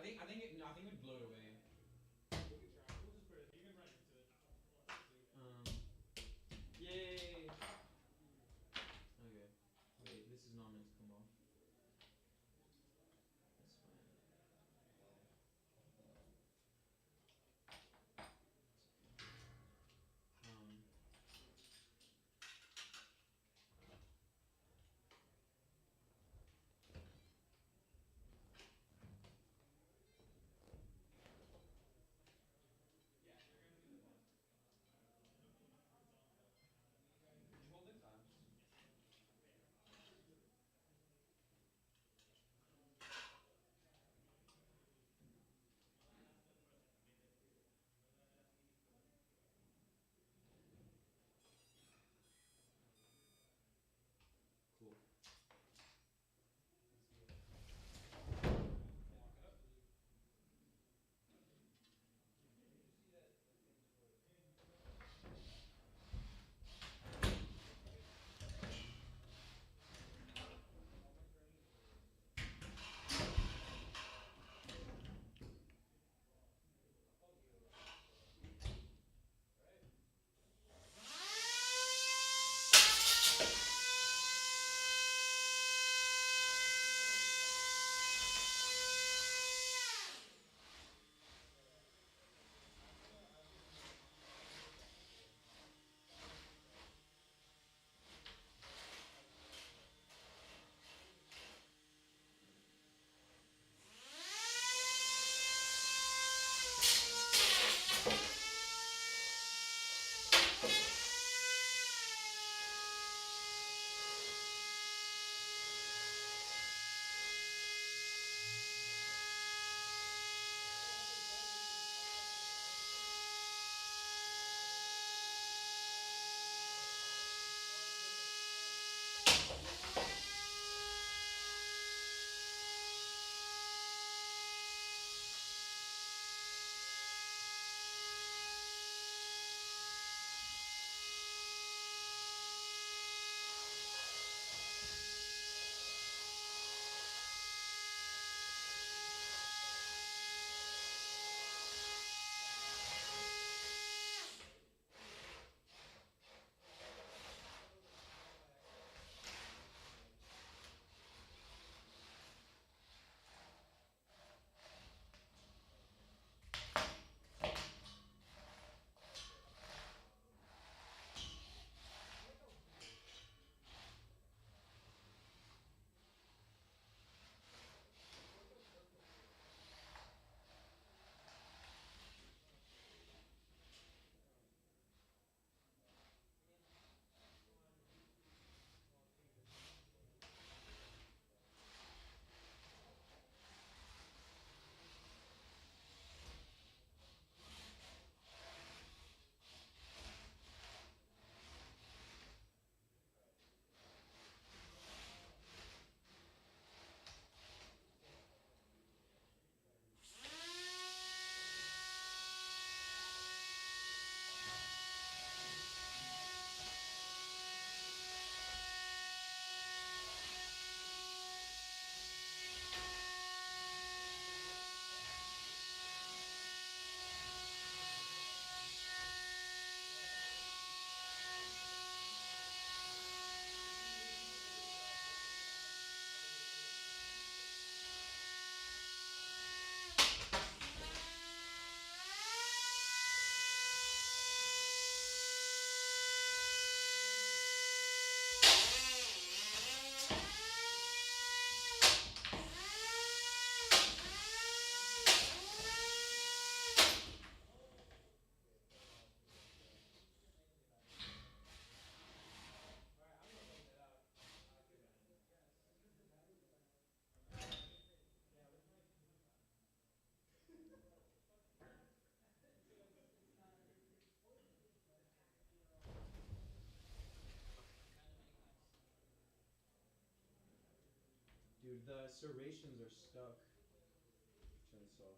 I think it would blow it away. We could try. We'll just put it. You can run into it. Yay! Okay. Wait, this is not meant to come off. That's fine. Did you hold the clamps? Cool. Dude, the serrations are stuck. Turn this off.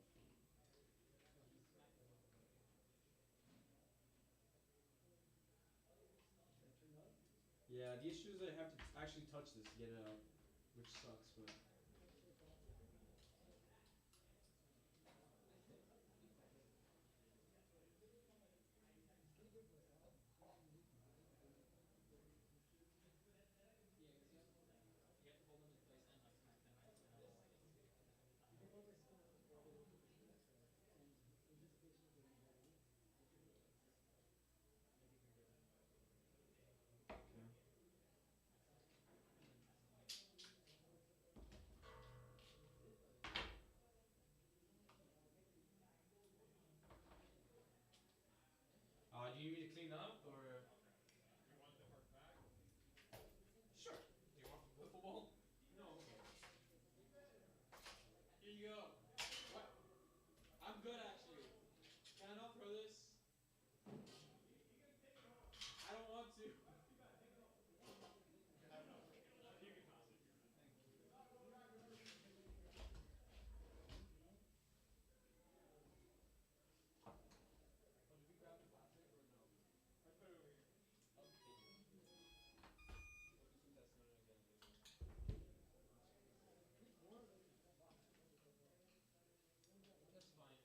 Yeah, the issue is I have to actually touch this to get it out, which sucks, but... go. What? I'm good actually. Can I not throw this? I don't want to. That's fine.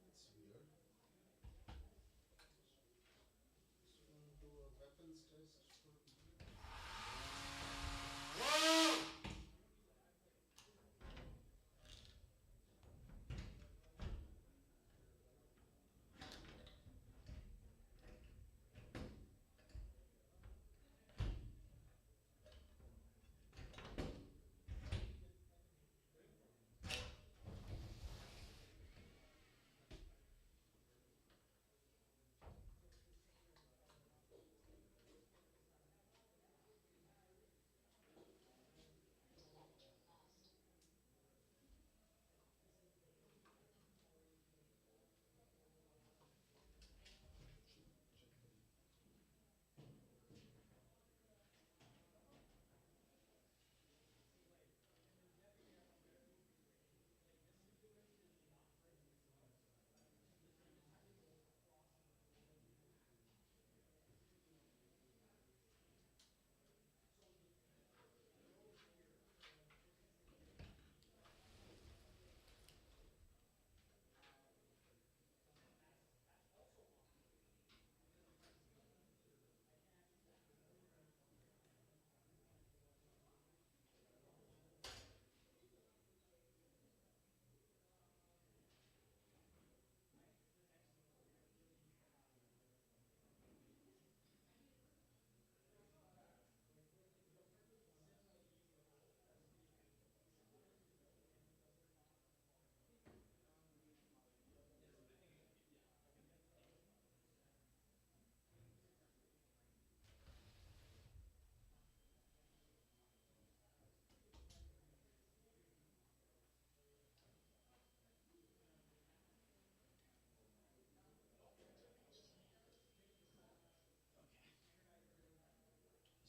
That's weird. Just want to do a weapons test for people. Shit, buddy.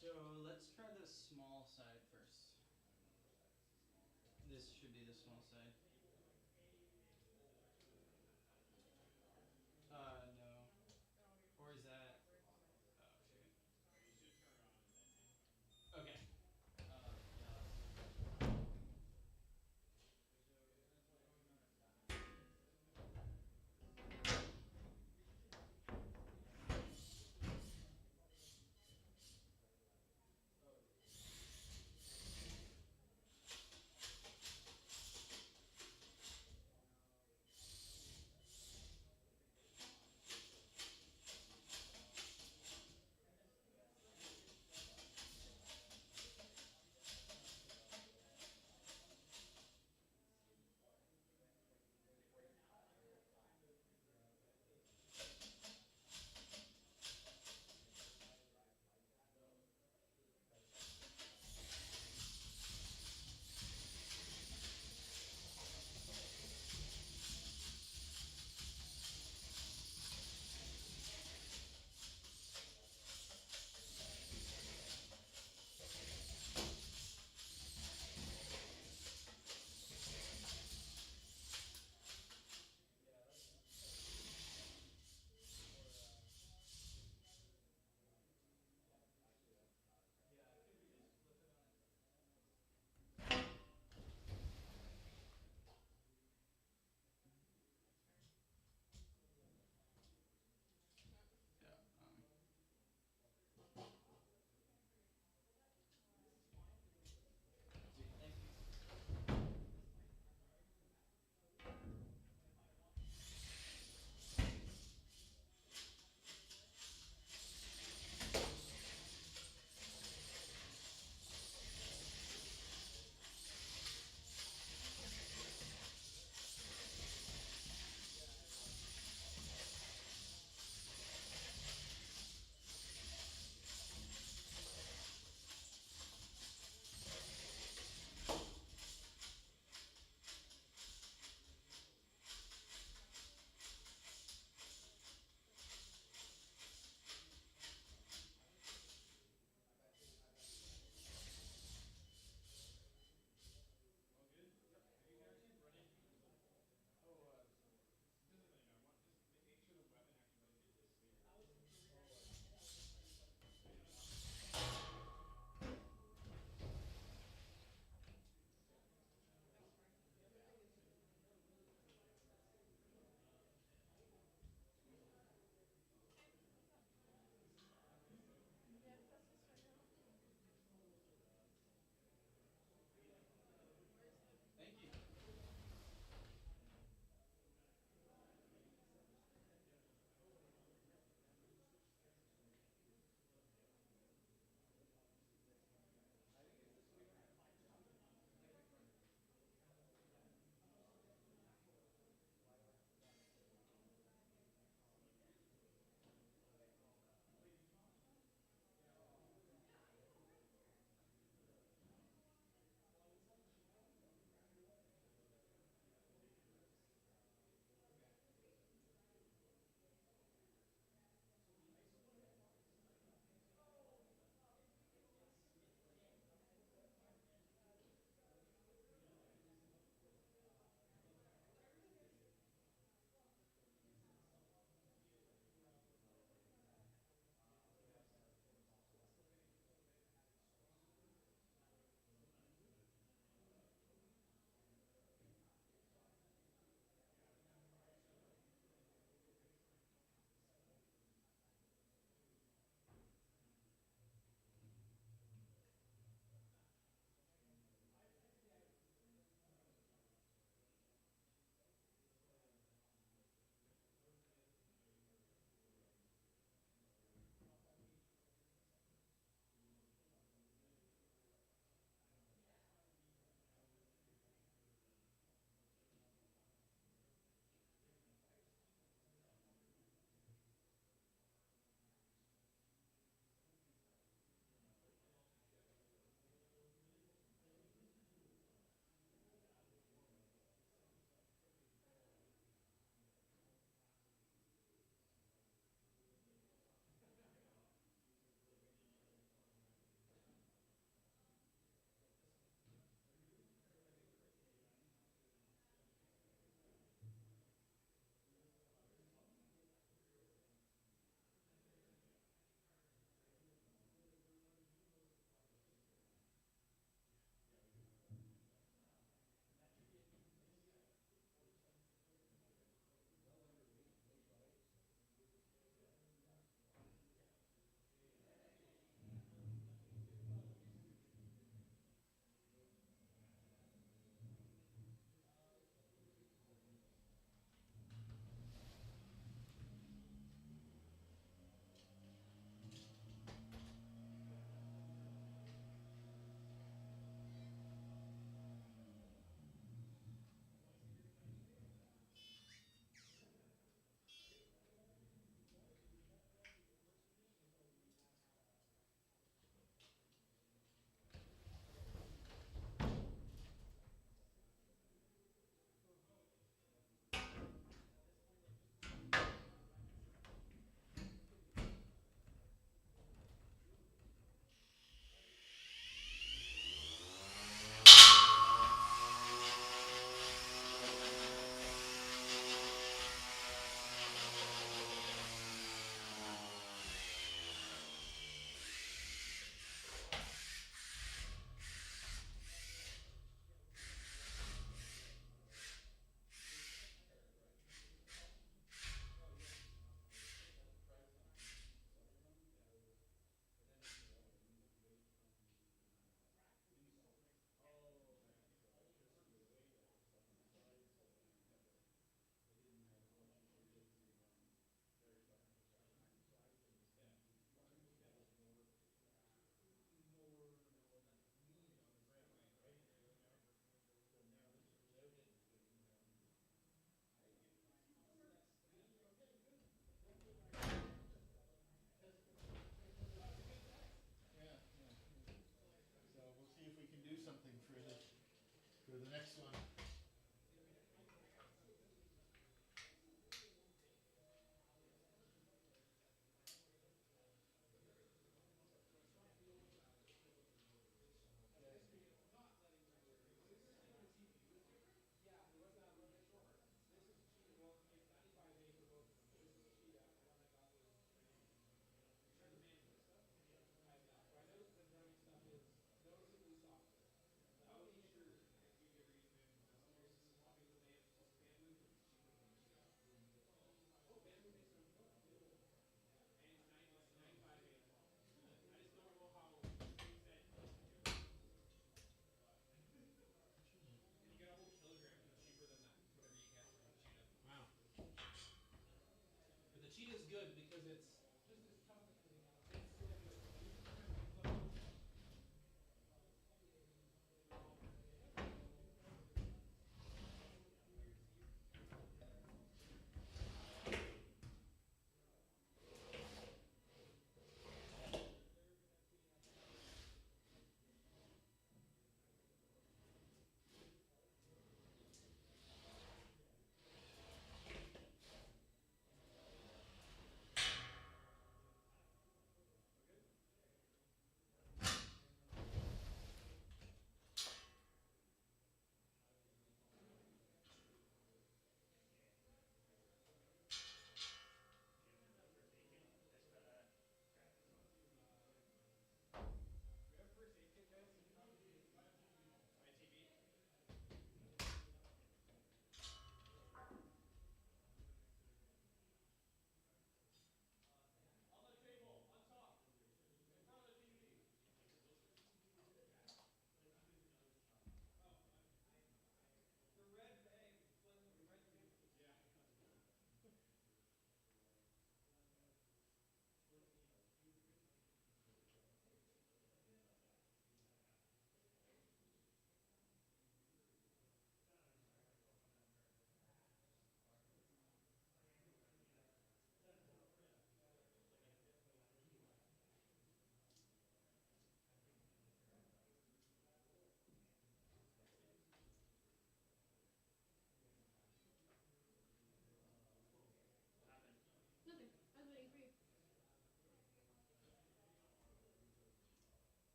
So let's try the small side first. This should be the small side. No. Or is that? Oh shoot. Okay. Yeah. one.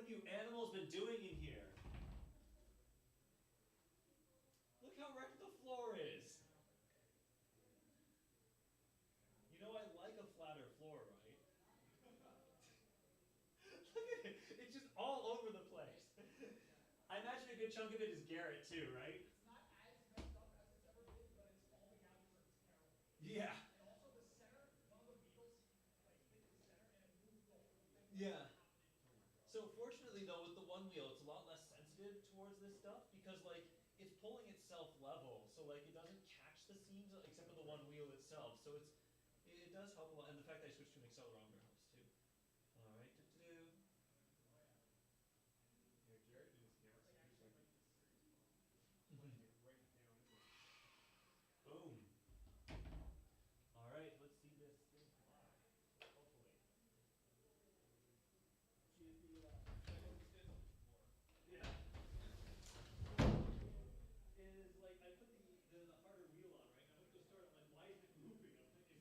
What have you animals been doing in here? Look how wrecked the floor is. You know I like a flatter floor, right? Look at it. It's just all over the place. I imagine a good chunk of it is Garrett too, right? It's not as messed up as it's ever been, but it's falling out where it's terrible. Yeah. And also the center, one of the beetles like hit the center and it moved the whole thing. Yeah. So fortunately though, with the one wheel, it's a lot less sensitive towards this stuff because like it's pulling itself level, so like it doesn't catch the seams except for the one wheel itself. So it does help a lot, and the fact that I switched to an accelerometer helps too. All right, Yeah, Garrett did his camera series like playing it right down in there. Boom. All right, let's see this thing fly. Hopefully. Yeah. Is like I put the harder wheel on, right? I went to start. I'm like, why is it moving? I'm thinking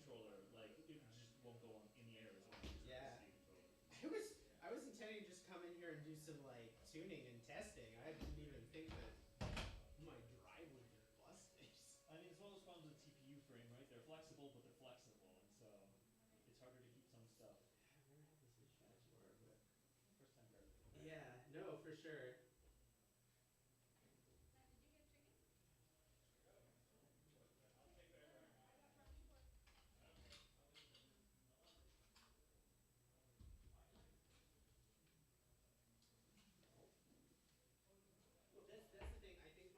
controller, like it just won't go on in the air. It's only just Yeah. a C controller. I was intending to just come in here and do some like tuning and testing. I didn't even think that my drive would be busted. I mean, it's one of those problems with TPU frame, right? They're flexible, but they're flexible, and so it's harder to keep some stuff. I've never had this issue before, but First time guard. yeah, no, for sure. Well, that's the thing. I think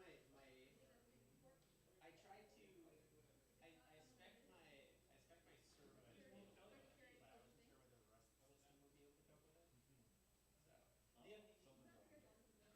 I tried to I spec my servo to be able to cope with it, but I wasn't sure whether the rest of the system would be able to cope with it. So Something's wrong.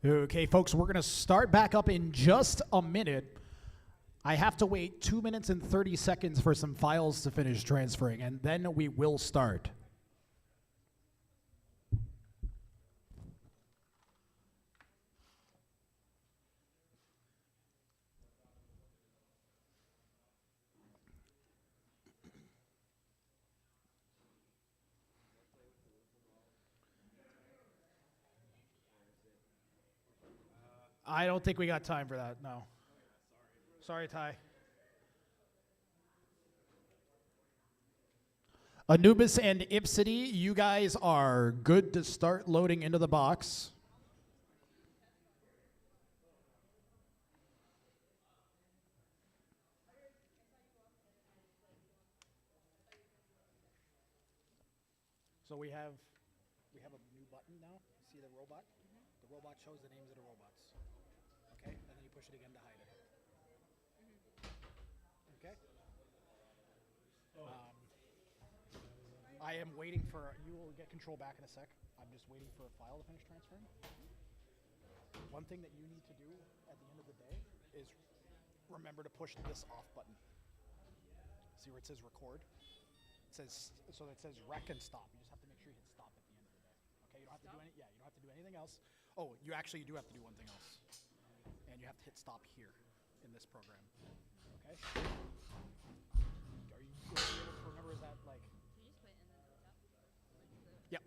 Okay, folks, we're going to start back up in just a minute. I have to wait 2 minutes and 30 seconds for some files to finish transferring, and then we will start. I don't think we got time for that, no. Sorry, Ty. Anubis and Ipseity, you guys are good to start loading into the box. So we have a new button now. See the robot? The robot shows the names of the robots. Okay, and then you push it again to hide it. Okay. I am waiting for, you will get control back in a sec. I'm just waiting for a file to finish transferring. One thing that you need to do at the end of the day is remember to push this off button. See where it says record? It says, so it says rec and stop. You just have to make sure you hit stop at the end of the day. Okay, you don't have to do any, you don't have to do anything else. Oh, you actually do have to do one thing else. And you have to hit stop here in this program. Okay? Are you able to remember, is that like? Can you just put it in the top? Yep.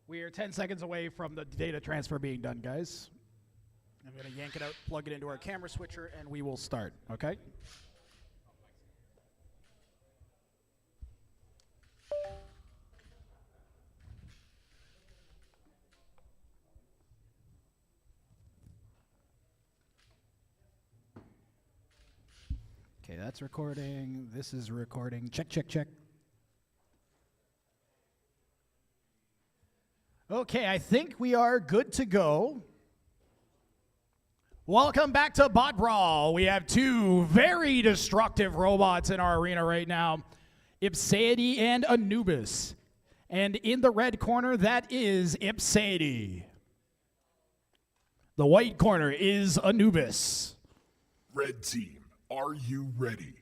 We are 10 seconds away from the data transfer being done, guys. I'm going to yank it out, plug it into our camera switcher, and we will start, okay? Okay, that's recording. This is recording. Check, check, check. Okay, I think we are good to go. Welcome back to BotBrawl. We have two very destructive robots in our arena right now, Ipseity and Anubis. And in the red corner, that is Ipseity. The white corner is Anubis. Red team, are you ready?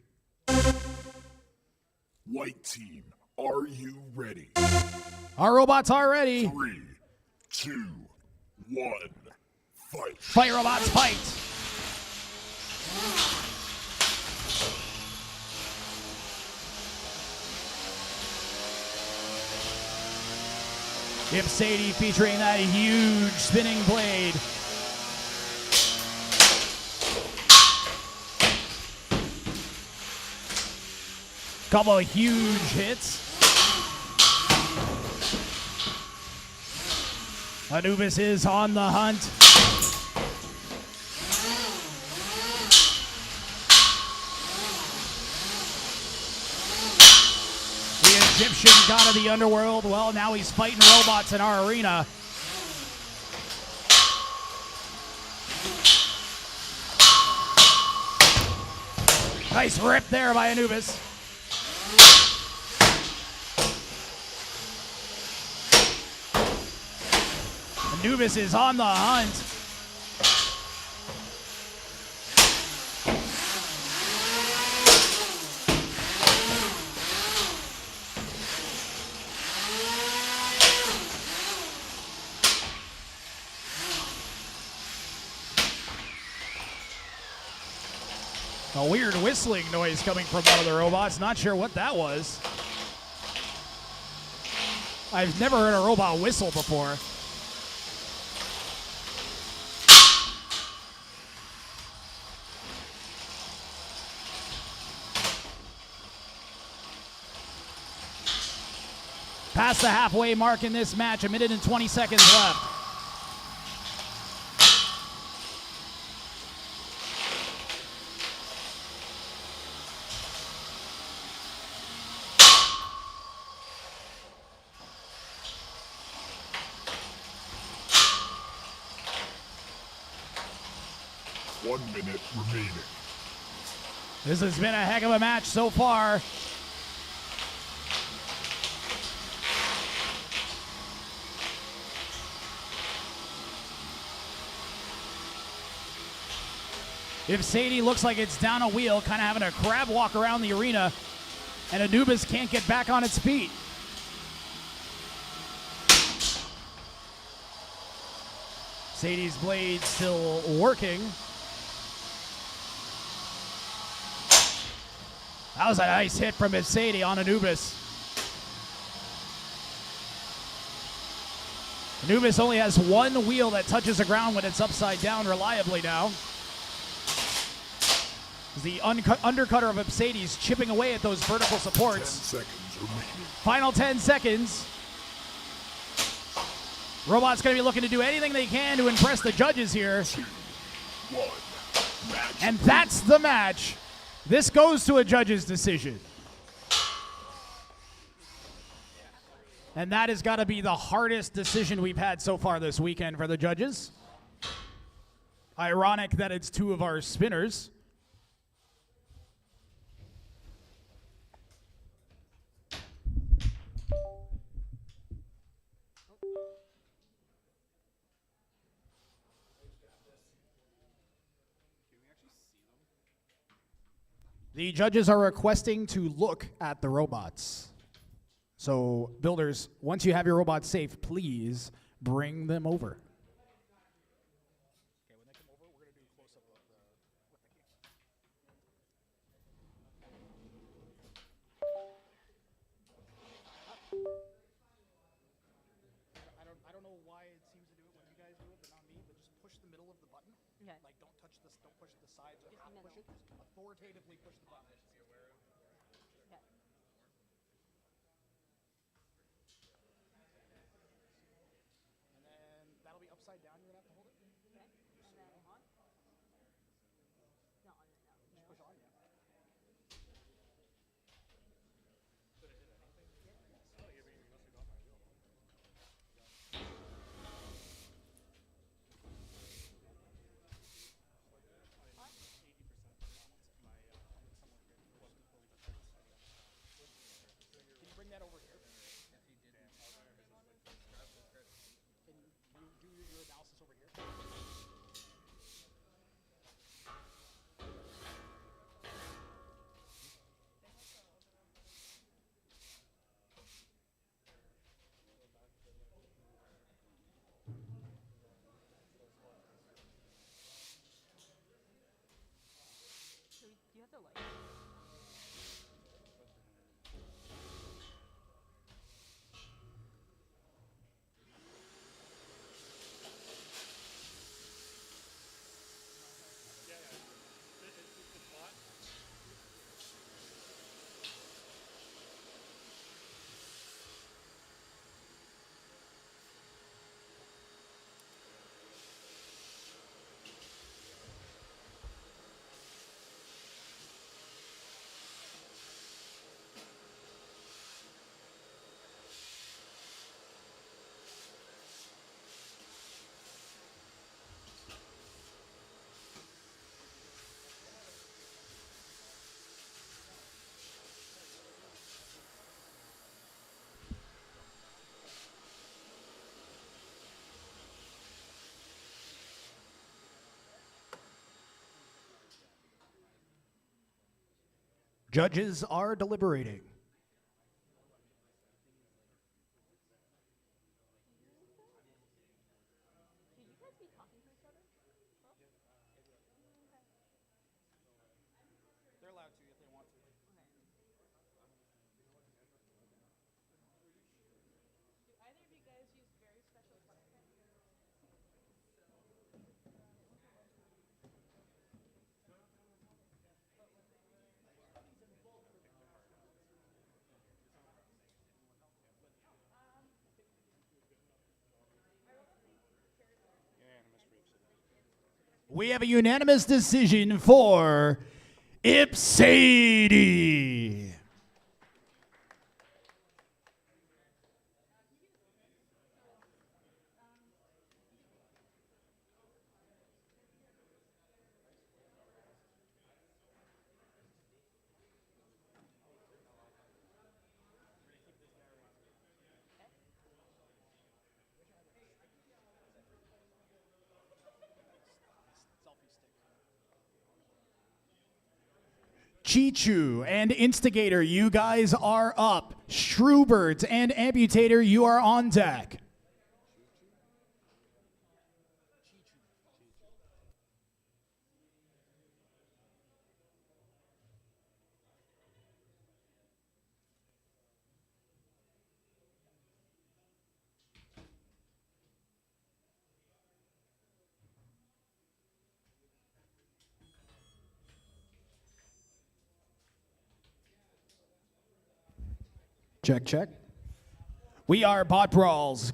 White team, are you ready? Our robots are ready. 3, 2, 1, fight. Fight, robots, fight. Ipseity featuring that huge spinning blade. Couple of huge hits. Anubis is on the hunt. The Egyptian god of the underworld, well, now he's fighting robots in our arena. Nice rip there by Anubis. Anubis is on the hunt. A weird whistling noise coming from one of the robots. Not sure what that was. I've never heard a robot whistle before. Past the halfway mark in this match, 1 minute and 20 seconds left. One minute remaining. This has been a heck of a match so far. Ipseity looks like it's down a wheel, kind of having a crab walk around the arena, and Anubis can't get back on its feet. Ipseity's blade still working. That was a nice hit from Ipseity on Anubis. Anubis only has one wheel that touches the ground when it's upside down reliably now. The undercutter of Ipseity's chipping away at those vertical supports. 10 seconds remaining. Final 10 seconds. Robot's going to be looking to do anything they can to impress the judges here. 2, 1. Match. And that's the match. This goes to a judge's decision. And that has got to be the hardest decision we've had so far this weekend for the judges. Ironic that it's two of our spinners. The judges are requesting to look at the robots. So, builders, once you have your robots safe, please bring them over. Okay, when they come over, we're going to do a close-up of the I don't know why it seems to do it when you guys do it, but not me. But just push the middle of the button. Okay. Like don't touch this, don't push the sides or half push it. Just authoritatively push the button. Okay. And then that'll be upside down. You're gonna have to hold it. Okay. And then on? No, on, no. Just push on. Yeah. Can you bring that over here? Can you do your analysis over here? So do you have the light? Judges are deliberating. Should you guys be talking to each other? They're allowed to if they want to. Do either of you guys use very special flex pens? We have a unanimous decision for Ipseity. Chichu and Instigator, you guys are up. Shrewbirds and Amputator, you are on deck. Check, check. We are BotBrawls.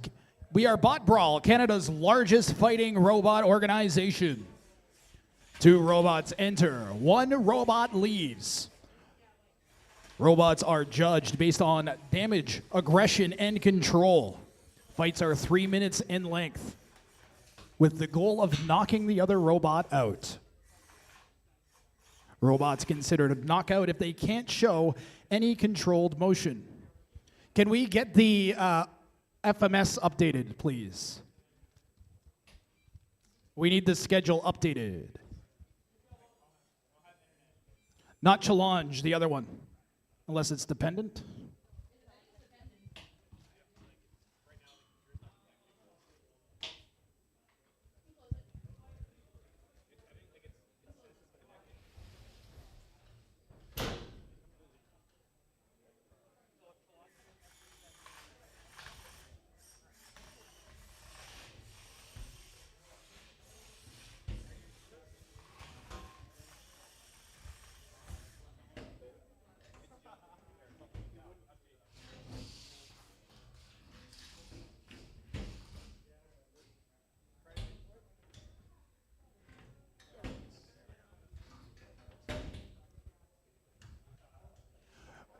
We are BotBrawl, Canada's largest fighting robot organization. 2 robots enter, 1 robot leaves. Robots are judged based on damage, aggression, and control. Fights are 3 minutes in length, with the goal of knocking the other robot out. Robots considered a knockout if they can't show any controlled motion. Can we get the FMS updated, please? We need the schedule updated. Not challenge, the other one, unless it's dependent.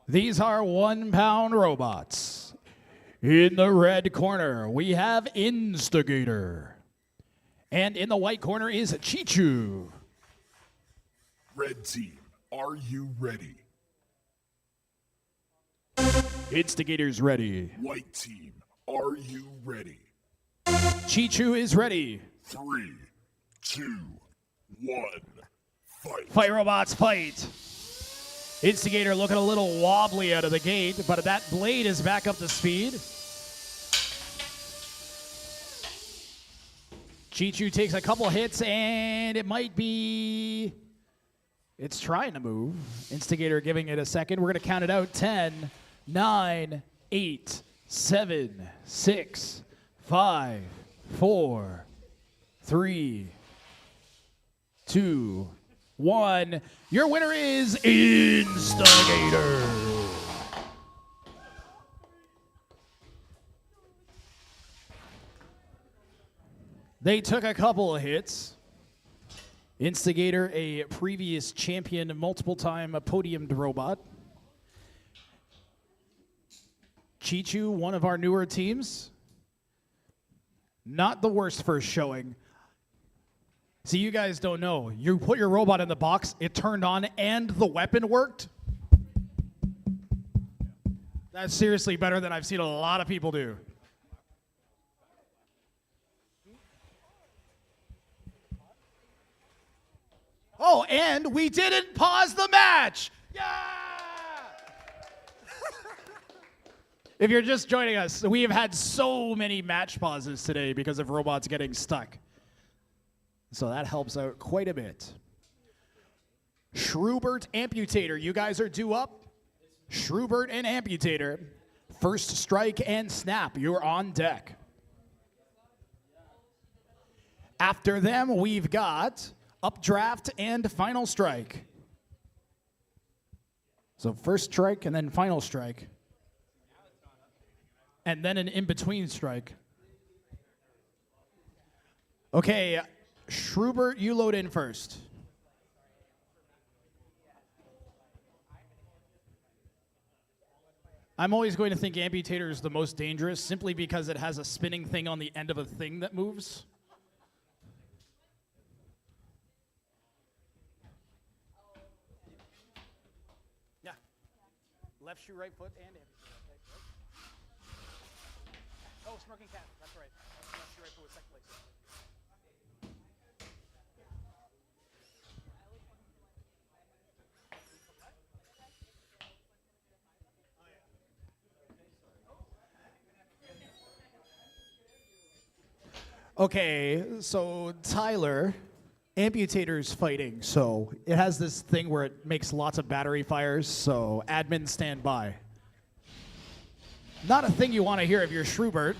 These are 1-pound robots. In the red corner, we have Instigator. And in the white corner is Chichu. Red team, are you ready? Instigator's ready. White team, are you ready? Chichu is ready. 3, 2, 1, fight. Fight robots, fight. Instigator looking a little wobbly out of the gate, but that blade is back up to speed. Chichu takes a couple hits, and it might be... It's trying to move. Instigator giving it a second. We're going to count it out. 10, 9, 8, 7, 6, 5, 4, 3, 2, 1. Your winner is Instigator. They took a couple of hits. Instigator, a previous champion, multiple-time podiumed robot. Chichu, one of our newer teams. Not the worst first showing. See, you guys don't know. You put your robot in the box, it turned on, and the weapon worked. That's seriously better than I've seen a lot of people do. Oh, and we didn't pause the match! Yeah! If you're just joining us, we have had so many match pauses today because of robots getting stuck. So that helps out quite a bit. Shrewbird, Amputator, you guys are due up. Shrewbird and Amputator. First strike and snap, you're on deck. After them, we've got updraft and final strike. So first strike and then final strike. And then an in-between strike. Okay, Schrubert, you load in first. I'm always going to think Amputator is the most dangerous simply because it has a spinning thing on the end of a thing that moves. Yeah. Left shoe, right foot, and Amputator. Okay, right. Oh, Smirking Cat. That's right. Left shoe, right foot with second place. Okay, so Tyler, Amputator's fighting, so it has this thing where it makes lots of battery fires, so admin stand by. Not a thing you want to hear if you're Schrubert.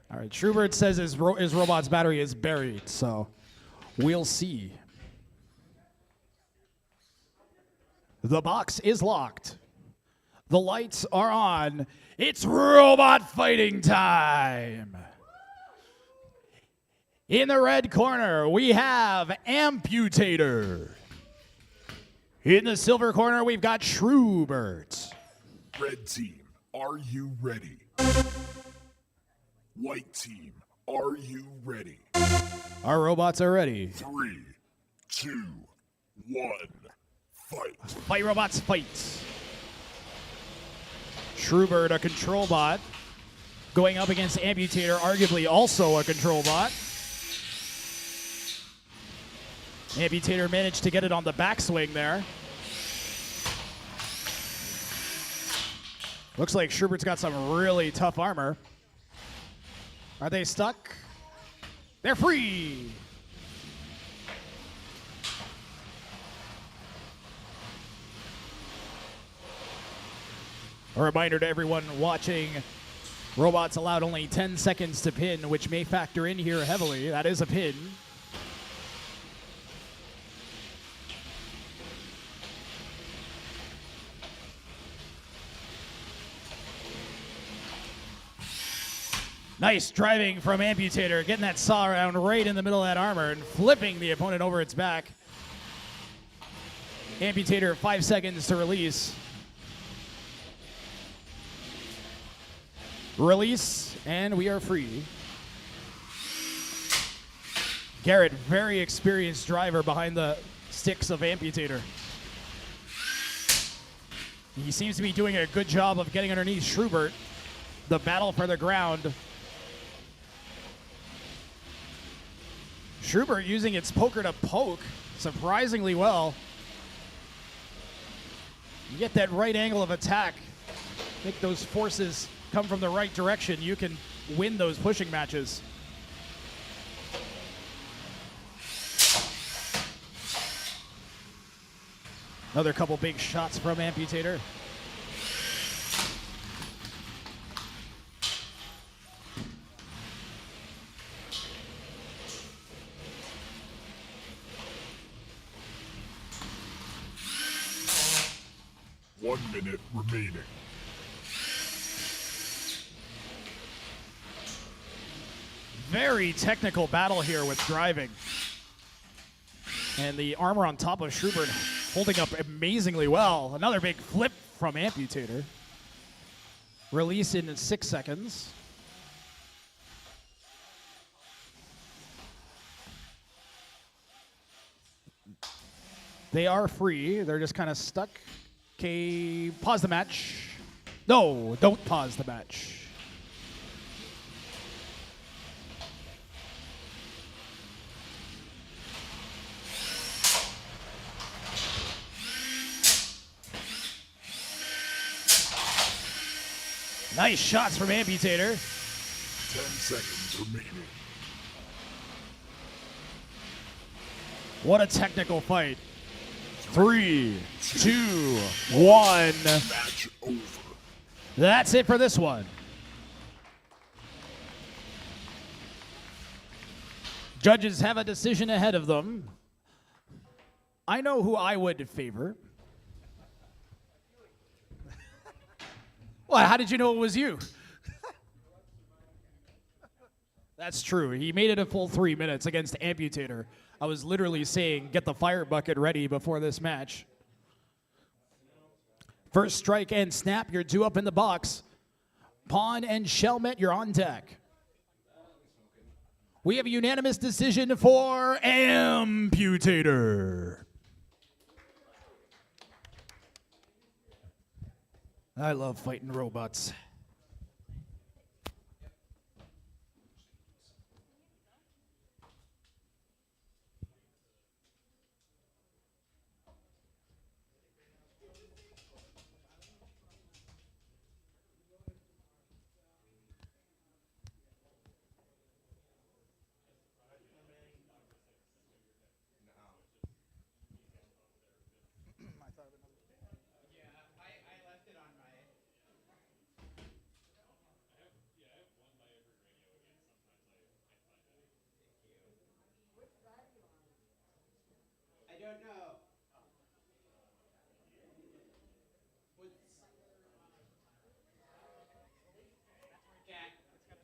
All right, Schrubert says his robot's battery is buried, so we'll see. The box is locked. The lights are on. It's robot fighting time. In the red corner, we have Amputator. In the silver corner, we've got Schrubert. Red team, are you ready? White team, are you ready? Our robots are ready. 3, 2, 1, fight. Fight, robots, fight. Schrubert, a control bot, going up against Amputator, arguably also a control bot. Amputator managed to get it on the backswing there. Looks like Schrubert's got some really tough armor. Are they stuck? They're free! A reminder to everyone watching, robots allowed only 10 seconds to pin, which may factor in here heavily. That is a pin. Nice driving from Amputator, getting that saw around right in the middle of that armor and flipping the opponent over its back. Amputator, 5 seconds to release. Release, and we are free. Garrett, very experienced driver behind the sticks of Amputator. He seems to be doing a good job of getting underneath Schrubert. The battle for the ground. Schrubert using its poker to poke surprisingly well. You get that right angle of attack, make those forces come from the right direction, you can win those pushing matches. Another couple big shots from Amputator. One minute remaining. Very technical battle here with driving. And the armor on top of Schrubert holding up amazingly well. Another big flip from Amputator. Release in 6 seconds. They are free. They're just kind of stuck. Okay, pause the match. No, don't pause the match. Nice shots from Amputator. 10 seconds remaining. What a technical fight. 3, 2, 1. Match over. That's it for this one. Judges have a decision ahead of them. I know who I would favor. What? How did you know it was you? That's true. He made it a full 3 minutes against Amputator. I was literally saying, get the fire bucket ready before this match. First strike and snap, you're 2 up in the box. Pawn and Shelmet, you're on deck. We have a unanimous decision for Amputator. I love fighting robots. I don't know. Cat. That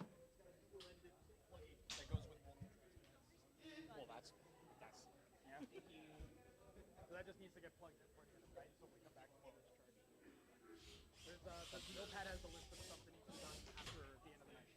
goes with multiple transmitters. Well, that's yeah. So that just needs to get plugged in for the right? So we come back and we'll charge. There's the notepad has the list of stuff that needs to be done after the end of the night.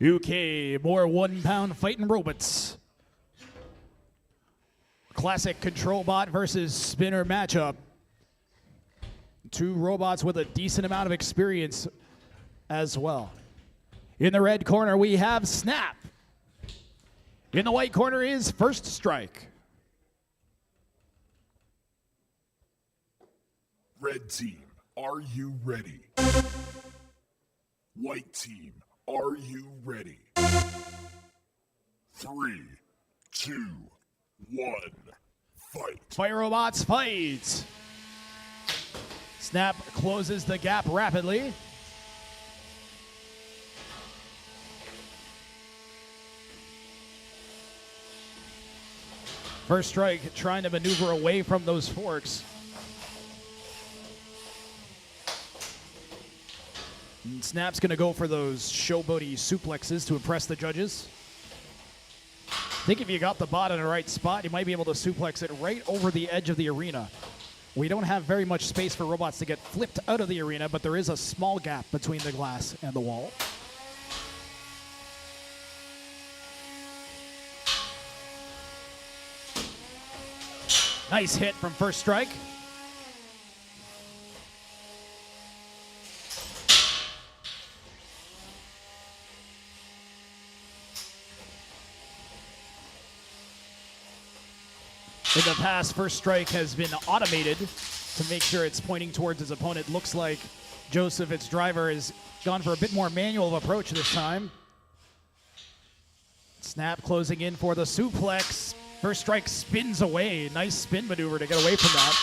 Okay, more 1 pound fighting robots. Classic control bot versus spinner matchup. 2 robots with a decent amount of experience as well. In the red corner, we have Snap. In the white corner is First Strike. Red team, are you ready? White team, are you ready? 3, 2, 1, fight. Fire robots fight. Snap closes the gap rapidly. First Strike trying to maneuver away from those forks. And Snap's going to go for those showboaty suplexes to impress the judges. I think if you got the bot in the right spot, you might be able to suplex it right over the edge of the arena. We don't have very much space for robots to get flipped out of the arena, but there is a small gap between the glass and the wall. Nice hit from First Strike. In the past, First Strike has been automated to make sure it's pointing towards his opponent. Looks like Joseph, its driver, has gone for a bit more manual of approach this time. Snap closing in for the suplex. First Strike spins away. Nice spin maneuver to get away from that.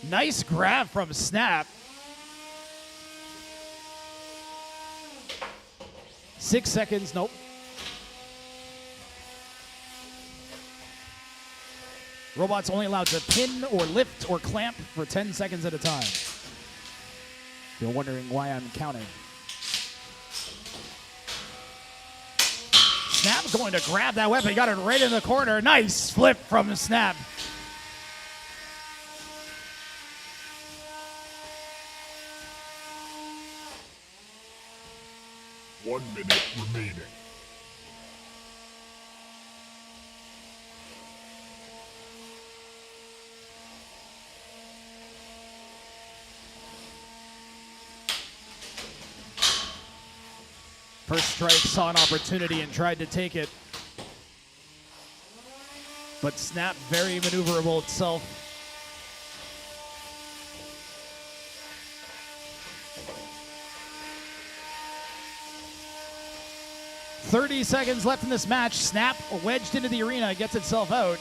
Nice grab from Snap. 6 seconds, nope. Robot's only allowed to pin or lift or clamp for 10 seconds at a time. If you're wondering why I'm counting. Snap going to grab that weapon. He got it right in the corner. Nice flip from Snap. 1 minute remaining. First Strike saw an opportunity and tried to take it. But Snap very maneuverable itself. "30 seconds left in this match. Snap wedged into the arena, gets itself out.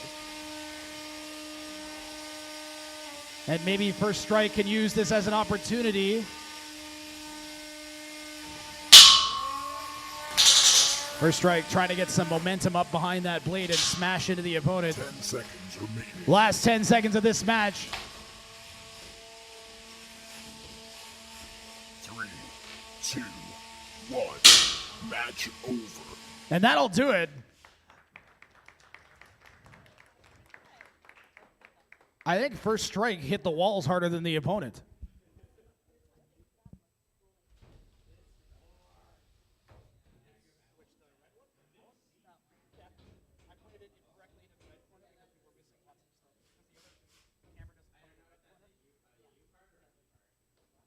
And maybe First Strike can use this as an opportunity. First Strike trying to get some momentum up behind that blade and smash into the opponent. 10 seconds remaining. Last 10 seconds of this match. 3, 2, 1. Match over. And that'll do it. I think First Strike hit the walls harder than the opponent.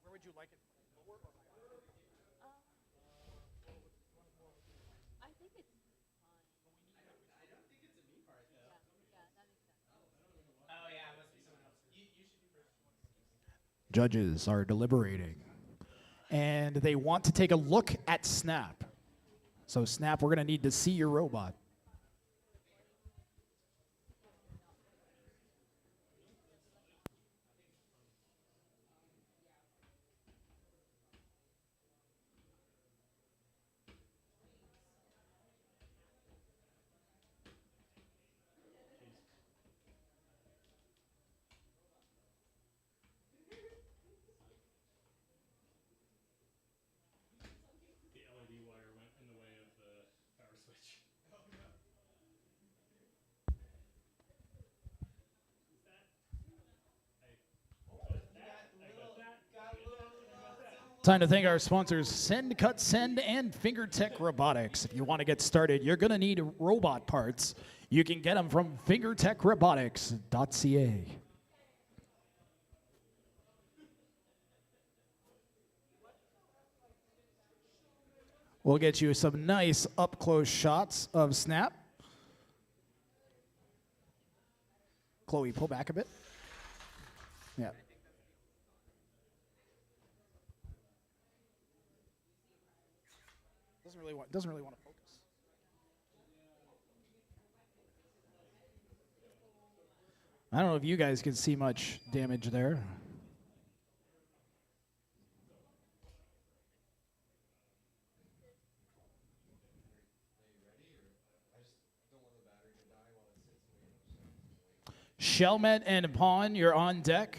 Where would you like it? Lower or higher? I think it's fine. I don't think it's a me part though. Yeah, that makes sense. Oh yeah, it must be someone else. You should be first. Judges are deliberating. And they want to take a look at Snap. So Snap, we're going to need to see your robot. The LED wire went in the way of the power switch. Oh no. Is that? Time to thank our sponsors, Send, Cut, Send, and FingerTech Robotics. If you want to get started, you're going to need robot parts. You can get them from fingertechrobotics.ca. We'll get you some nice up-close shots of Snap. Chloe, pull back a bit. Yeah. Doesn't really want to focus. I don't know if you guys can see much damage there. Shelmet and Pawn, you're on deck.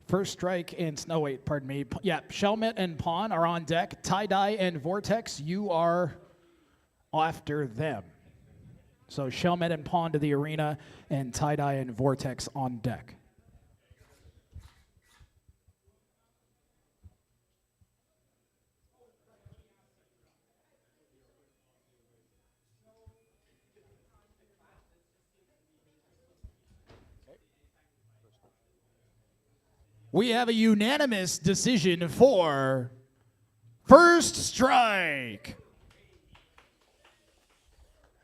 First Strike and, no wait, pardon me. Yeah, Shelmet and Pawn are on deck. Tie-Dye and Vortex, you are after them. So Shelmet and Pawn to the arena, and Tie-Dye and Vortex on deck. We have a unanimous decision for First Strike.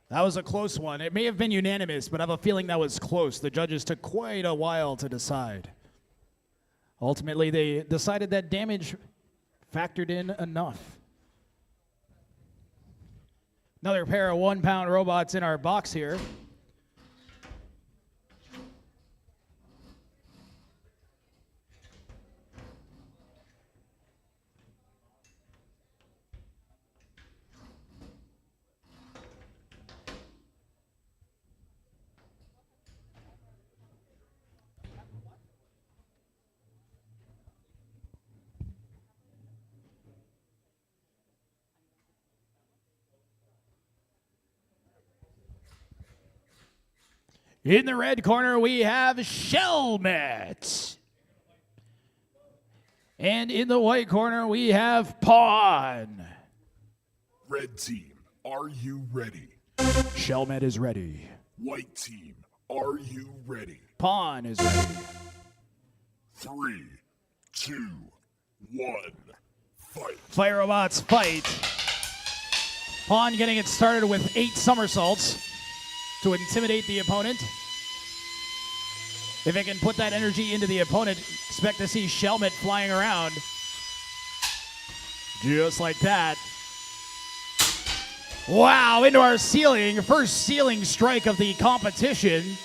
That was a close one. It may have been unanimous, but I have a feeling that was close. The judges took quite a while to decide. Ultimately, they decided that damage factored in enough. Another pair of 1-pound robots in our box here. In the red corner, we have Shelmet. And in the white corner, we have Pawn. Red team, are you ready? Shelmet is ready. White team, are you ready? Pawn is ready. 3, 2, 1, fight. Fire robots fight. Pawn getting it started with 8 somersaults to intimidate the opponent. If it can put that energy into the opponent, expect to see Shelmet flying around. Just like that. Wow, into our ceiling. First ceiling strike of the competition.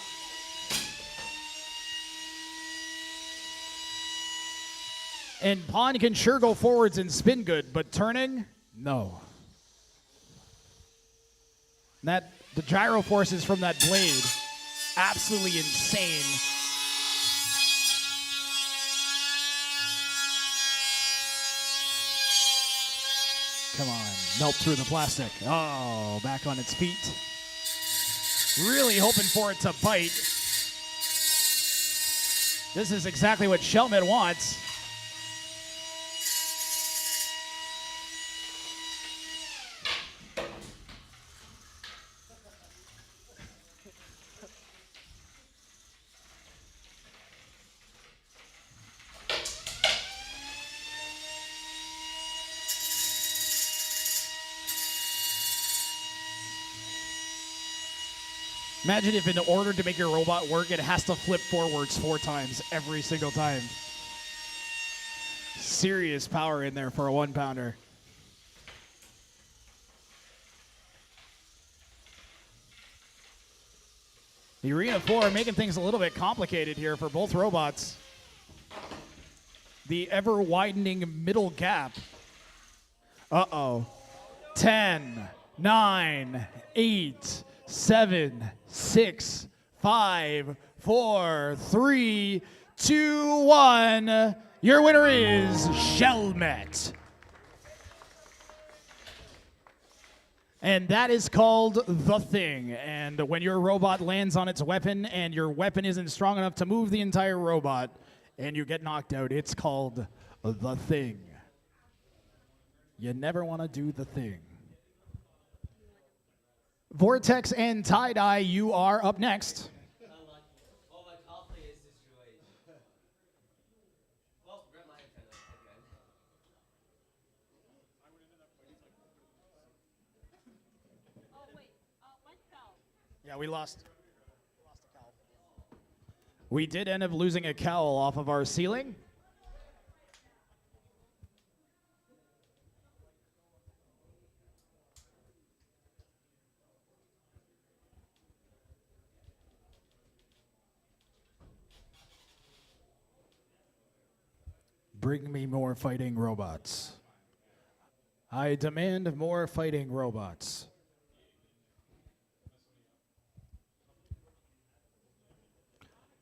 And Pawn can sure go forwards and spin good, but turning, no. That the gyro forces from that blade, absolutely insane. Come on, melt through the plastic. Oh, back on its feet. Really hoping for it to bite. This is exactly what Shelmet wants. Imagine if in order to make your robot work, it has to flip forwards 4 times every single time. Serious power in there for a 1-pounder. The Arena 4 making things a little bit complicated here for both robots. The ever-widening middle gap. Uh-oh. 10, 9, 8, 7, 6, 5, 4, 3, 2, 1. Your winner is Shelmet. And that is called The Thing. And when your robot lands on its weapon and your weapon isn't strong enough to move the entire robot and you get knocked out, it's called The Thing. You never want to do the thing. Vortex and Tie-Dye, you are up next. Oh, my cosplay is destroyed. Well, red line kind of again. Oh, wait. When's Cal? Yeah, we lost a cowl. We did end up losing a cowl off of our ceiling. Bring me more fighting robots. I demand more fighting robots.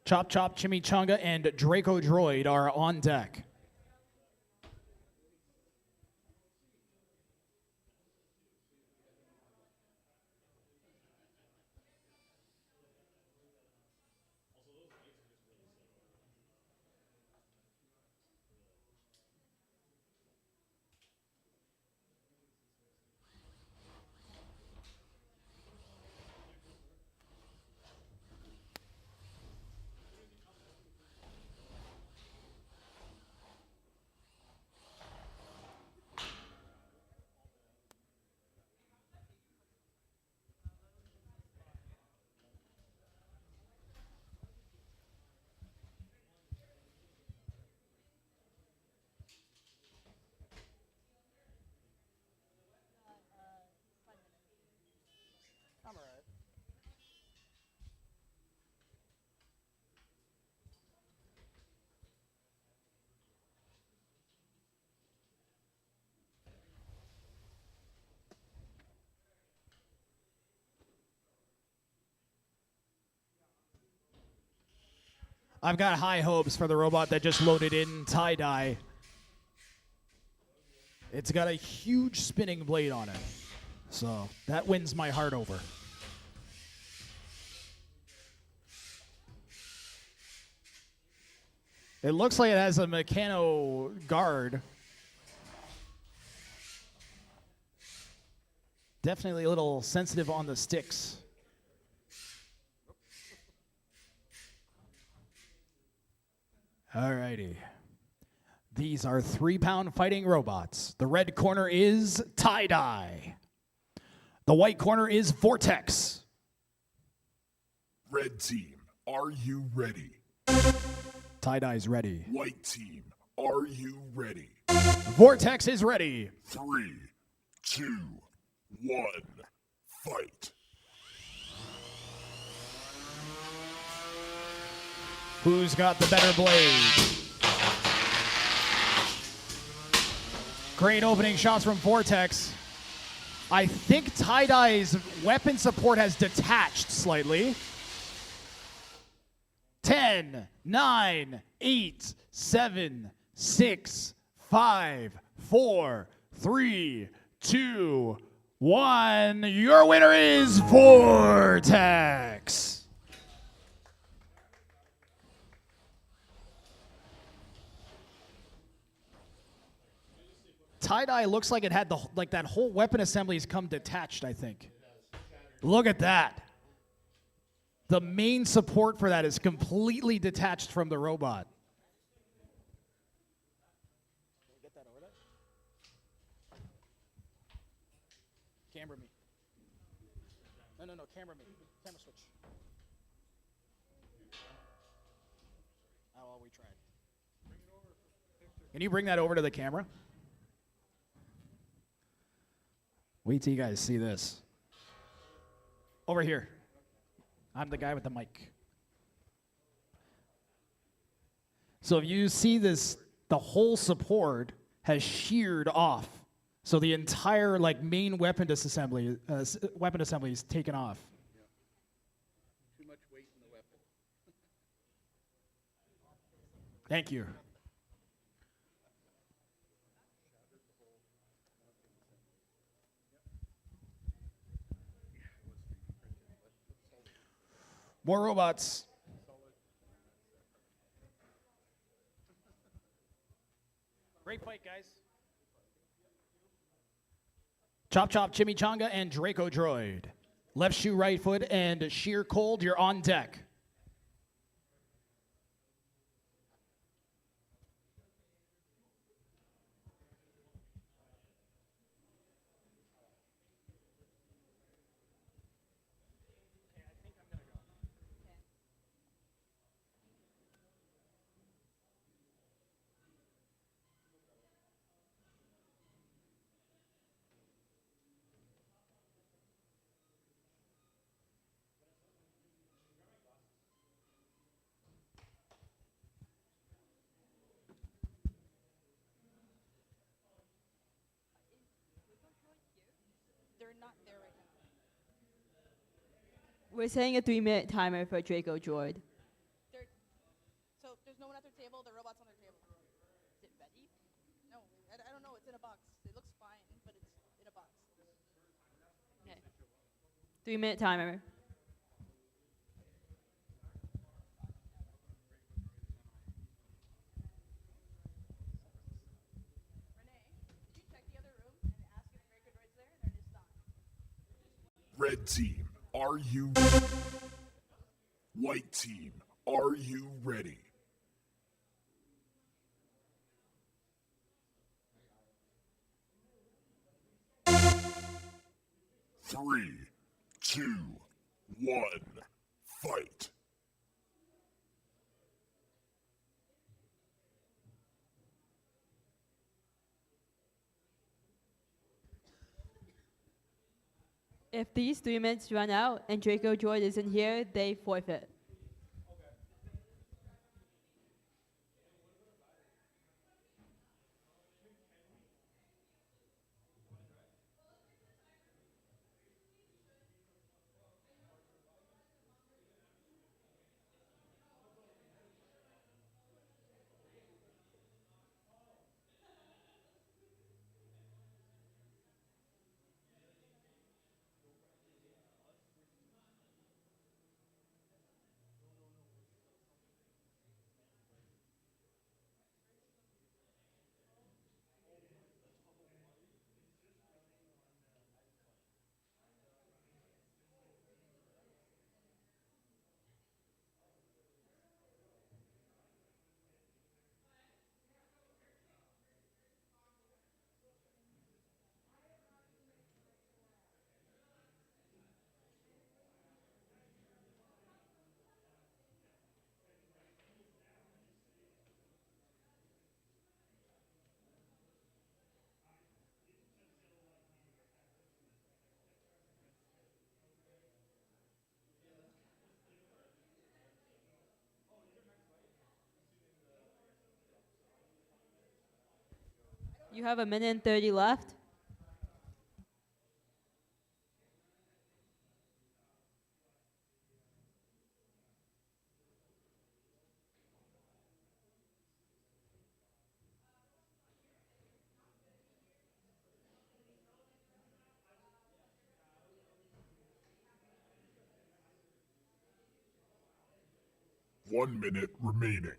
Chop Chop, Chimy Chunga, and Draco Droid are on deck. I'm alright. I've got high hopes for the robot that just loaded in Tie-Dye. It's got a huge spinning blade on it. So that wins my heart over. It looks like it has a mechano guard. Definitely a little sensitive on the sticks. Alrighty. These are 3-pound fighting robots. The red corner is Tie-Dye. The white corner is Vortex. Red team, are you ready? Tie-Dye's ready. White team, are you ready? Vortex is ready. 3, 2, 1, fight. Who's got the better blade? Great opening shots from Vortex. I think Tie-Dye's weapon support has detached slightly. 10, 9, 8, 7, 6, 5, 4, 3, 2, 1. Your winner is Vortex. Tie-Dye looks like it had that whole weapon assembly has come detached, I think. Look at that. The main support for that is completely detached from the robot. Get that over there. Camera me. No, camera me. Camera switch. Oh, well, we tried. Can you bring that over to the camera? Wait till you guys see this. Over here. I'm the guy with the mic. So if you see this, the whole support has sheared off. So the entire main weapon assembly is taken off. Too much weight in the weapon. Thank you. More robots. Great fight, guys. Chop Chop, Chimy Chunga, and Draco Droid. Left shoe, right foot, and Sheer Cold, you're on deck. They're not there right now. We're setting a 3-minute timer for Draco Droid. So there's no one at their table. The robot's on their table. Is it ready? No, I don't know. It's in a box. It looks fine, but it's in a box. Okay. 3-minute timer. Renee, did you check the other room and ask if Draco Droid's there? They're just not. Red team, are you White team, are you ready? Three, two, one, fight. If these 3 minutes run out and Draco Droid isn't here, they forfeit. You have 1:30 left. One minute remaining.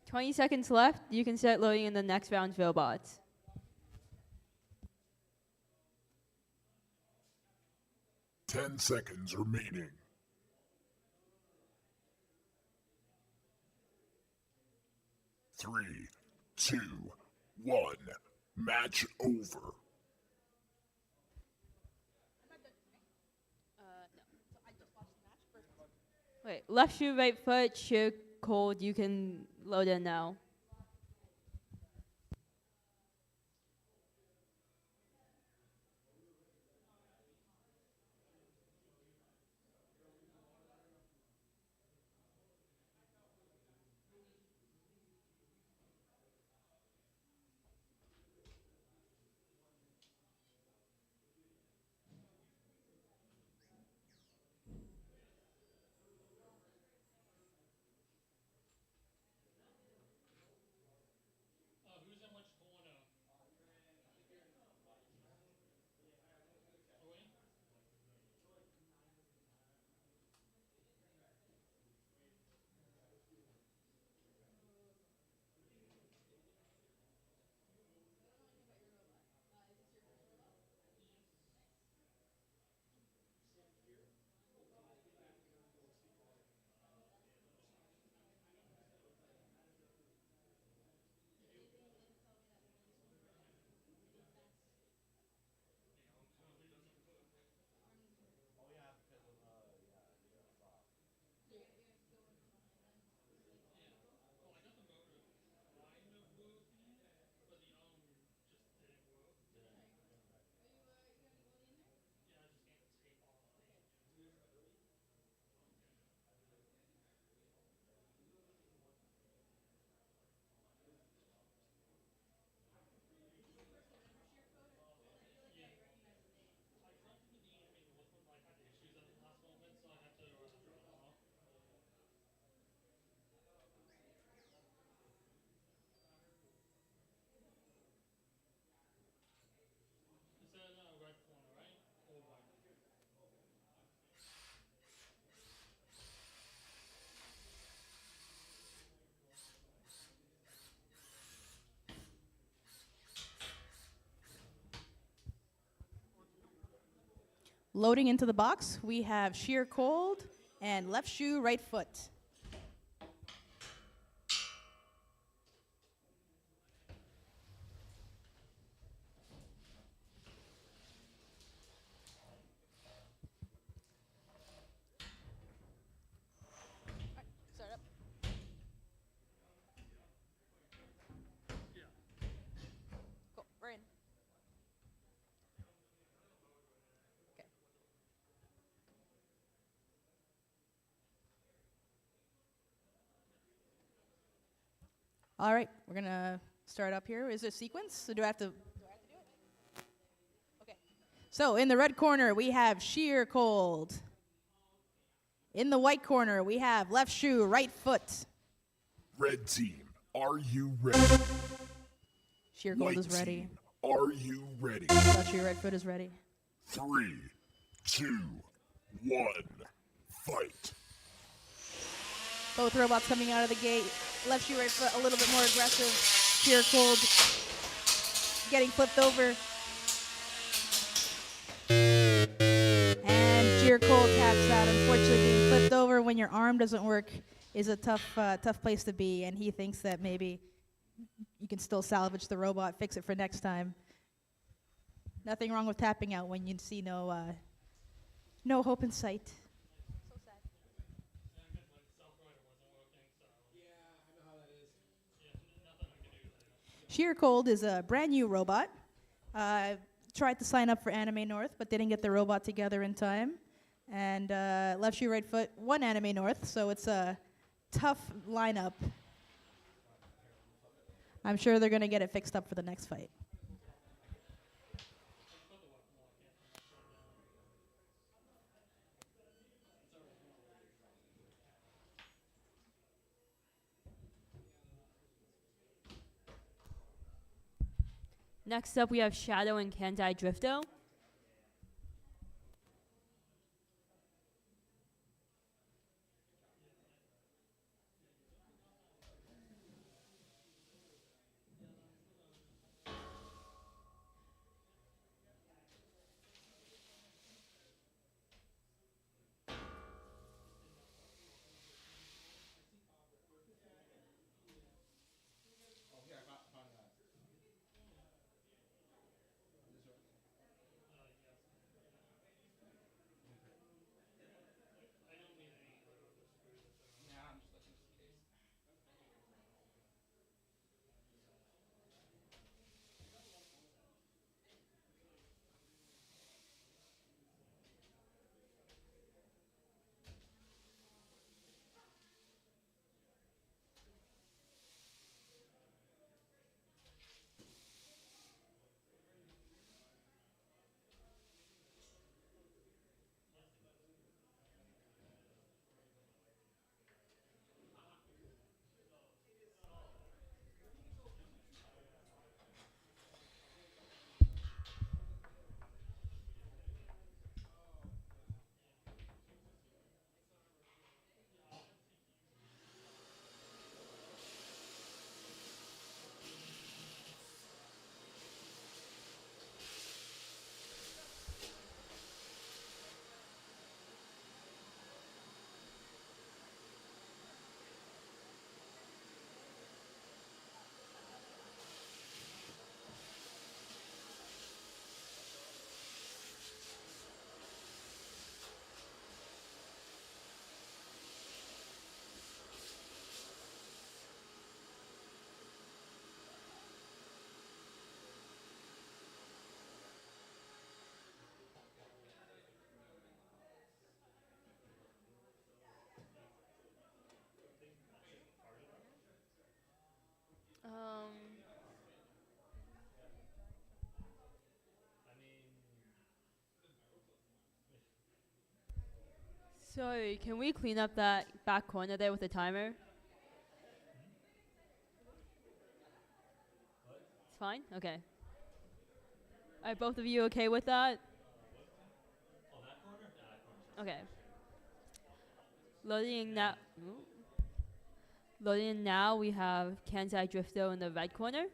Twenty seconds left. You can start loading in the next round's robots. Ten seconds remaining. Three, two, one. Match over. Wait, left shoe, right foot, sheer cold. You can load in now. Who's in which corner? Loading into the box, we have sheer cold and left shoe, right foot. Start up. Go, we're in. Okay. All right, we're gonna start up here. Is it sequence? So do I have to do it? Okay. So in the red corner, we have sheer cold. In the white corner, we have left shoe, right foot. Red team, are you ready? Sheer cold White is ready. team, are you ready? Left shoe, right foot is ready. 3, 2, 1, fight. Both robots coming out of the gate. Left shoe, right foot, a little bit more aggressive. Sheer cold, getting flipped over. And out. Unfortunately, being flipped over when your arm doesn't work is a tough place to be, and he thinks that maybe you can still salvage the robot, fix it for next time. Nothing wrong with tapping out when you see no hope in sight. Sheer Cold is a brand new robot. Tried to sign up for Anime North, but didn't get the robot together in time. And left shoe, right foot, one Anime North, so it's a tough lineup. I'm sure they're going to get it fixed up for the next fight. Next up, we have Shadow and Kandai Drifto. Sorry, can we clean up that back corner there with the timer? It's fine? Okay. Are both of you okay with that? Okay. Loading now. Loading now, we have Kansai Drifto in the red corner.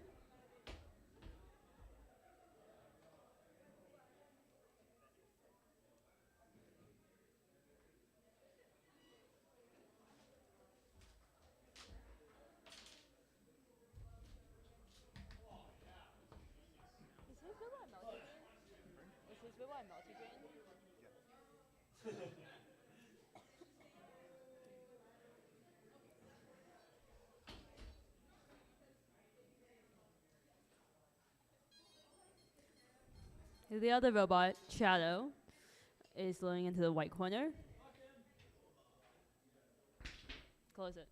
The other robot, Shadow, is loading into the white corner. Close it.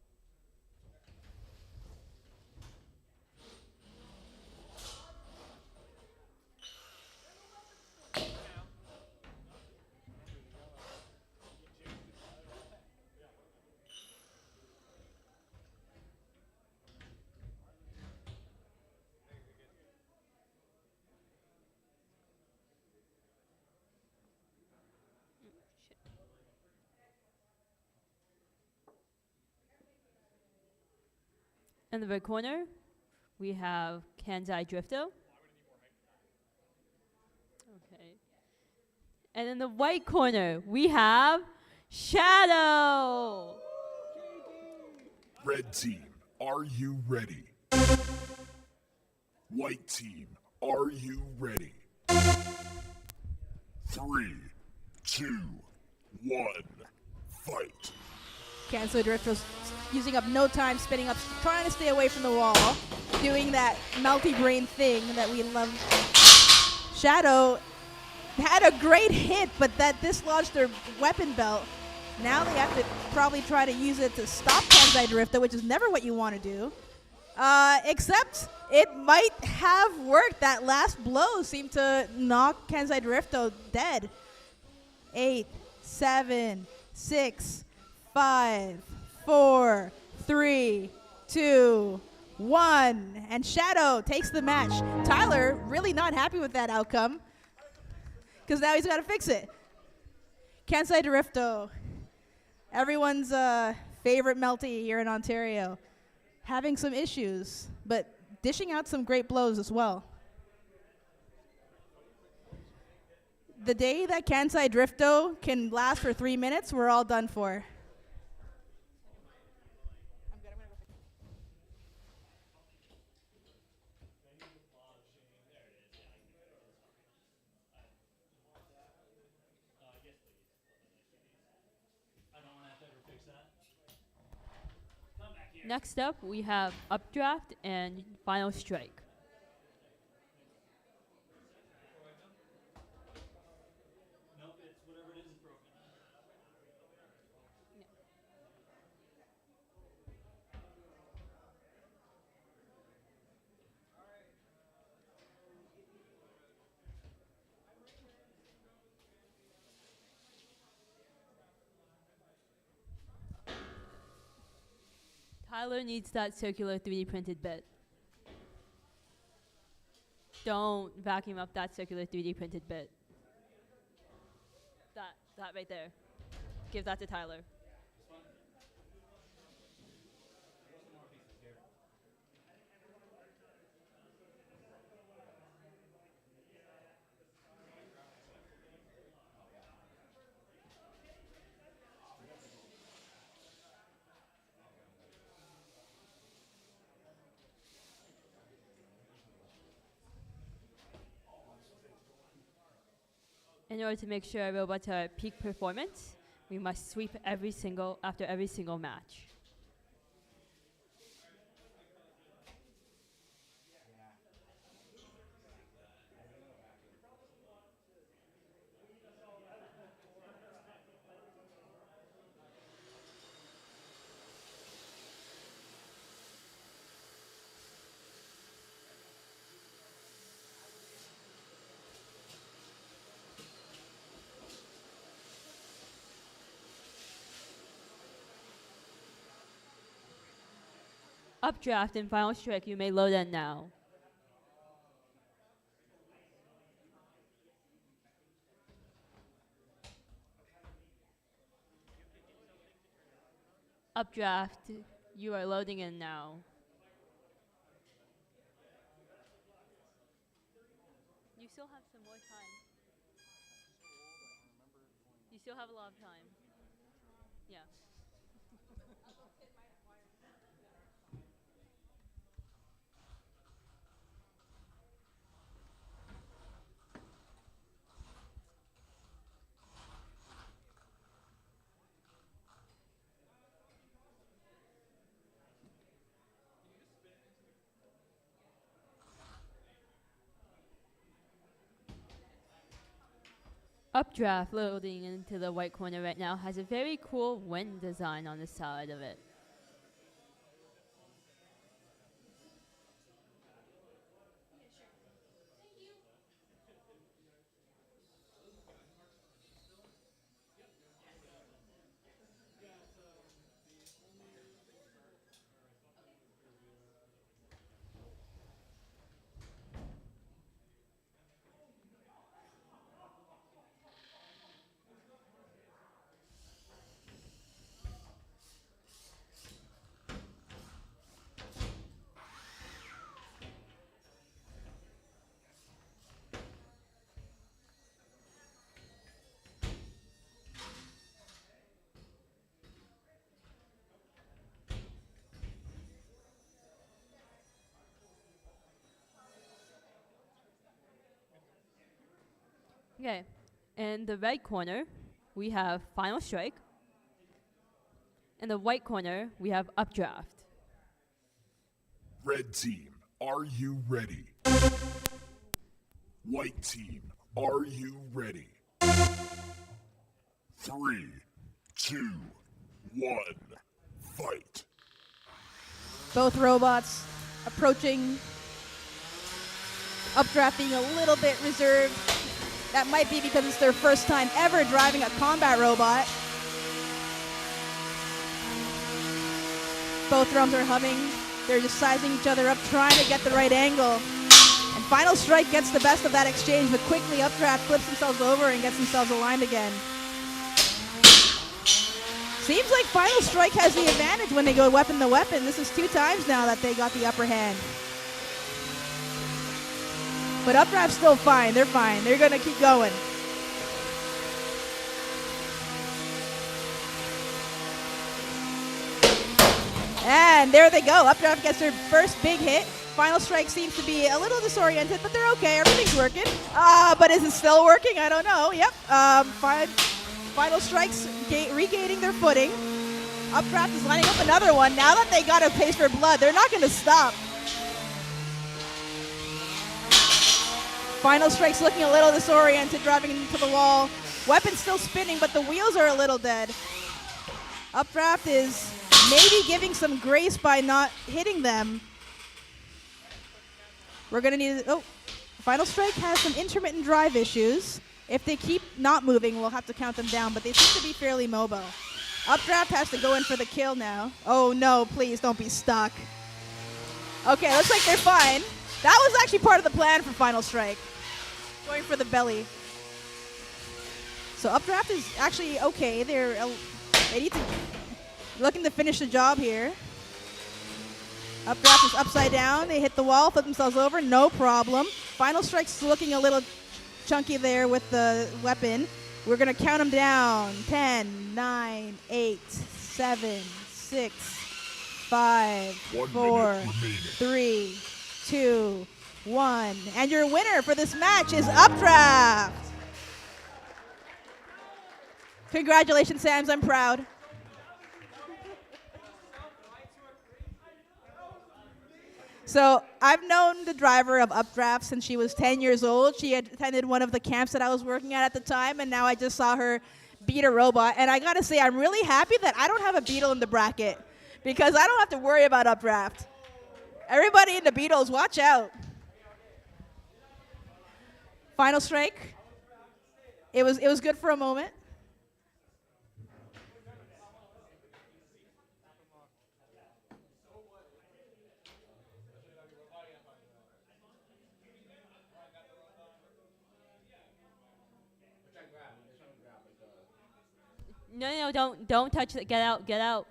In the red corner, we have Kansai Drifto. Okay. And in the white corner, we have Shadow. Red team, are you ready? White team, are you ready? 3, 2, 1, fight. Kansai Drifto's using up no time, spinning up, trying to stay away from the wall, doing that melty brain thing that we love. Shadow had a great hit, but that dislodged their weapon belt. Now they have to probably try to use it to stop Kansai Drifto, which is never what you want to do. Except it might have worked. That last blow seemed to knock Kansai Drifto dead. 8, 7, 6, 5, 4, 3, 2, 1. And Shadow takes the match. Tyler really not happy with that outcome because now he's got to fix it. Kansai Drifto, everyone's favorite melty here in Ontario, having some issues, but dishing out some great blows as well. The day that Kansai Drifto can last for 3 minutes, we're all done for. Next up, we have Updraft and Final Strike. Nope, it's whatever it is broken. Tyler needs that circular 3D printed bit. Don't vacuum up that circular 3D printed bit. That right there. Give that to Tyler. In order to make sure our robots are at peak performance, we must sweep after every single match. Updraft and Final Strike, you may load in now. Updraft, you are loading in now. You still have some more time. You still have a lot of time. Yeah. Updraft, loading into the white corner right now, has a very cool wind design on the side of it. Okay. In the red corner, we have Final Strike. In the white corner, we have Updraft. Red team, are you ready? White team, are you ready? 3, 2, 1, fight. Both robots approaching. Updraft being a little bit reserved. That might be because it's their first time ever driving a combat robot. Both drums are humming. They're just sizing each other up, trying to get the right angle. And Final Strike gets the best of that exchange, but quickly Updraft flips themselves over and gets themselves aligned again. Seems like Final Strike has the advantage when they go weapon to weapon. This is 2 times now that they got the upper hand. But Updraft's still fine. They're fine. They're going to keep going. And there they go. Updraft gets their first big hit. Final Strike seems to be a little disoriented, but they're okay. Everything's working. But is it still working? I don't know. Yep. Final Strike's regaining their footing. Updraft is lining up another one. Now that they got a pace for blood, they're not going to stop. Final Strike's looking a little disoriented, driving into the wall. Weapon's still spinning, but the wheels are a little dead. Updraft is maybe giving some grace by not hitting them. We're going to need... Oh, Final Strike has some intermittent drive issues. If they keep not moving, we'll have to count them down, but they seem to be fairly mobile. Updraft has to go in for the kill now. Oh, no, please don't be stuck. Okay, looks like they're fine. That was actually part of the plan for Final Strike. Going for the belly. So Updraft is actually okay. They need to... Looking to finish the job here. Updraft is upside down. They hit the wall, flip themselves over, no problem. Final Strike's looking a little chunky there with the weapon. We're going to count them down. 10, 9, 8, 7, 6, 5, 4, 3, 2, 1. And your winner for this match is Updraft. Congratulations, Sams. I'm proud. So I've known the driver of Updraft since she was 10 years old. She had attended one of the camps that I was working at the time, and now I just saw her beat a robot. And I got to say, I'm really happy that I don't have a Beetle in the bracket because I don't have to worry about Updraft. Everybody in the Beetles, watch out. Final Strike. It was good for a moment. No, don't touch it. Get out, get out.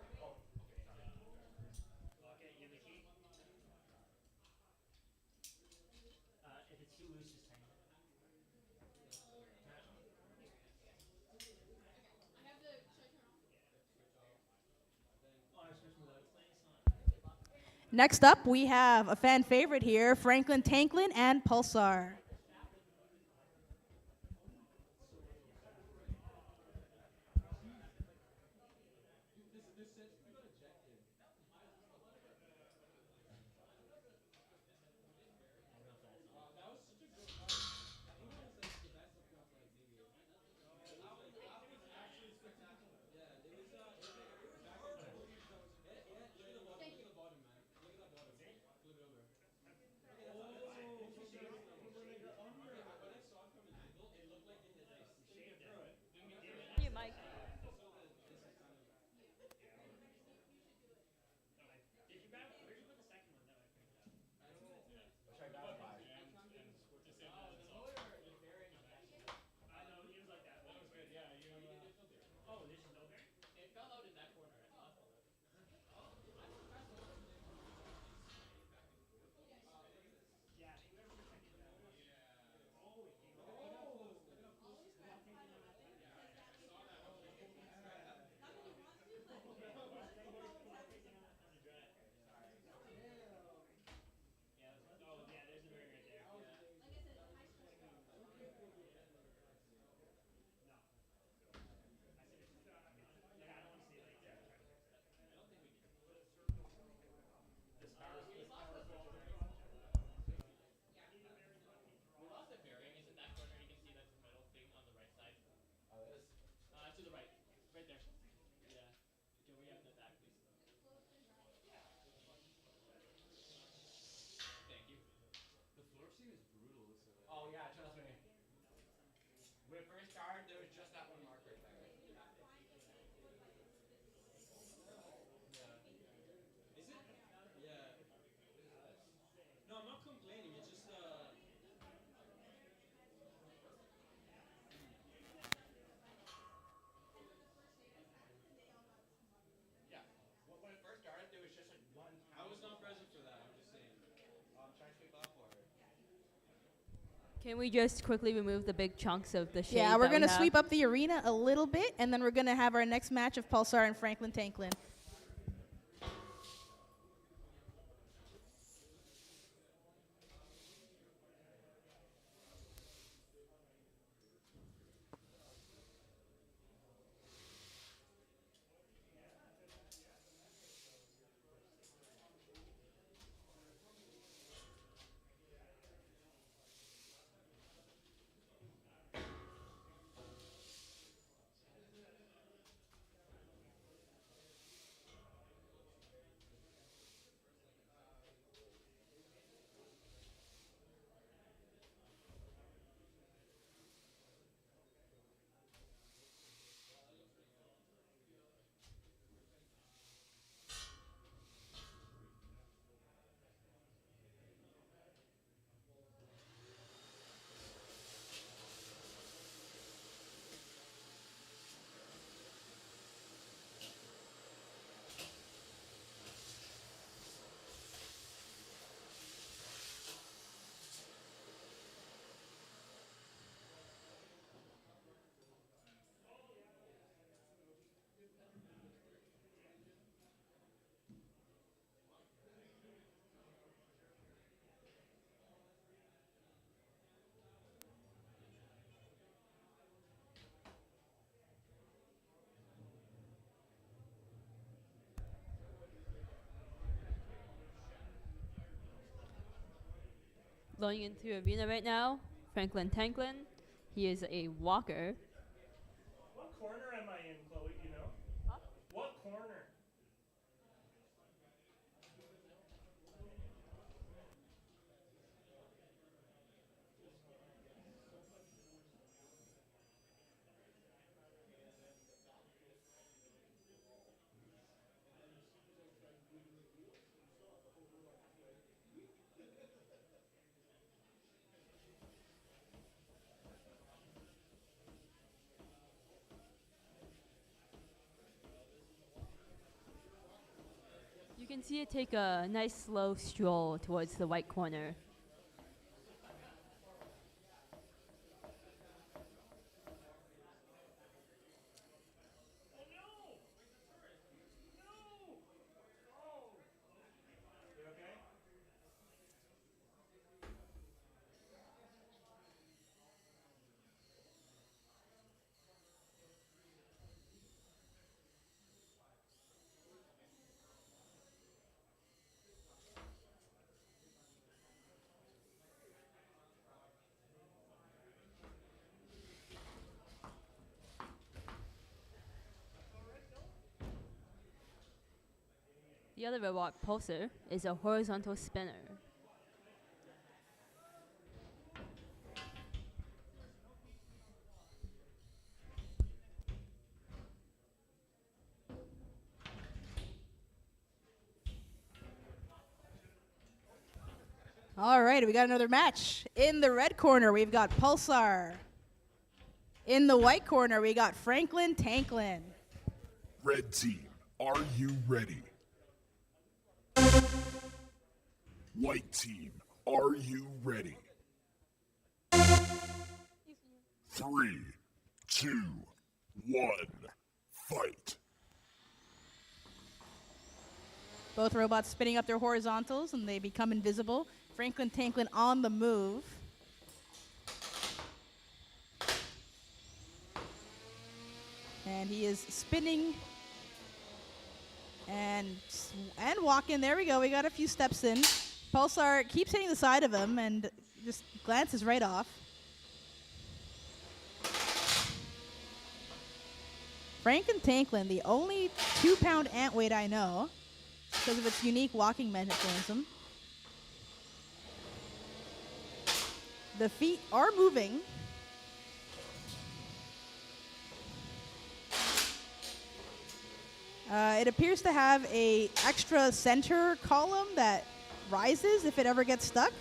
Next up, we have a fan favorite here, Franklin Tanlin and Pulsar. Can we just quickly remove the big chunks of the shade? Yeah, we're that we going to have? sweep up the arena a little bit, and then we're going to have our next match of Pulsar and Franklin Tanlin. Going into arena right now, Franklin Tanlin. He is a walker. What corner am I in, Chloe? Do you know? Huh? What corner? You can see it take a nice slow stroll towards the white corner. You okay? The other robot, Pulsar, is a horizontal spinner. All right, we got another match. In the red corner, we've got Pulsar. In the white corner, we got Franklin Tanlin. Red team, are you ready? White team, are you ready? 3, 2, 1, fight. Both robots spinning up their horizontals, and they become invisible. Franklin Tanlin on the move. And he is spinning and walking. There we go. We got a few steps in. Pulsar keeps hitting the side of him and just glances right off. Franklin Tanlin, the only 2-pound ant weight I know, because of its unique walking mechanism. The feet are moving. It appears to have a extra center column that rises if it ever gets stuck.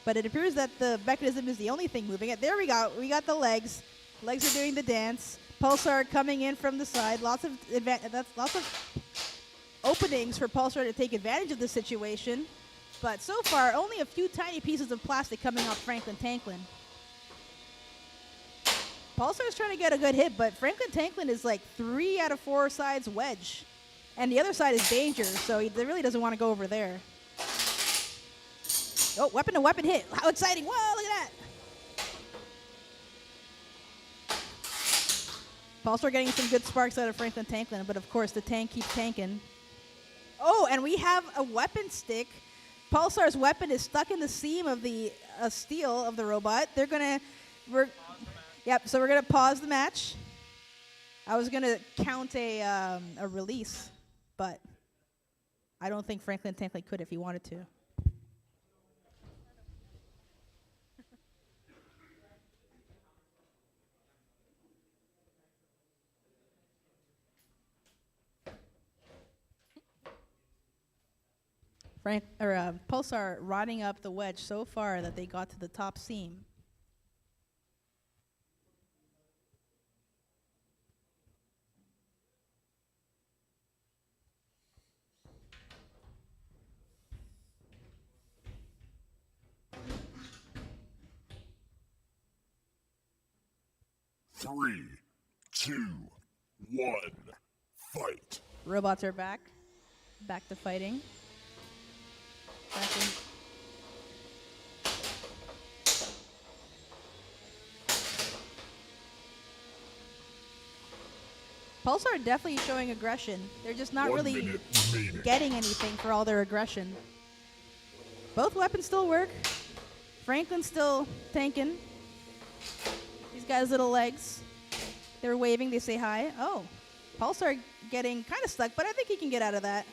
But it appears that the mechanism is the only thing moving it. There we go. We got the legs. Legs are doing the dance. Pulsar coming in from the side. Lots of openings for Pulsar to take advantage of the situation. But so far, only a few tiny pieces of plastic coming off Franklin Tanlin. Pulsar's trying to get a good hit, but Franklin Tanlin is like 3 out of 4 sides wedge. And the other side is danger, so he really doesn't want to go over there. Oh, weapon to weapon hit. How exciting. Whoa, look at that. Pulsar getting some good sparks out of Franklin Tanlin, but of course the tank keeps tanking. Oh, and we have a weapon stick. Pulsar's weapon is stuck in the seam of the steel of the robot. They're gonna, yep. So we're gonna pause the match. I was gonna count a release, but I don't think Franklin Tanlin could if he wanted to. Pulsar riding up the wedge so far that they got to the top seam. Three, two, one, fight. Robots are back. Back to fighting. Back in. Pulsar definitely showing aggression. They're just not really getting anything for all their aggression. Both weapons still work. Franklin's still tanking. He's got his little legs. They're waving, they say hi. Oh, Pulsar getting kind of stuck, but I think he can get out of that.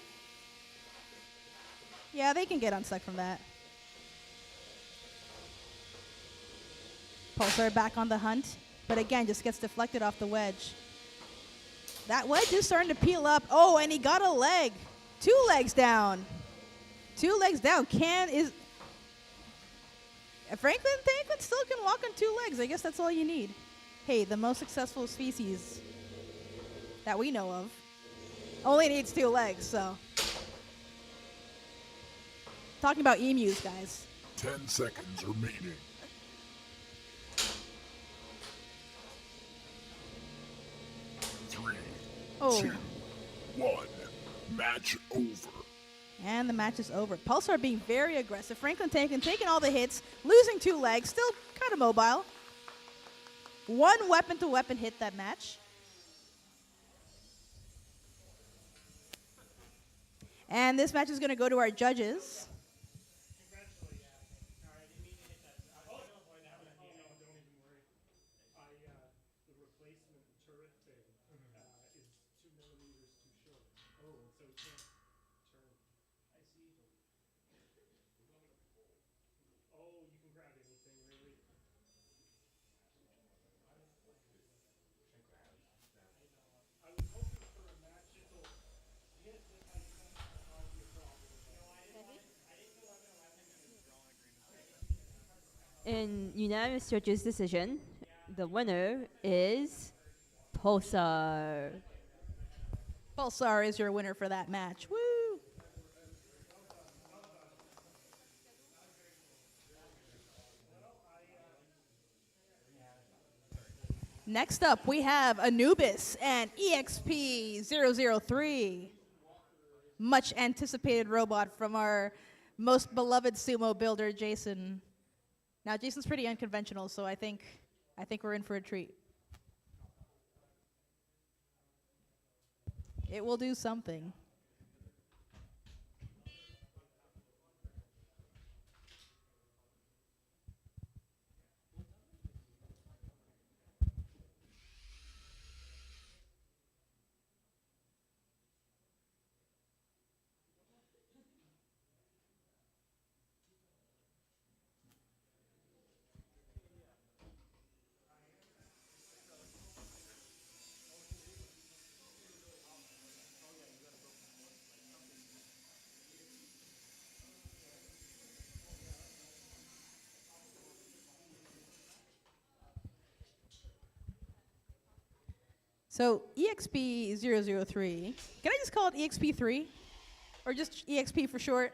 Yeah, they can get unstuck from that. Pulsar back on the hunt, but again, just gets deflected off the wedge. That wedge is starting to peel up. Oh, and he got a leg. 2 legs down. 2 legs down. Franklin Tanlin still can walk on 2 legs. I guess that's all you need. Hey, the most successful species that we know of only needs 2 legs, so. Talking about emus, guys. 10 seconds remaining. 3, 2, 1. Match over. And the match is over. Pulsar being very aggressive. Franklin Tanlin taking all the hits, losing 2 legs, still kind of mobile. 1 weapon-to-weapon hit that match. And this match is going to go to our judges. In unanimous judges' decision, the winner is Pulsar. Pulsar is your winner for that match. Woo! Next up, we have Anubis and EXP-003. Much anticipated robot from our most beloved sumo builder, Jason. Now, Jason's pretty unconventional, so I think we're in for a treat. It will do something. So EXP-003, can I just call it EXP-3? Or just EXP for short?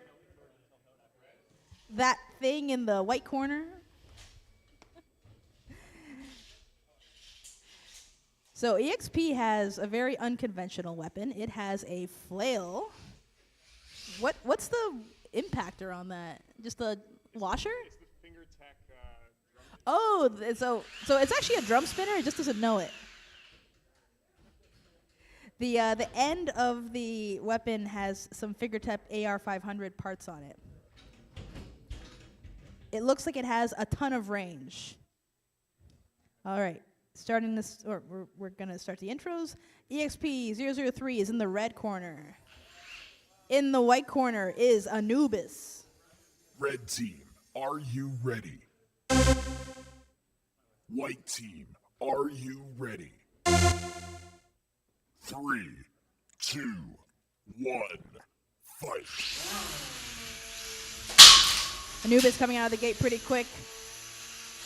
that thing in the white corner. So EXP has a very unconventional weapon. It has a flail. What's the impactor on that? Just a washer? It's the finger tech drum. Oh, so it's actually a drum spinner. It just doesn't know it. The end of the weapon has some Fingertip AR500 parts on it. It looks like it has a ton of range. All right, starting this, or we're gonna start the intros. EXP-003 is in the red corner. In the white corner is Anubis. Red team, are you ready? White team, are you ready? 3, 2, 1, fight. Anubis coming out of the gate pretty quick.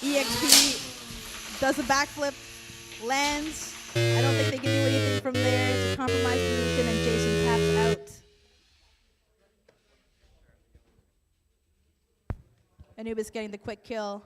EXP does a backflip, lands. I don't think they can do anything from there. It's a compromised position, and Jason taps out. Anubis getting the quick kill.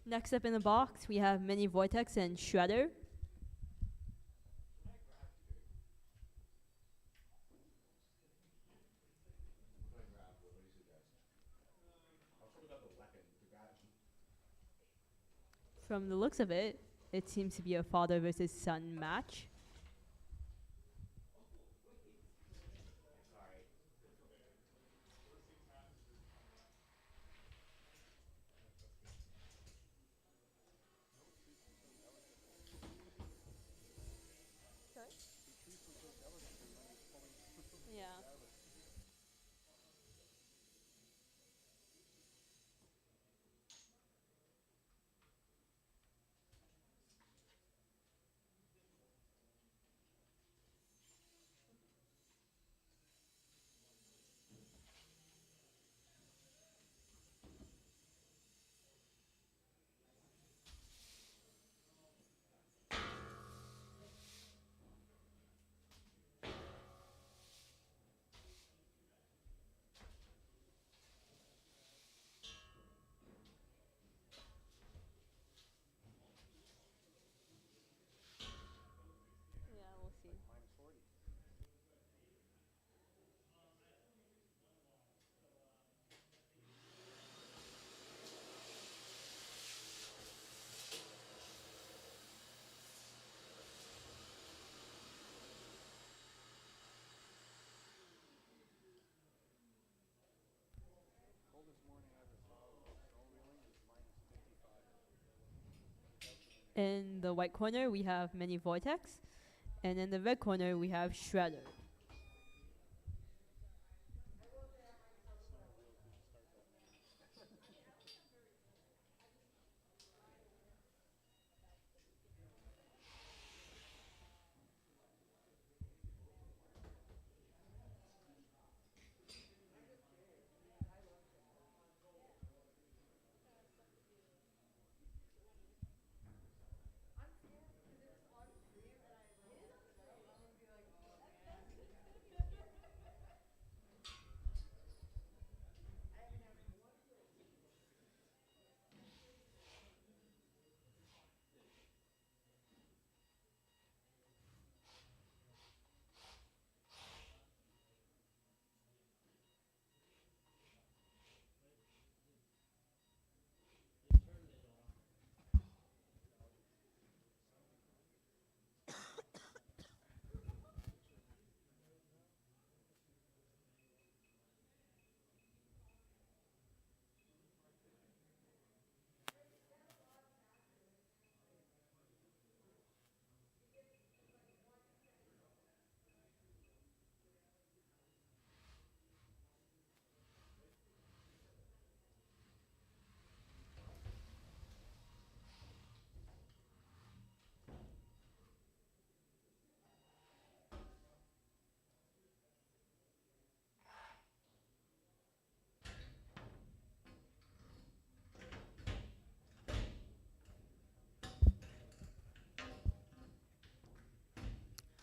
Next up in the box, we have Mini Vortex and Shredder. From the looks of it, it seems to be a father versus son match. Yeah. Yeah, we'll see. In the white corner, we have Mini Vortex. And in the red corner, we have Shredder.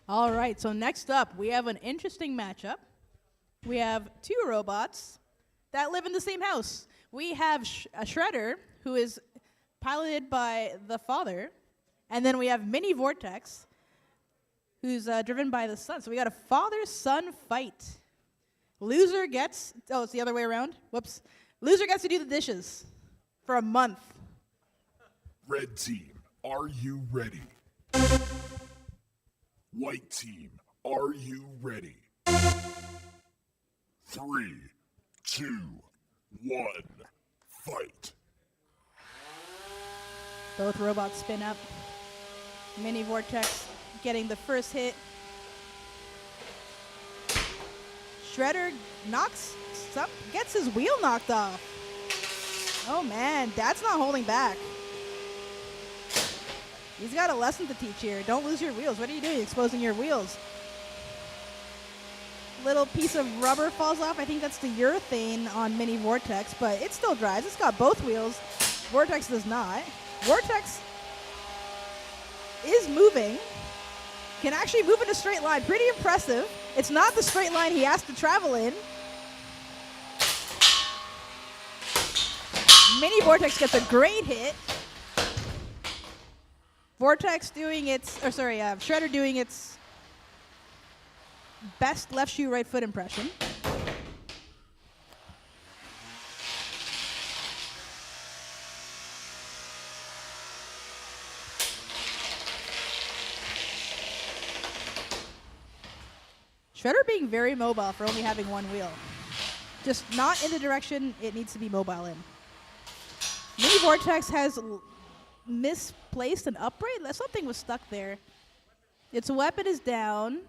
All right, so next up, we have an interesting matchup. We have two robots that live in the same house. We have a Shredder, who is piloted by the father, and then we have Mini Vortex, who's driven by the son. So we got a father-son fight. Loser gets, oh, it's the other way around. Whoops. Loser gets to do the dishes for a month. Red team, are you ready? White team, are you ready? 3, 2, 1, fight. Both robots spin up. Mini Vortex getting the first hit. Shredder gets his wheel knocked off. Oh man, Dad's not holding back. He's got a lesson to teach here. Don't lose your wheels. What are you doing? Exposing your wheels. Little piece of rubber falls off. I think that's the urethane on Mini Vortex, but it still drives. It's got both wheels. Vortex does not. Vortex is moving. Can actually move in a straight line. Pretty impressive. It's not the straight line he has to travel in. Mini Vortex gets a great hit. Shredder doing its best left shoe, right foot impression. Shredder being very mobile for only having one wheel. Just not in the direction it needs to be mobile in. Mini Vortex has misplaced an upright. Something was stuck there. Its weapon is down.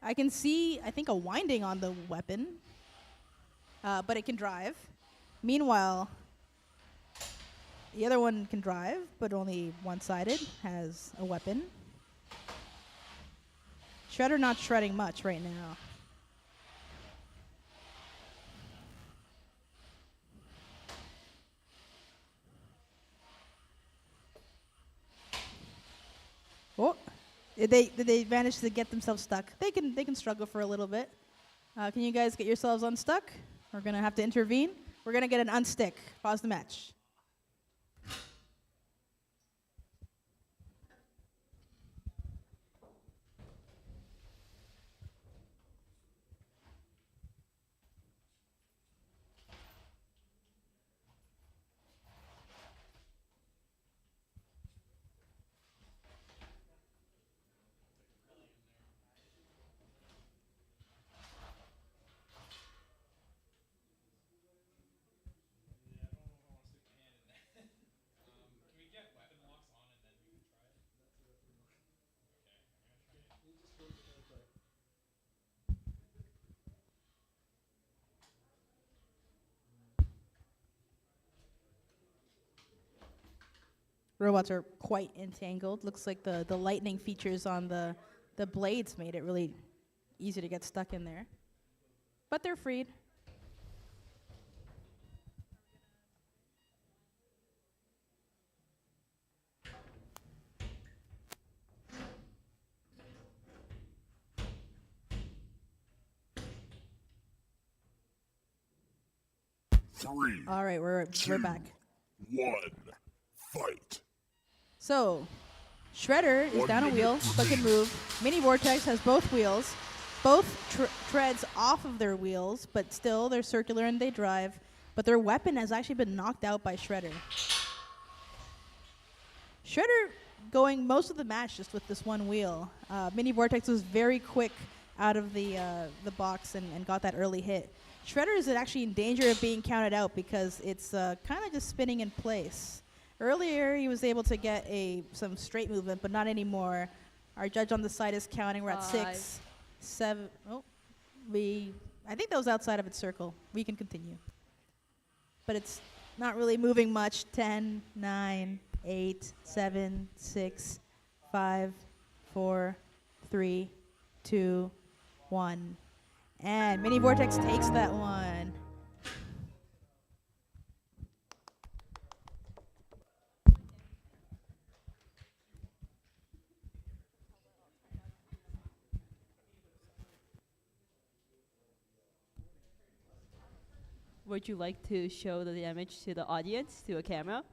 I can see, I think, a winding on the weapon. But it can drive. Meanwhile, the other one can drive, but only one-sided, has a weapon. Shredder not shredding much right now. Oh, did they manage to get themselves stuck? They can struggle for a little bit. Can you guys get yourselves unstuck? We're gonna have to intervene. We're gonna get an unstick. Pause the match. Robots are quite entangled. Looks like the lightning features on the blades made it really easy to get stuck in there. But they're freed. Three. All right, we're back. 1, fight. So, Shredder is down a wheel, but can move. Mini Vortex has both wheels. Both treads off of their wheels, but still they're circular and they drive. But their weapon has actually been knocked out by Shredder. Shredder going most of the match just with this one wheel. Mini Vortex was very quick out of the box and got that early hit. Shredder is actually in danger of being counted out because it's kind of just spinning in place. Earlier, he was able to get some straight movement, but not anymore. Our judge on the side is counting. We're at 6, 7. Oh, I think that was outside of its circle. We can continue. But it's not really moving much. 10, 9, 8, 7, 6, 5, 4, 3, 2, 1. And Mini Vortex takes that one. would you like to show the damage to the audience, to a camera?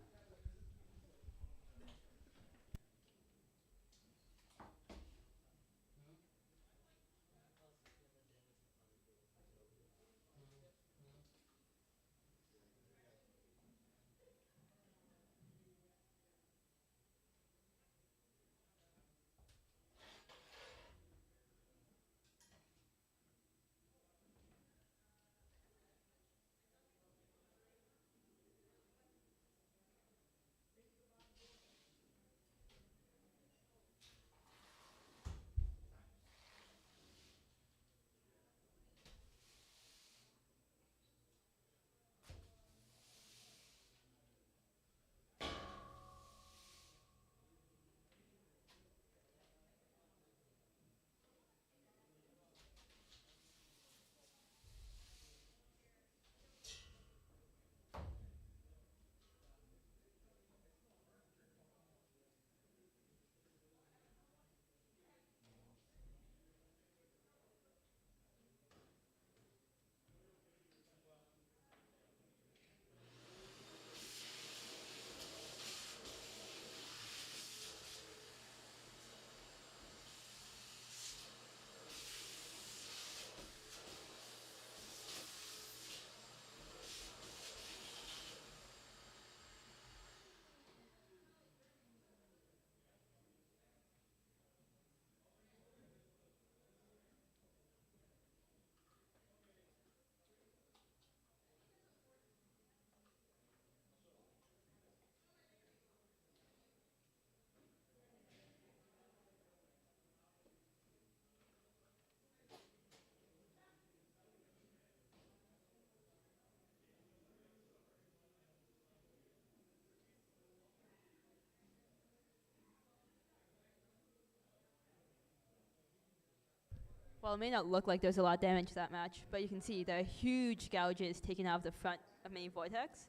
Well, it may not look like there's a lot of damage to that match, but you can see there are huge gouges taken out of the front of Mini Vortex.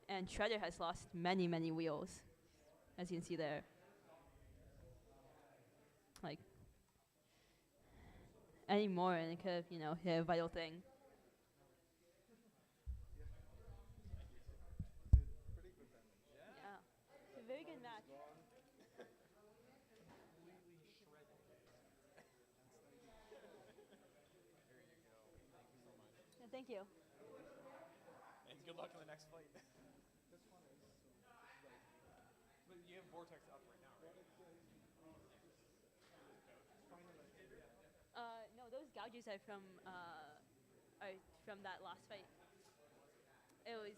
And Shredder has lost many, many wheels, as you can see there. Like, any more and it could have, hit a vital thing. Yeah, it's a very good match. Yeah, thank you. And good luck in the next fight. But you have Vortex up right now, right? No, those gouges are from that last fight. It was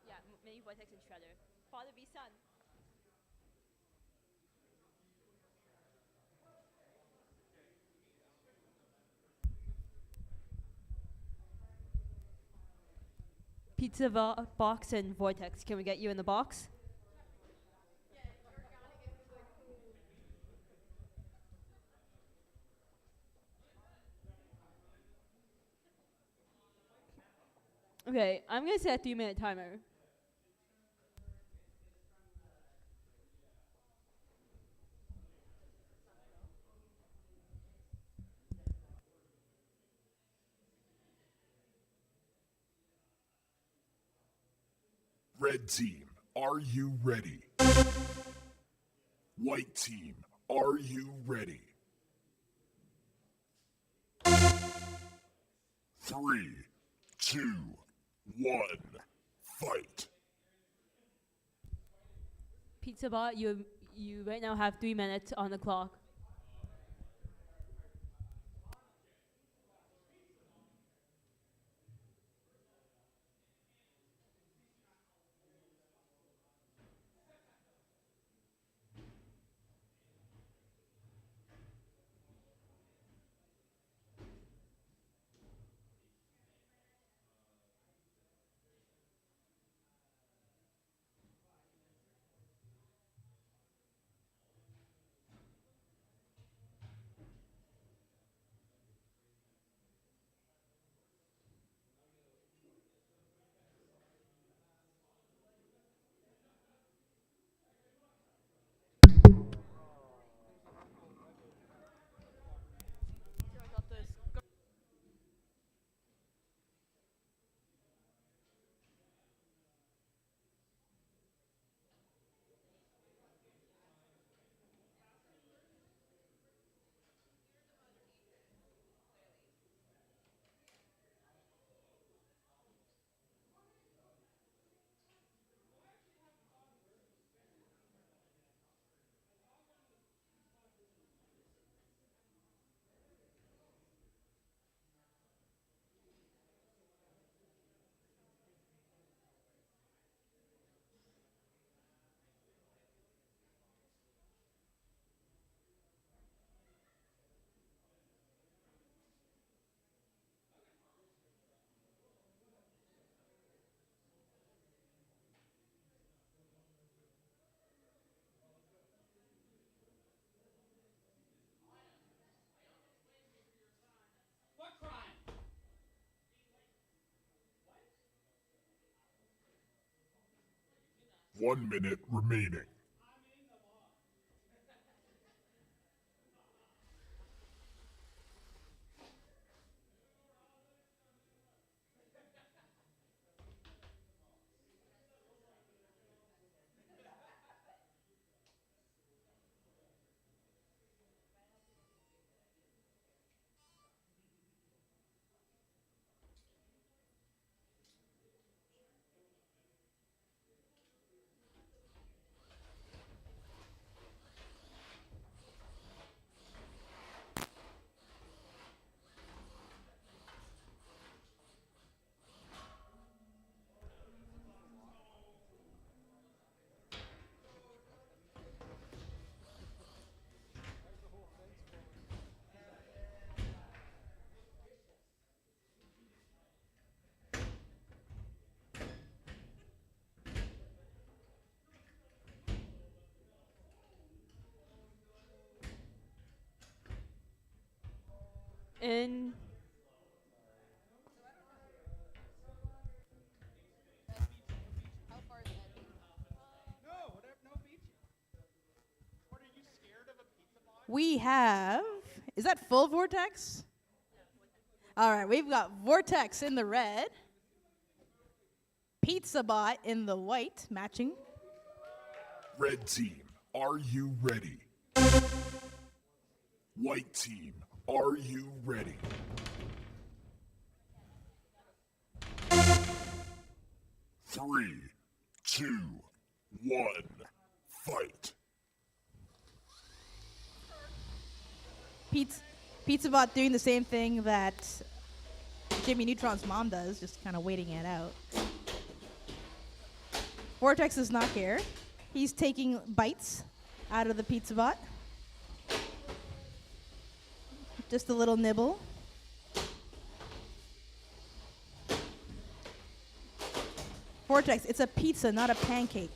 yeah, Mini Vortex and Shredder. Father v son. Pizza box and Vortex. Can we get you in the box? Okay, I'm gonna set a 3-minute timer. Red team, are you ready? White team, are you ready? 3, 2, 1, fight. Pizza bot, you right now have 3 minutes on the clock. 1 minute remaining. In We have, is that full Vortex? All right, we've got Vortex in the red, Pizza Bot in the white, matching. Red team, are you ready? White team, are you ready? Three, two, one, fight. Pizza Bot doing the same thing that Jimmy Neutron's mom does, just kind of waiting it out. Vortex is not here. He's taking bites out of the Pizza Bot. Just a little nibble. Vortex, it's a pizza, not a pancake.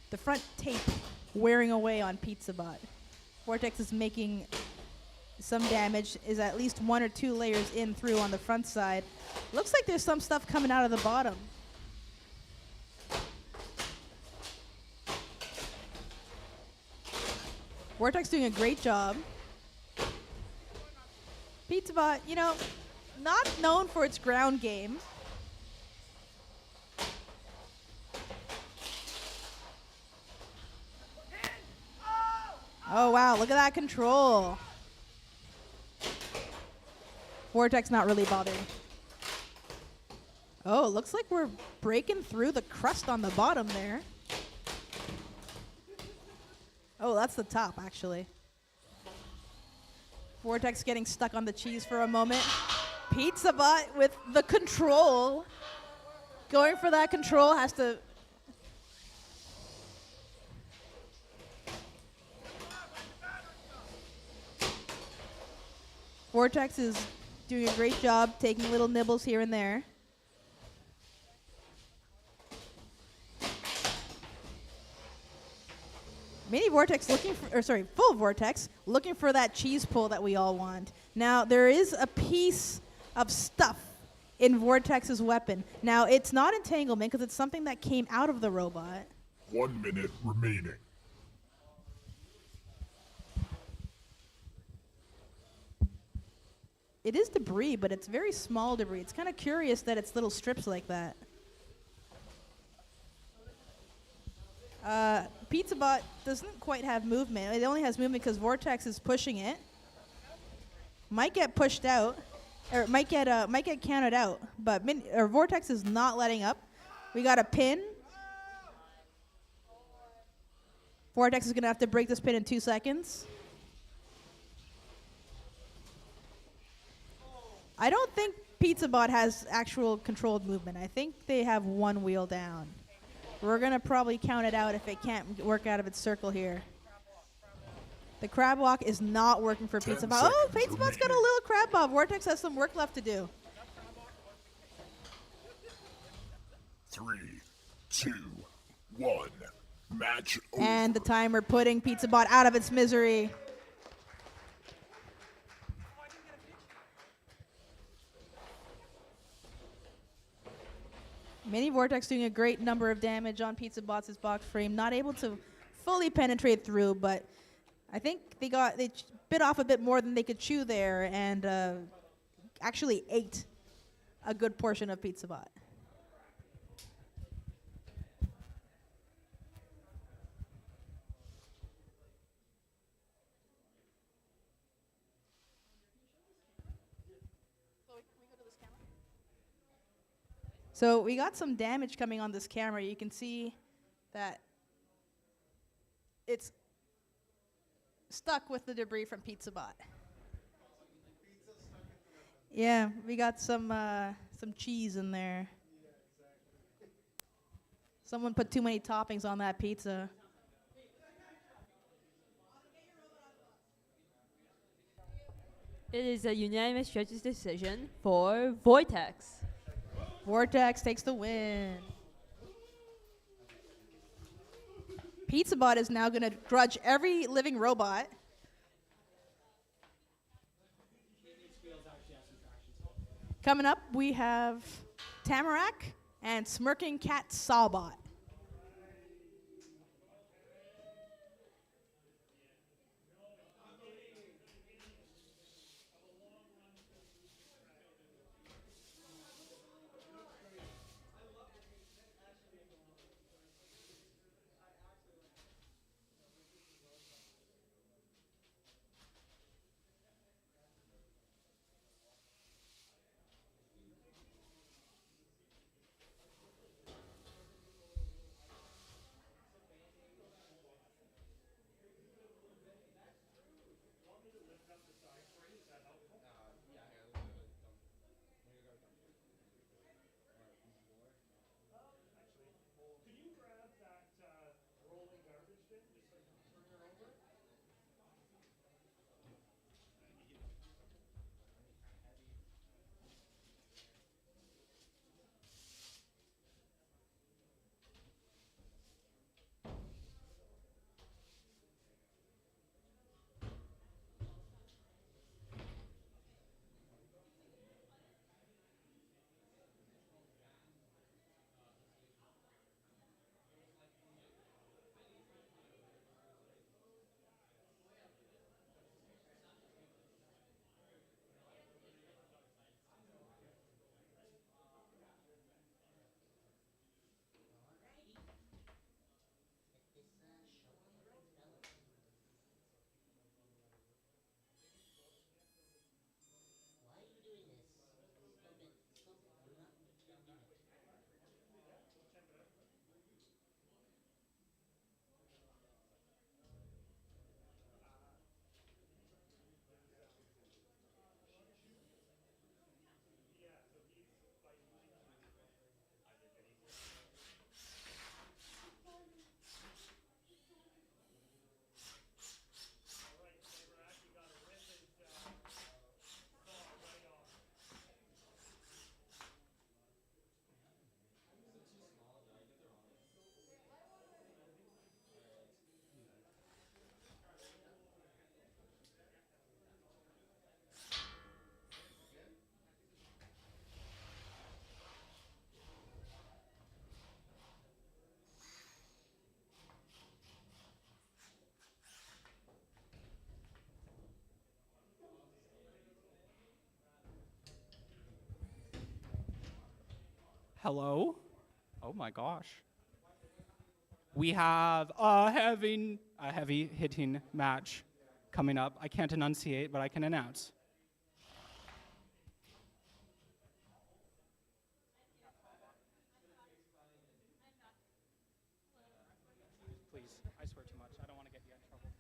The front tape wearing away on Pizza Bot. Vortex is making some damage, is at least 1 or 2 layers in through on the front side. Looks like there's some stuff coming out of the bottom. Vortex doing a great job. Pizza Bot, you know, not known for its ground game. Oh, wow, look at that control. Vortex not really bothering. Oh, looks like we're breaking through the crust on the bottom there. Oh, that's the top, actually. Vortex getting stuck on the cheese for a moment. Pizza Bot with the control. Going for that control, has to... Vortex is doing a great job taking little nibbles here and there. Mini Vortex looking for, or sorry, full Vortex looking for that cheese pull that we all want. Now, there is a piece of stuff in Vortex's weapon. Now, it's not entanglement because it's something that came out of the robot. 1 minute remaining. It is debris, but it's very small debris. It's kind of curious that it's little strips like that. Pizza Bot doesn't quite have movement. It only has movement because Vortex is pushing it. Might get pushed out, or might get counted out. But Vortex is not letting up. We got a pin. Vortex is gonna have to break this pin in 2 seconds. I don't think Pizza Bot has actual controlled movement. I think they have one wheel down. We're going to probably count it out if it can't work out of its circle here. The crab walk is not working for Pizza Bot. Oh, Pizza Bot's got a little crab walk. Vortex has some work left to do. 3, 2, 1. Match over. And the timer putting Pizza Bot out of its misery. Mini Vortex doing a great number of damage on Pizza Bots' box frame. Not able to fully penetrate through, but I think they bit off a bit more than they could chew there, and actually ate a good portion of Pizza Bot. So we got some damage coming on this camera. You can see that it's stuck with the debris from Pizza Bot. Yeah, we got some cheese in there. Someone put too many toppings on that pizza. It is a unanimous judge's decision for Vortex. Vortex takes the win. Pizza Bot is now going to grudge every living robot. Coming up, we have Tamarak and Smirking Cat Sawbot. Hello? Oh my gosh. We have a heavy hitting match coming up. I can't enunciate, but I can announce. Please, I swear too much. I don't want to get you in trouble.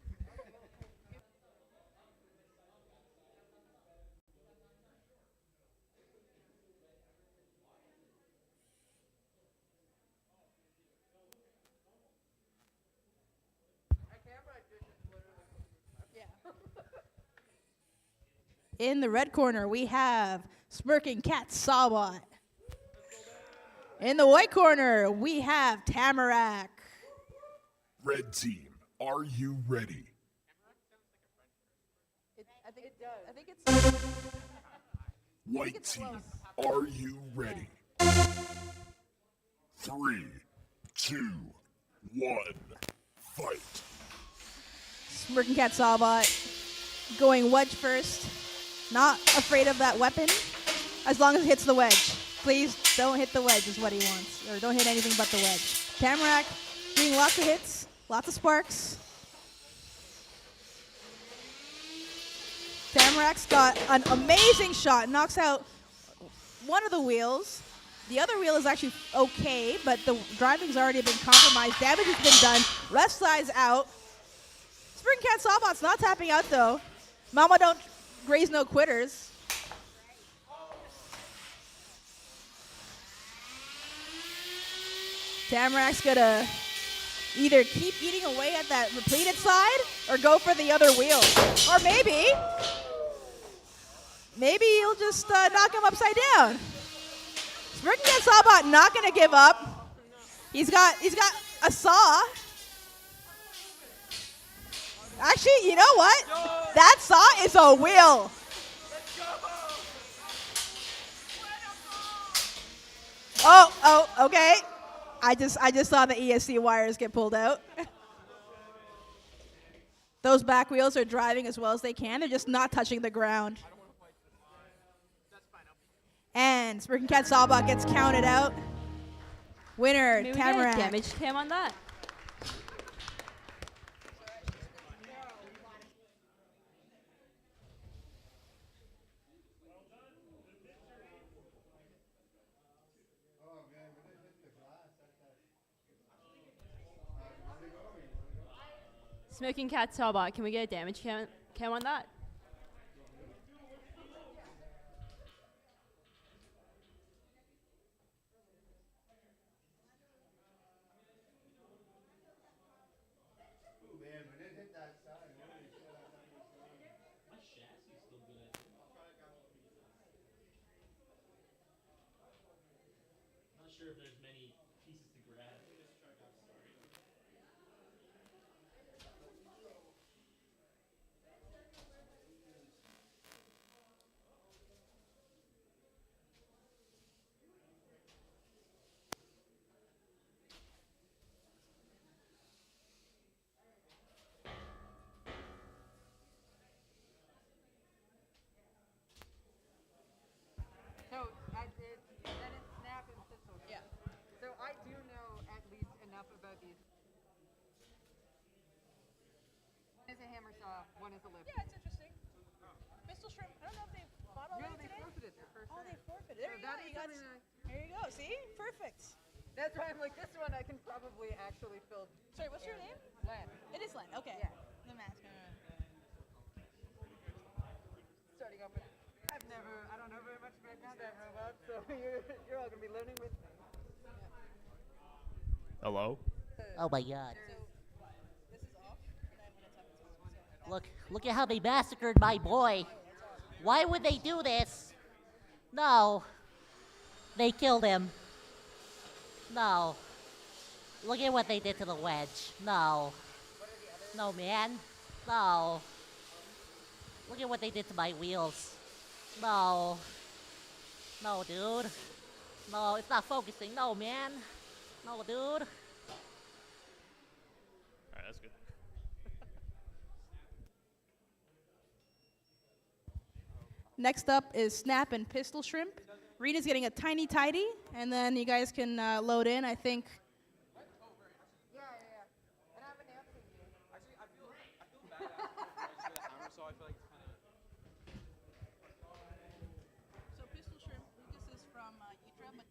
In the red corner, we have Smirking Cat Sawbot. In the white corner, we have Tamarak. Red team, are you ready? I think it's White team, are you ready? 3, 2, 1, fight. Smirking Cat Sawbot going wedge first. Not afraid of that weapon, as long as it hits the wedge. Please don't hit the wedge is what he wants, or don't hit anything but the wedge. Tamarak doing lots of hits, lots of sparks. Tamarak's got an amazing shot, knocks out one of the wheels. The other wheel is actually okay, but the driving's already been compromised. Damage has been done. Left side's out. Smirking Cat Sawbot's not tapping out though. Mama don't raise no quitters. Tamarak's gonna either keep eating away at that repleted side or go for the other wheel. Or maybe he'll just knock him upside down. Smirking Cat Sawbot not gonna give up. He's got a saw. Actually, you know what? That saw is a wheel. Oh, okay. I just saw the ESC wires get pulled out. Those back wheels are driving as well as they can. They're just not touching the ground. And Smirking Cat Sawbot gets counted out. Winner, Maybe we get a Tamarak. damage cam on that. Smirking Cat Sawbot, can we get a damage cam on that? Not sure if there's many pieces to grab. So I did, then it's snap and pistol. Yeah. So I do know at least enough about these. One is a hammer saw, one is a lift. Yeah, it's interesting. Pistol Shrimp, I don't know if they fought already No, they today. forfeited their first Oh, round. they forfeited. There So you go. that You is got something there you go. See? Perfect. That's why I'm like, this one I can probably actually fill. Sorry, what's your name? Len. It is Len. Okay. Yeah. The mask. Starting off with, I don't know very much about combat robots, so you're all gonna be learning with me. Hello? Oh my god. This is off. And I want to tap it. Look at how they massacred my boy. Why would they do this? No. They killed him. No. Look at what they did to the wedge. No. No, man. No. Look at what they did to my wheels. No. No, dude. No, it's not focusing. No, man. No, dude. Alright, that's good. Next up is Snap and Pistol Shrimp. Rena's getting a tiny tidy, and then you guys can load in, I think. Yeah. And I have an answer to you. Actually, I feel bad after the hammer, so I feel like it's kind of. So Pistol Shrimp, Lucas is from Ytra, but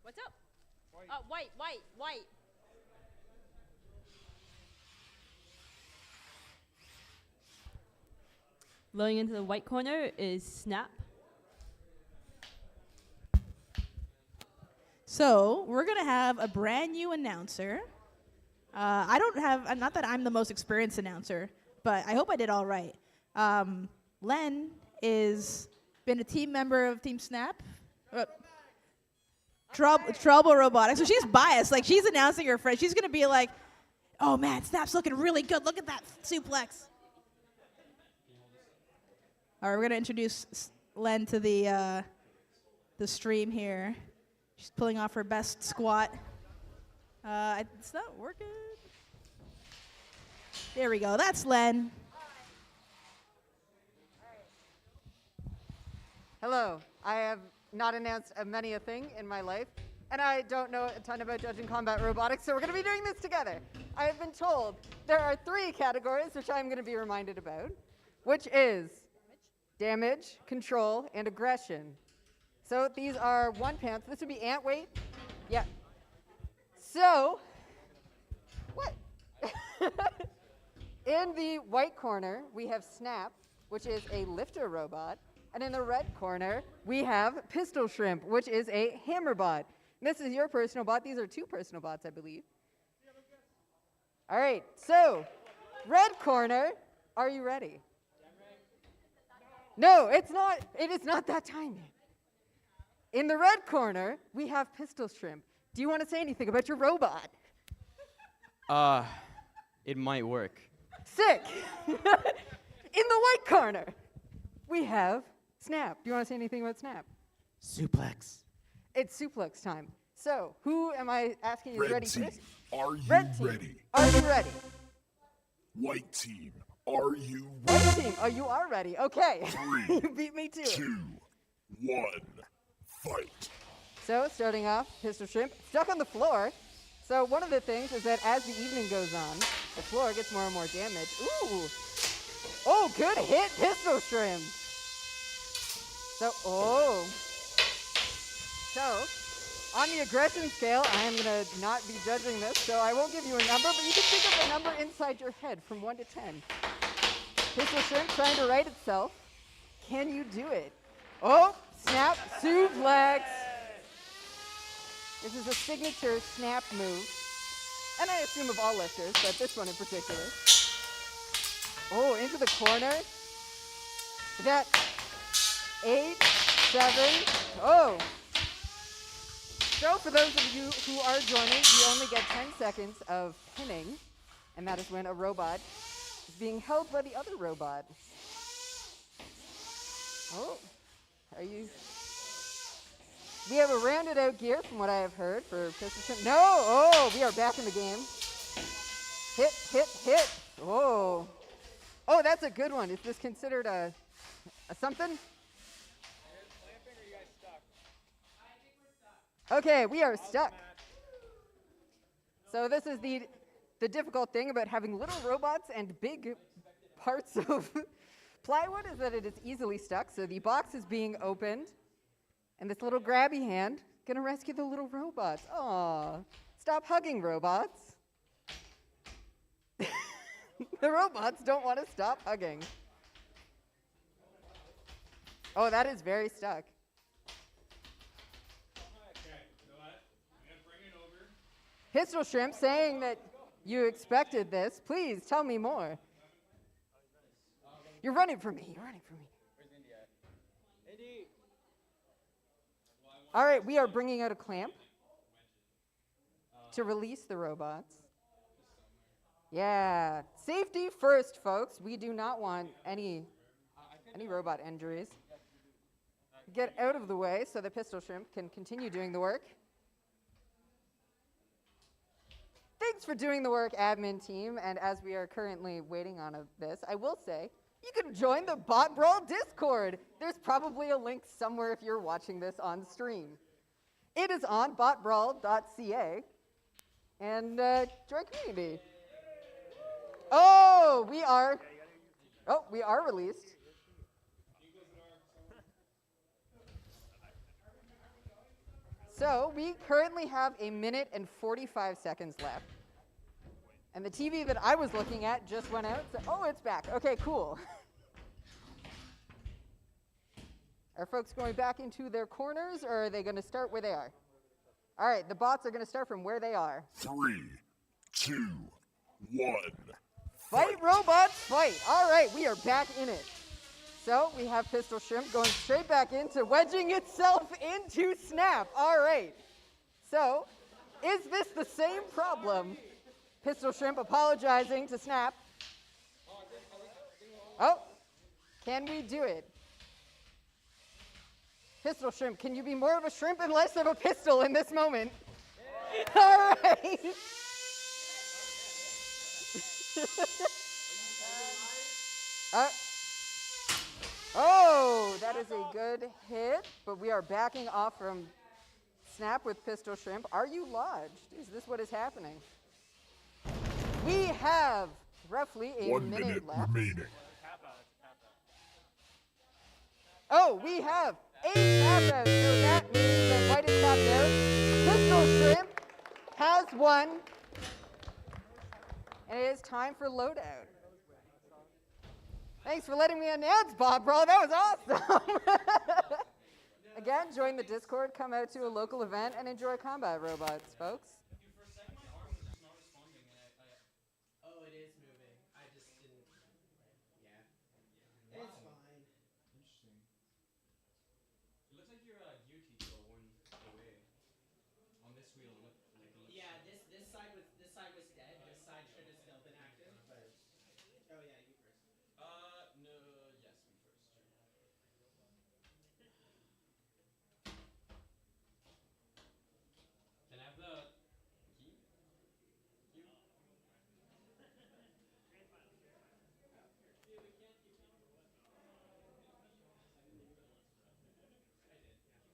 What's up? White. Loading into the white corner is Snap. So we're gonna have a brand new announcer. I don't have, not that I'm the most experienced announcer, but I hope I did all right. Len is been a team member of Team Snap. Trouble Robotics. So she's biased. Like, she's announcing her friend. She's going to be like, oh, man, Snap's looking really good. Look at that suplex. All right, we're going to introduce Len to the stream here. She's pulling off her best squat. It's not working. There we go. That's Len. Hello. I have not announced many a thing in my life, and I don't know a ton about judging combat robotics, so we're going to be doing this together. I have been told there are 3 categories which I'm going to be reminded about, which is damage, control, and aggression. So these are 1 pound. This would be ant weight. Yeah. So, what? In the white corner, we have Snap, which is a lifter robot. And in the red corner, we have Pistol Shrimp, which is a hammer bot. This is your personal bot. These are 2 personal bots, I believe. All right, so red corner, are you ready? No, it's not. It is not that time yet. In the red corner, we have Pistol Shrimp. Do you want to say anything about your robot? It might work. Sick. In the white corner, we have Snap. Do you want to say anything about Snap? Suplex. It's suplex time. So, who am I asking is ready for Red this? team, are you Red team, ready? are you ready? White team, are you White ready? team, you are ready. Okay. 3, You beat me too. 2, 1, fight. So, starting off, Pistol Shrimp stuck on the floor. So, one of the things is that as the evening goes on, the floor gets more and more damage. Ooh. Oh, good hit, Pistol Shrimp. So, So, on the aggression scale, I am going to not be judging this, so I won't give you a number, but you can think of a number inside your head from 1 to 10. Pistol Shrimp trying to right itself. Can you do it? Oh, Snap, suplex. This is a signature Snap move. And I assume of all lifters, but this one in particular. Oh, into the corner. That 8, 7. Oh. So for those of you who are joining, you only get 10 seconds of pinning, and that is when a robot is being held by the other robot. Oh, are you? We have a rounded out gear from what I have heard for Pistol Shrimp. No, oh, we are back in the game. Hit, hit, hit. Oh, oh, that's a good one. Is this considered a something? Okay, we are stuck. So this is the difficult thing about having little robots and big parts of plywood is that it is easily stuck. So the box is being opened, and this little grabby hand gonna rescue the little robots. Aw, stop hugging, robots. The robots don't want to stop hugging. Oh, that is very stuck. Pistol Shrimp saying that you expected this. Please tell me more. You're running from me. You're running from me. All right, we are bringing out a clamp to release the robots. Yeah, safety first, folks. We do not want any robot injuries. Get out of the way so the Pistol Shrimp can continue doing the work. Thanks for doing the work, admin team. And as we are currently waiting on this, I will say, you can join the BotBrawl Discord. There's probably a link somewhere if you're watching this on stream. It is on botbrawl.ca. And join community. Oh, we are released. So we currently have 1 minute and 45 seconds left. And the TV that I was looking at just went out. So, oh, it's back. Okay, cool. Are folks going back into their corners, or are they going to start where they are? All right, the bots are going to start from where they are. 3, 2, 1. Fight, robots, fight. All right, we are back in it. So we have Pistol Shrimp going straight back into wedging itself into Snap. All right. So is this the same problem? Pistol Shrimp apologizing to Snap. Oh, can we do it? Pistol Shrimp, can you be more of a shrimp and less of a pistol in this moment? All right. Oh, that is a good hit, but we are backing off from Snap with Pistol Shrimp. Are you lodged? Is this what is happening? We have roughly a 1 minute left. remaining. Oh, we have 8 tap outs, so that means that White is tapped out. Pistol Shrimp has won, and it is time for loadout. Thanks for letting me announce, BotBrawl. That was awesome. Again, join the Discord, come out to a local event, and enjoy combat robots, folks. Oh, it is moving. I just didn't. Yeah. It's fine. Interesting. It looks like your gear teeth are worn away. On this wheel, it looks. Yeah, this side was dead. This side should have still been active, but oh yeah, you first. No, yes, me first. Can I have the key? Cube?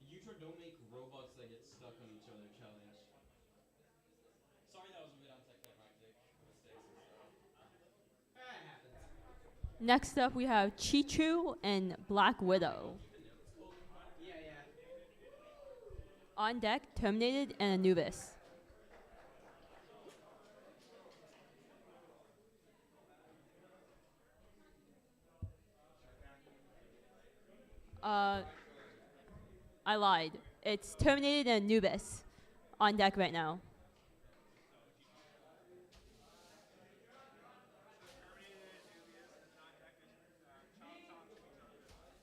YouTube don't make robots that get stuck on each other challenge. Sorry that was a bit anticlimactic. Mistakes and stuff. That happens. Next up, we have Chichu and Black Widow. Yeah, yeah. On deck, Terminated and Anubis. I lied. It's Terminated and Anubis on deck right now.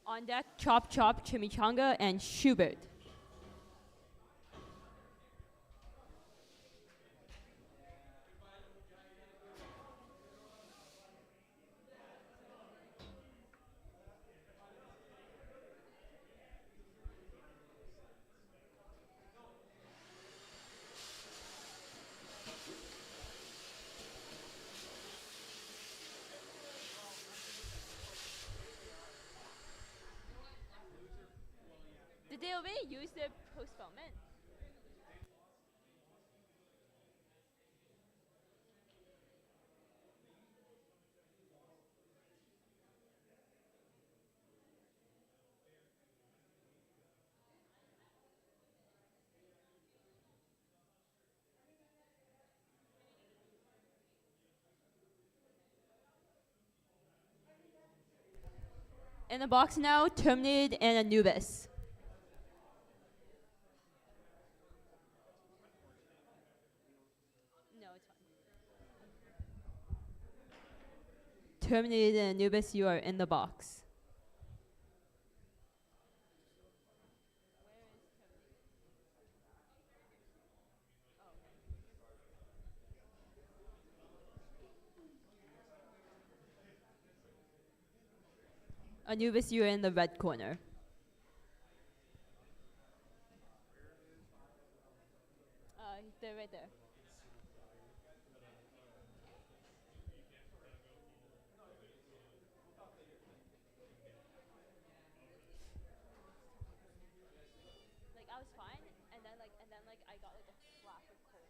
On deck, Chop Chop, Chimichanga, and Schubert. Did they already use their postponement? In the box now, Terminated and Anubis. No, it's fine. Terminated and Anubis, you are in the box. Anubis, you're in the red corner. They're right there. Like I was fine, and then I got like a flash of cold.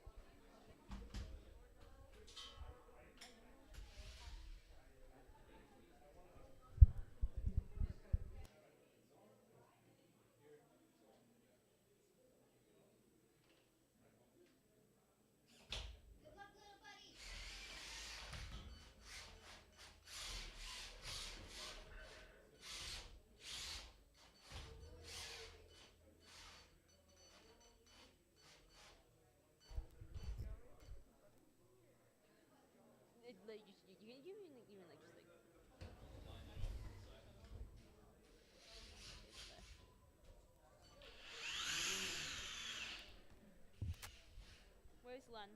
Where's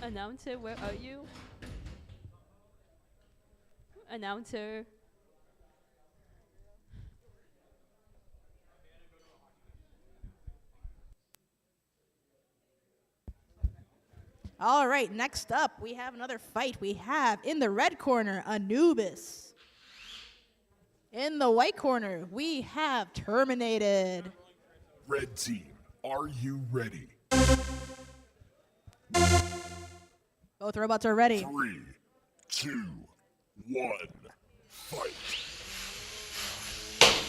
Len? Announcer, where are you? Announcer. All right, next up, we have another fight. We have in the red corner, Anubis. In the white corner, we have Terminated. Red team, are you ready? Both robots are ready. 3, 2, 1, fight.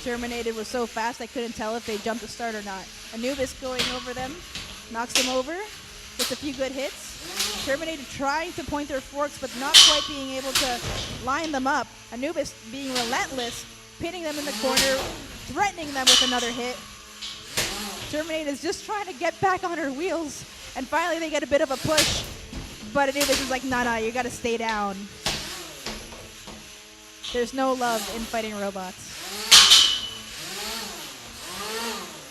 Terminated was so fast I couldn't tell if they jumped to start or not. Anubis going over them, knocks them over, gets a few good hits. Terminated trying to point their forks but not quite being able to line them up. Anubis being relentless, pinning them in the corner, threatening them with another hit. Terminated is just trying to get back on her wheels, and finally they get a bit of a push, but Anubis is like, nah, you gotta stay down. There's no love in fighting robots.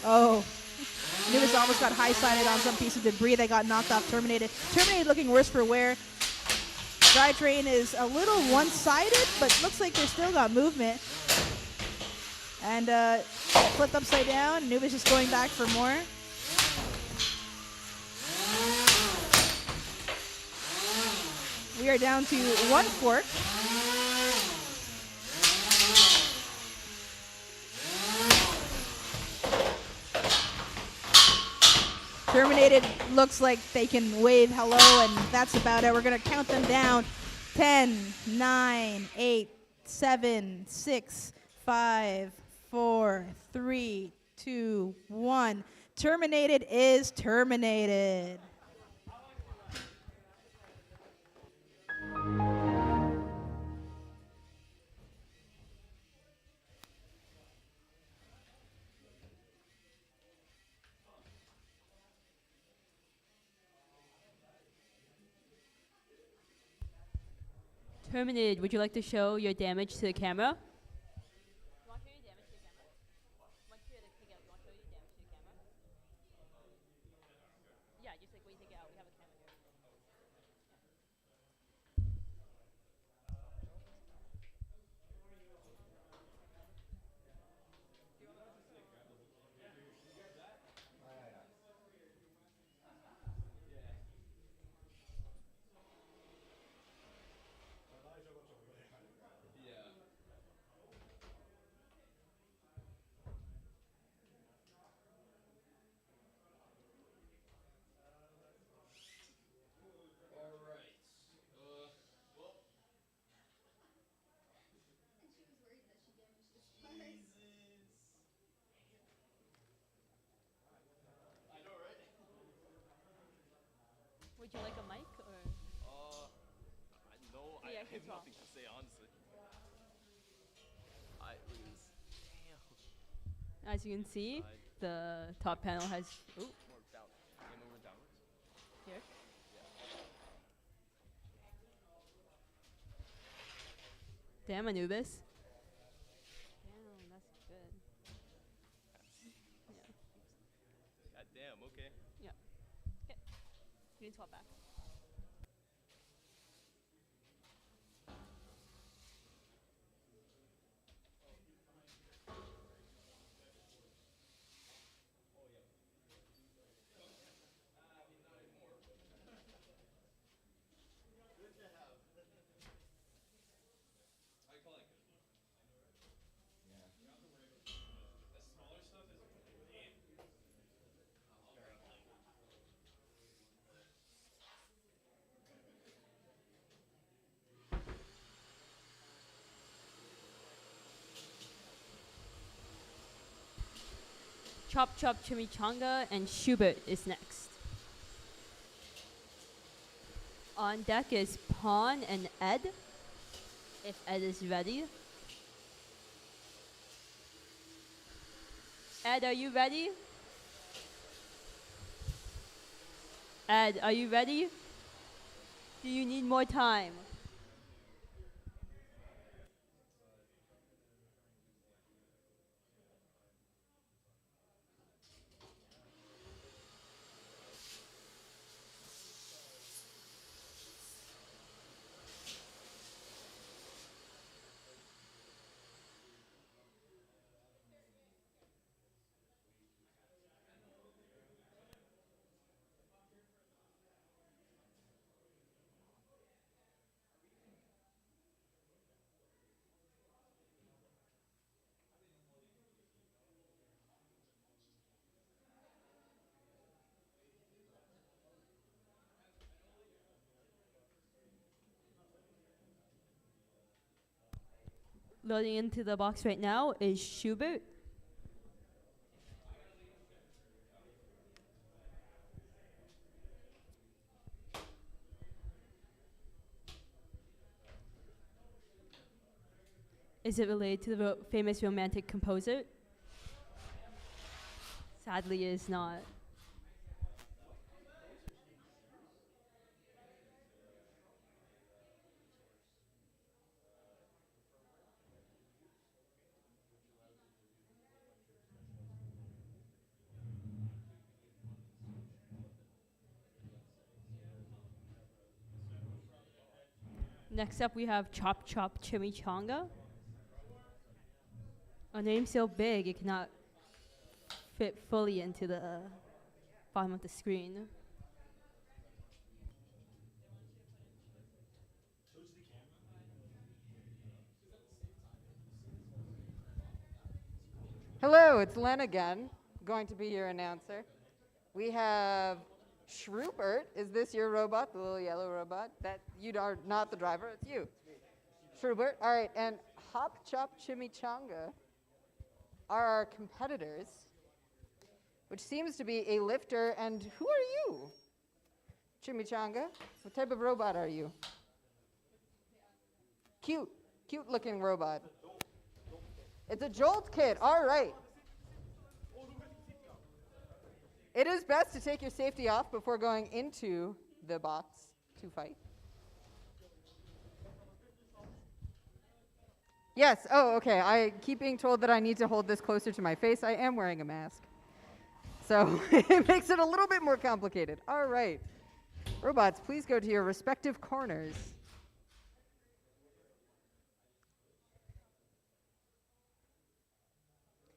Oh. Anubis almost got high-sided on some piece of debris that got knocked off Terminated. Terminated looking worse for wear. Drivetrain is a little one-sided, but looks like they still got movement. And flipped upside down. Anubis just going back for more. We are down to one fork. Terminated looks like they can wave hello, and that's about it. We're going to count them down. 10, 9, 8, 7, 6, 5, 4, 3, 2, 1. Terminated is terminated. Terminated, would you like to show your damage to the camera? Yeah, just like when you take it out, we have a camera here. Would you like a mic or? No, I have nothing to say, honestly. Look at this. Damn. As you can see, the top panel has. Ooh. More down. Can you move it downwards? Here. Yeah. Damn, Anubis. Damn, that's good. Yeah. God damn, okay. Yeah. Okay. You can swap back. Chop Chop Chimichanga and Schubert is next. On deck is Pawn and Ed, if Ed is ready. Ed, are you ready? Ed, are you ready? Do you need more time? Loading into the box right now is Schubert. Is it related to the famous romantic composer? Sadly, it is not. Next up, we have Chop Chop Chimichanga. A name so big it cannot fit fully into the bottom of the screen. Hello, it's Len again, going to be your announcer. We have Schubert. Is this your robot, the little yellow robot? That you are not the driver, it's you. Schubert, all right, and Hop Chop Chimichanga are our competitors, which seems to be a lifter. And who are you? Chimichanga, what type of robot are you? Cute looking robot. It's a Jolt kit, all right. It is best to take your safety off before going into the box to fight. Yes, oh, okay. I keep being told that I need to hold this closer to my face. I am wearing a mask. So it makes it a little bit more complicated. All right. Robots, please go to your respective corners.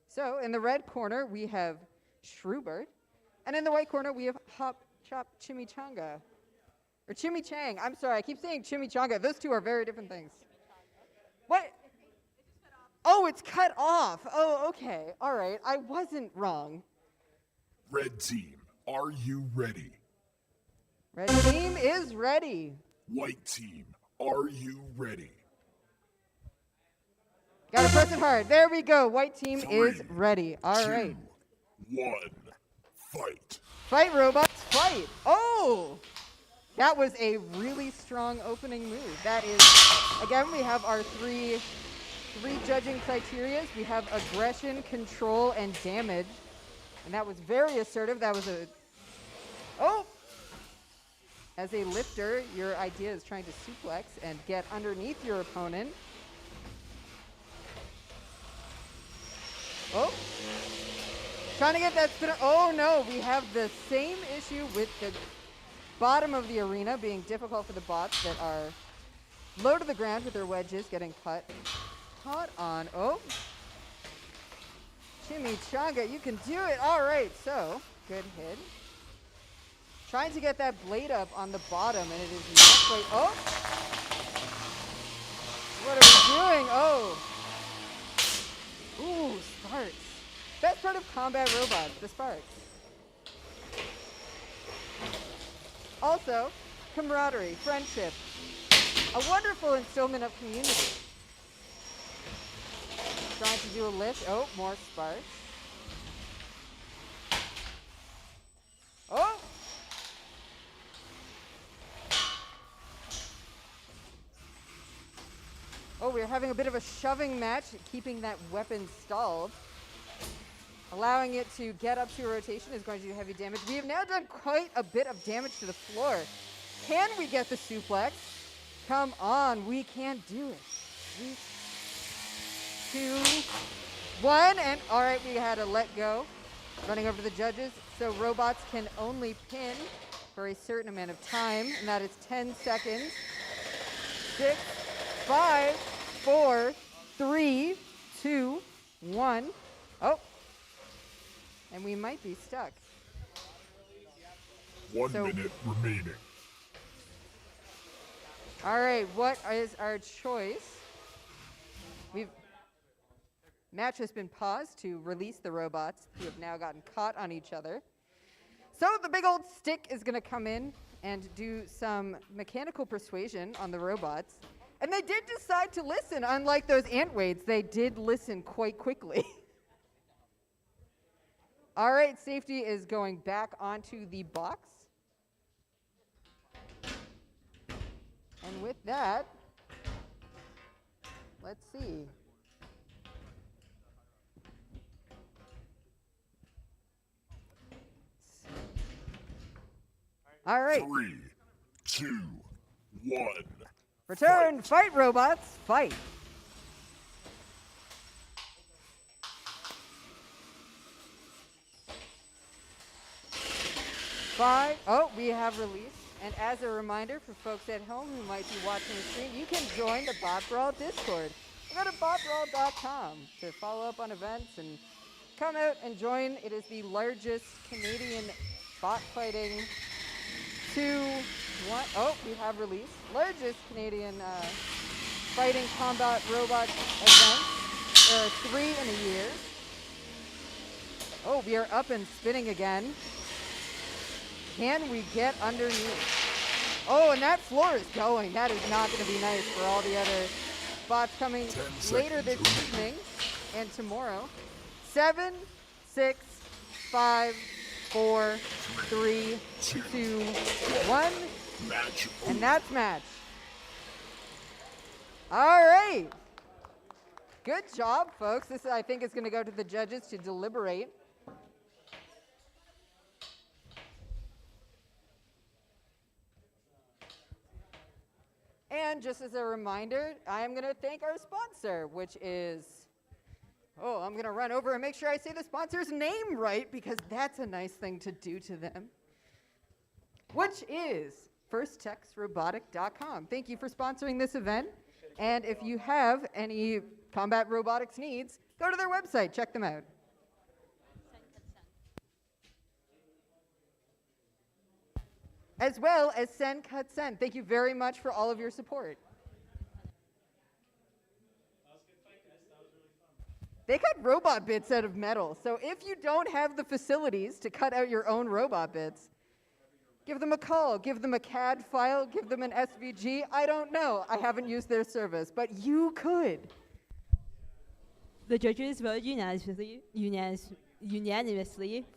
So in the red corner, we have Schubert. And in the white corner, we have Hop Chop Chimichanga. Or Chimichang. I'm sorry, I keep saying Chimichanga. Those two are very different things. What? Oh, it's cut off. Oh, okay. All right. I wasn't wrong. Red team, are you ready? Red team is ready. White team, are you ready? Gotta press it hard. There we go. White team is ready. All right. 1, fight. Fight, robots, fight. Oh! That was a really strong opening move. That is, again, we have our three judging criteria. We have aggression, control, and damage. And that was very assertive. That was a... Oh! As a lifter, your idea is trying to suplex and get underneath your opponent. Oh! Trying to get that spin. Oh no, we have the same issue with the bottom of the arena being difficult for the bots that are low to the ground with their wedges getting caught on. Oh! Chimichanga, you can do it. All right, so good hit. Trying to get that blade up on the bottom, and it is not quite. Oh! What are we doing? Oh! Ooh, sparks. Best part of combat robots, the sparks. Also, camaraderie, friendship, a wonderful instillment of community. Trying to do a lift. Oh, more sparks. Oh! Oh, we're having a bit of a shoving match, keeping that weapon stalled. Allowing it to get up to rotation is going to do heavy damage. We have now done quite a bit of damage to the floor. Can we get the suplex? Come on, we can do it. 3, 2, 1, and all right, we had to let go. Running over to the judges. So robots can only pin for a certain amount of time, and that is 10 seconds. 6, 5, 4, 3, 2, 1. Oh. And we might be stuck. 1 minute remaining. All right, what is our choice? Match has been paused to release the robots who have now gotten caught on each other. So the big old stick is going to come in and do some mechanical persuasion on the robots. And they did decide to listen, unlike those antweights. They did listen quite quickly. All right, safety is going back onto the box. And with that, let's see. All right. 3, 2, 1. Return, fight robots, fight. Five. Oh, we have released. And as a reminder for folks at home who might be watching the stream, you can join the BotBrawl Discord. Go to BotBrawl.com to follow up on events and come out and join. It is the largest Canadian bot fighting we have released. Largest Canadian fighting combat robot event. There are 3 in a year. Oh, we are up and spinning again. Can we get underneath? Oh, and that floor is going. That is not going to be nice for all the other bots coming later this evening and tomorrow. 7, 6, 5, 4, 3, 2, 1. Match. And that's match. All right. Good job, folks. This, I think, is going to go to the judges to deliberate. And just as a reminder, I am going to thank our sponsor, which is, I'm going to run over and make sure I say the sponsor's name right, because that's a nice thing to do to them, which is FirstTexRobotic.com. Thank you for sponsoring this event. And if you have any combat robotics needs, go to their website, check them out. As well as Send Cut Send. Thank you very much for all of your support. They cut robot bits out of metal, so if you don't have the facilities to cut out your own robot bits, give them a call, give them a CAD file, give them an SVG. I don't know. I haven't used their service, but you could. The judges voted unanimously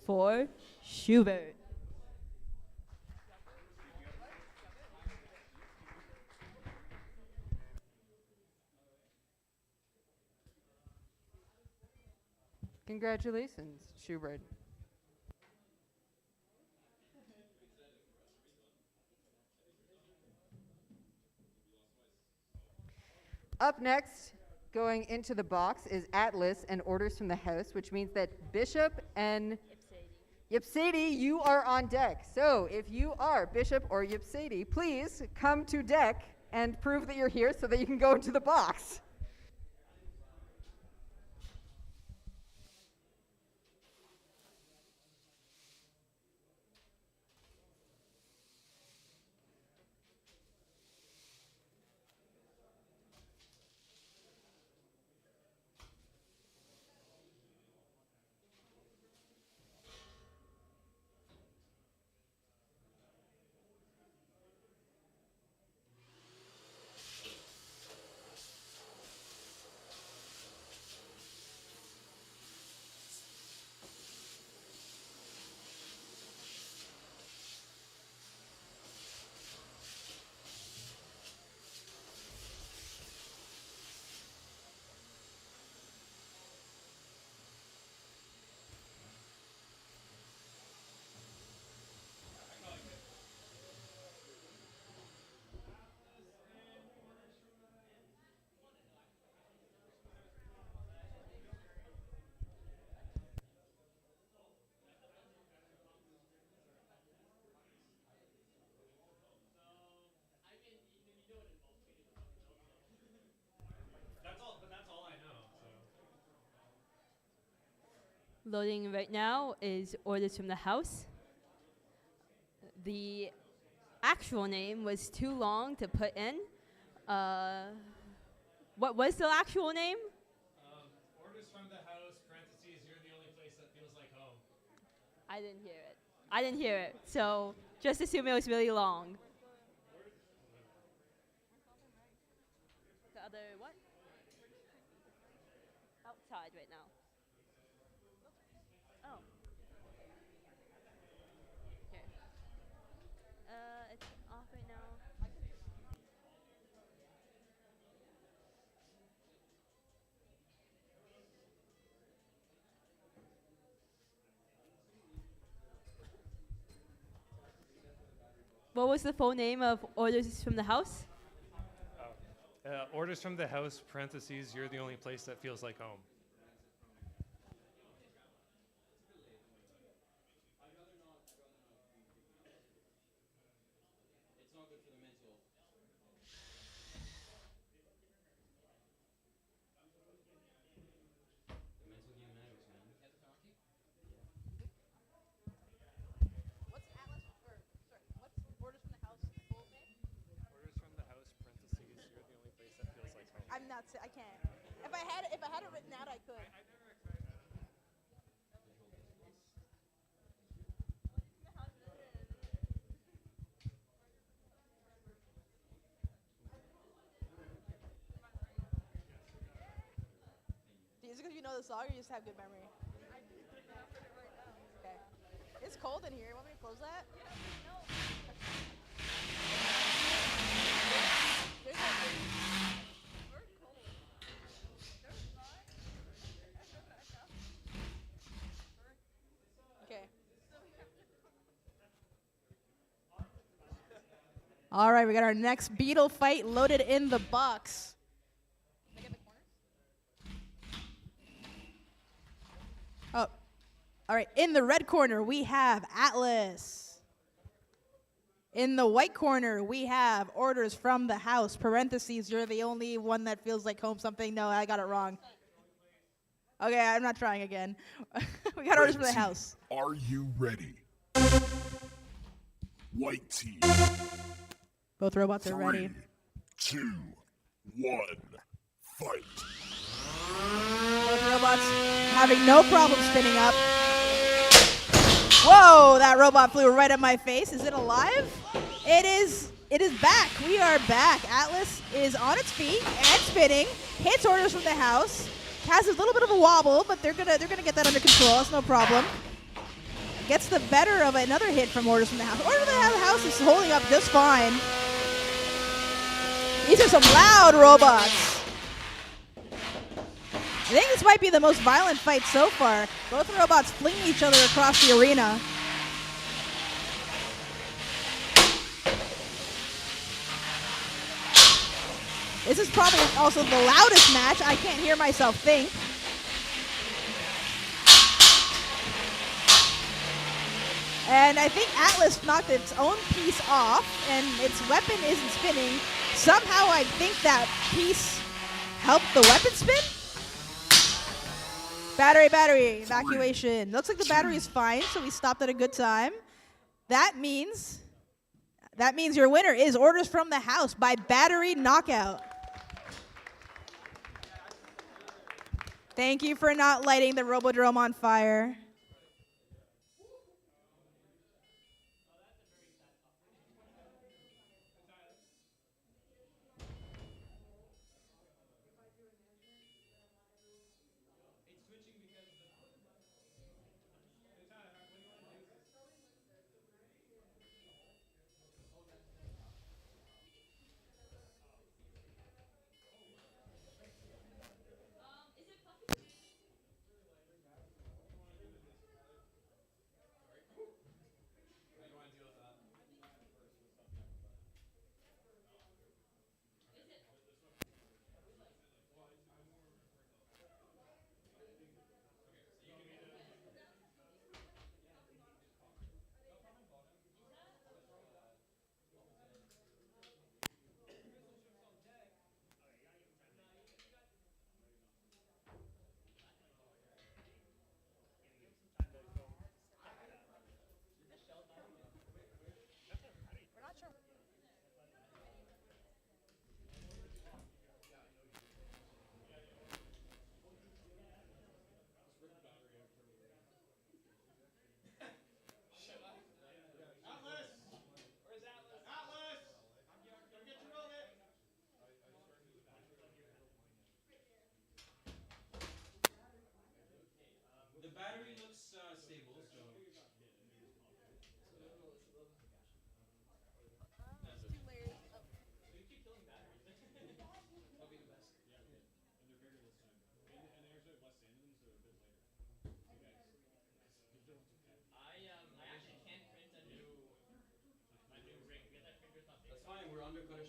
for Schubert. Congratulations, Schubert. Up next, going into the box, is Atlas and Orders from the House, which means that Bishop and Ipseity, you are on deck. So if you are Bishop or Ipseity, please come to deck and prove that you're here so that you can go into the box. Loading right now is Orders from the House. The actual name was too long to put in. What was the actual name? Orders from the House, parentheses, you're the only place that feels like home. I didn't hear it. So just assume it was really long. outside right now. Oh. Here. It's off right now. What was the full name of Orders from the House? Orders from the house, parentheses, you're the only place that feels like home. It's not good for the mental. The mental game matters, man. What's Atlas or sorry, what's Orders from the House full name? Orders from the house, parentheses, you're the only place that feels like home. I'm not. I can't. If I had it written out, I could. Is it because you know the song or you just have good memory? Okay. It's cold in here. You want me to close that? There's okay. All right, we got our next beetle fight loaded in the box. Oh, all right. In the red corner, we have Atlas. In the white corner, we have Orders from the House. Parentheses, you're the only one that feels like home something. No, I got it wrong. Okay, I'm not trying again. We got Orders from the House. Are you ready? White team. Both robots are ready. 2, 1, fight. Both robots having no problem spinning up. Whoa, that robot flew right at my face. Is it alive? It is back. We are back. Atlas is on its feet and spinning. Hits Orders from the House. Has a little bit of a wobble, but they're gonna get that under control. It's no problem. Gets the better of another hit from Orders from the House. Orders from the House is holding up just fine. These are some loud robots. I think this might be the most violent fight so far. Both robots flinging each other across the arena. This is probably also the loudest match. I can't hear myself think. And I think Atlas knocked its own piece off, and its weapon isn't spinning. Somehow I think that piece helped the weapon spin? Battery, evacuation. Looks like the battery is fine, so we stopped at a good time. That means your winner is Orders from the House by battery knockout. Thank you for not lighting the RoboDrome on fire.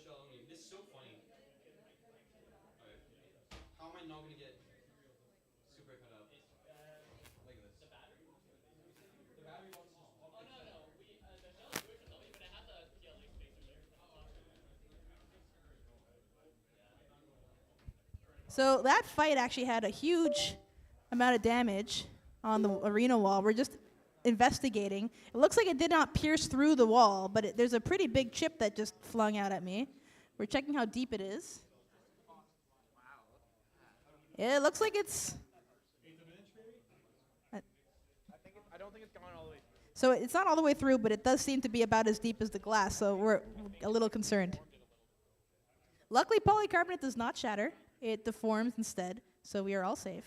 shell only. This is so funny. Alright. How am I not gonna get super cut up? Like this. The battery? The battery wants to just pop. Oh, no. The shell is yours, but it has a PLA spacer there. So that fight actually had a huge amount of damage on the arena wall. We're just investigating. It looks like it did not pierce through the wall, but there's a pretty big chip that just flung out at me. We're checking how deep it is. Yeah, it looks like it's... I don't think it's gone all the way. So it's not all the way through, but it does seem to be about as deep as the glass, so we're a little concerned. Luckily, polycarbonate does not shatter. It deforms instead, so we are all safe.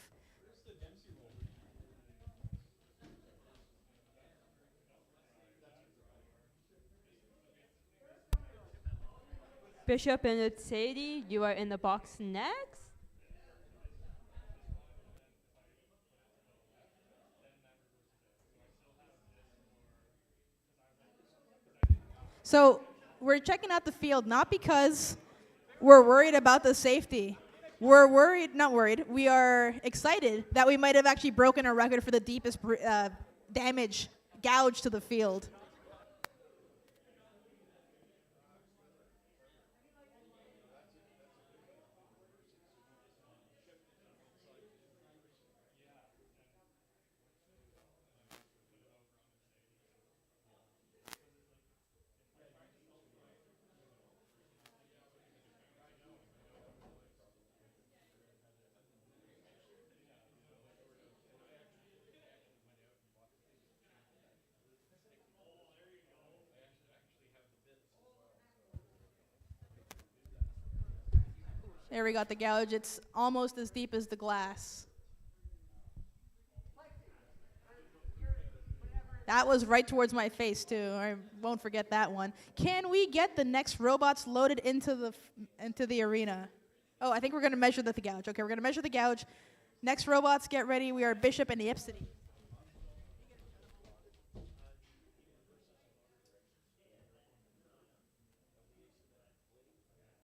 Bishop and Ipseity, you are in the box next. So we're checking out the field not because we're worried about the safety. We're worried, not worried, we are excited that we might have actually broken a record for the deepest damage, gouge to the field. There we got the gouge. It's almost as deep as the glass. That was right towards my face too. I won't forget that one. Can we get the next robots loaded into the arena? Oh, I think we're going to measure the gouge. Okay, we're going to measure the gouge. Next robots, get ready. We are Bishop and the Ipseity.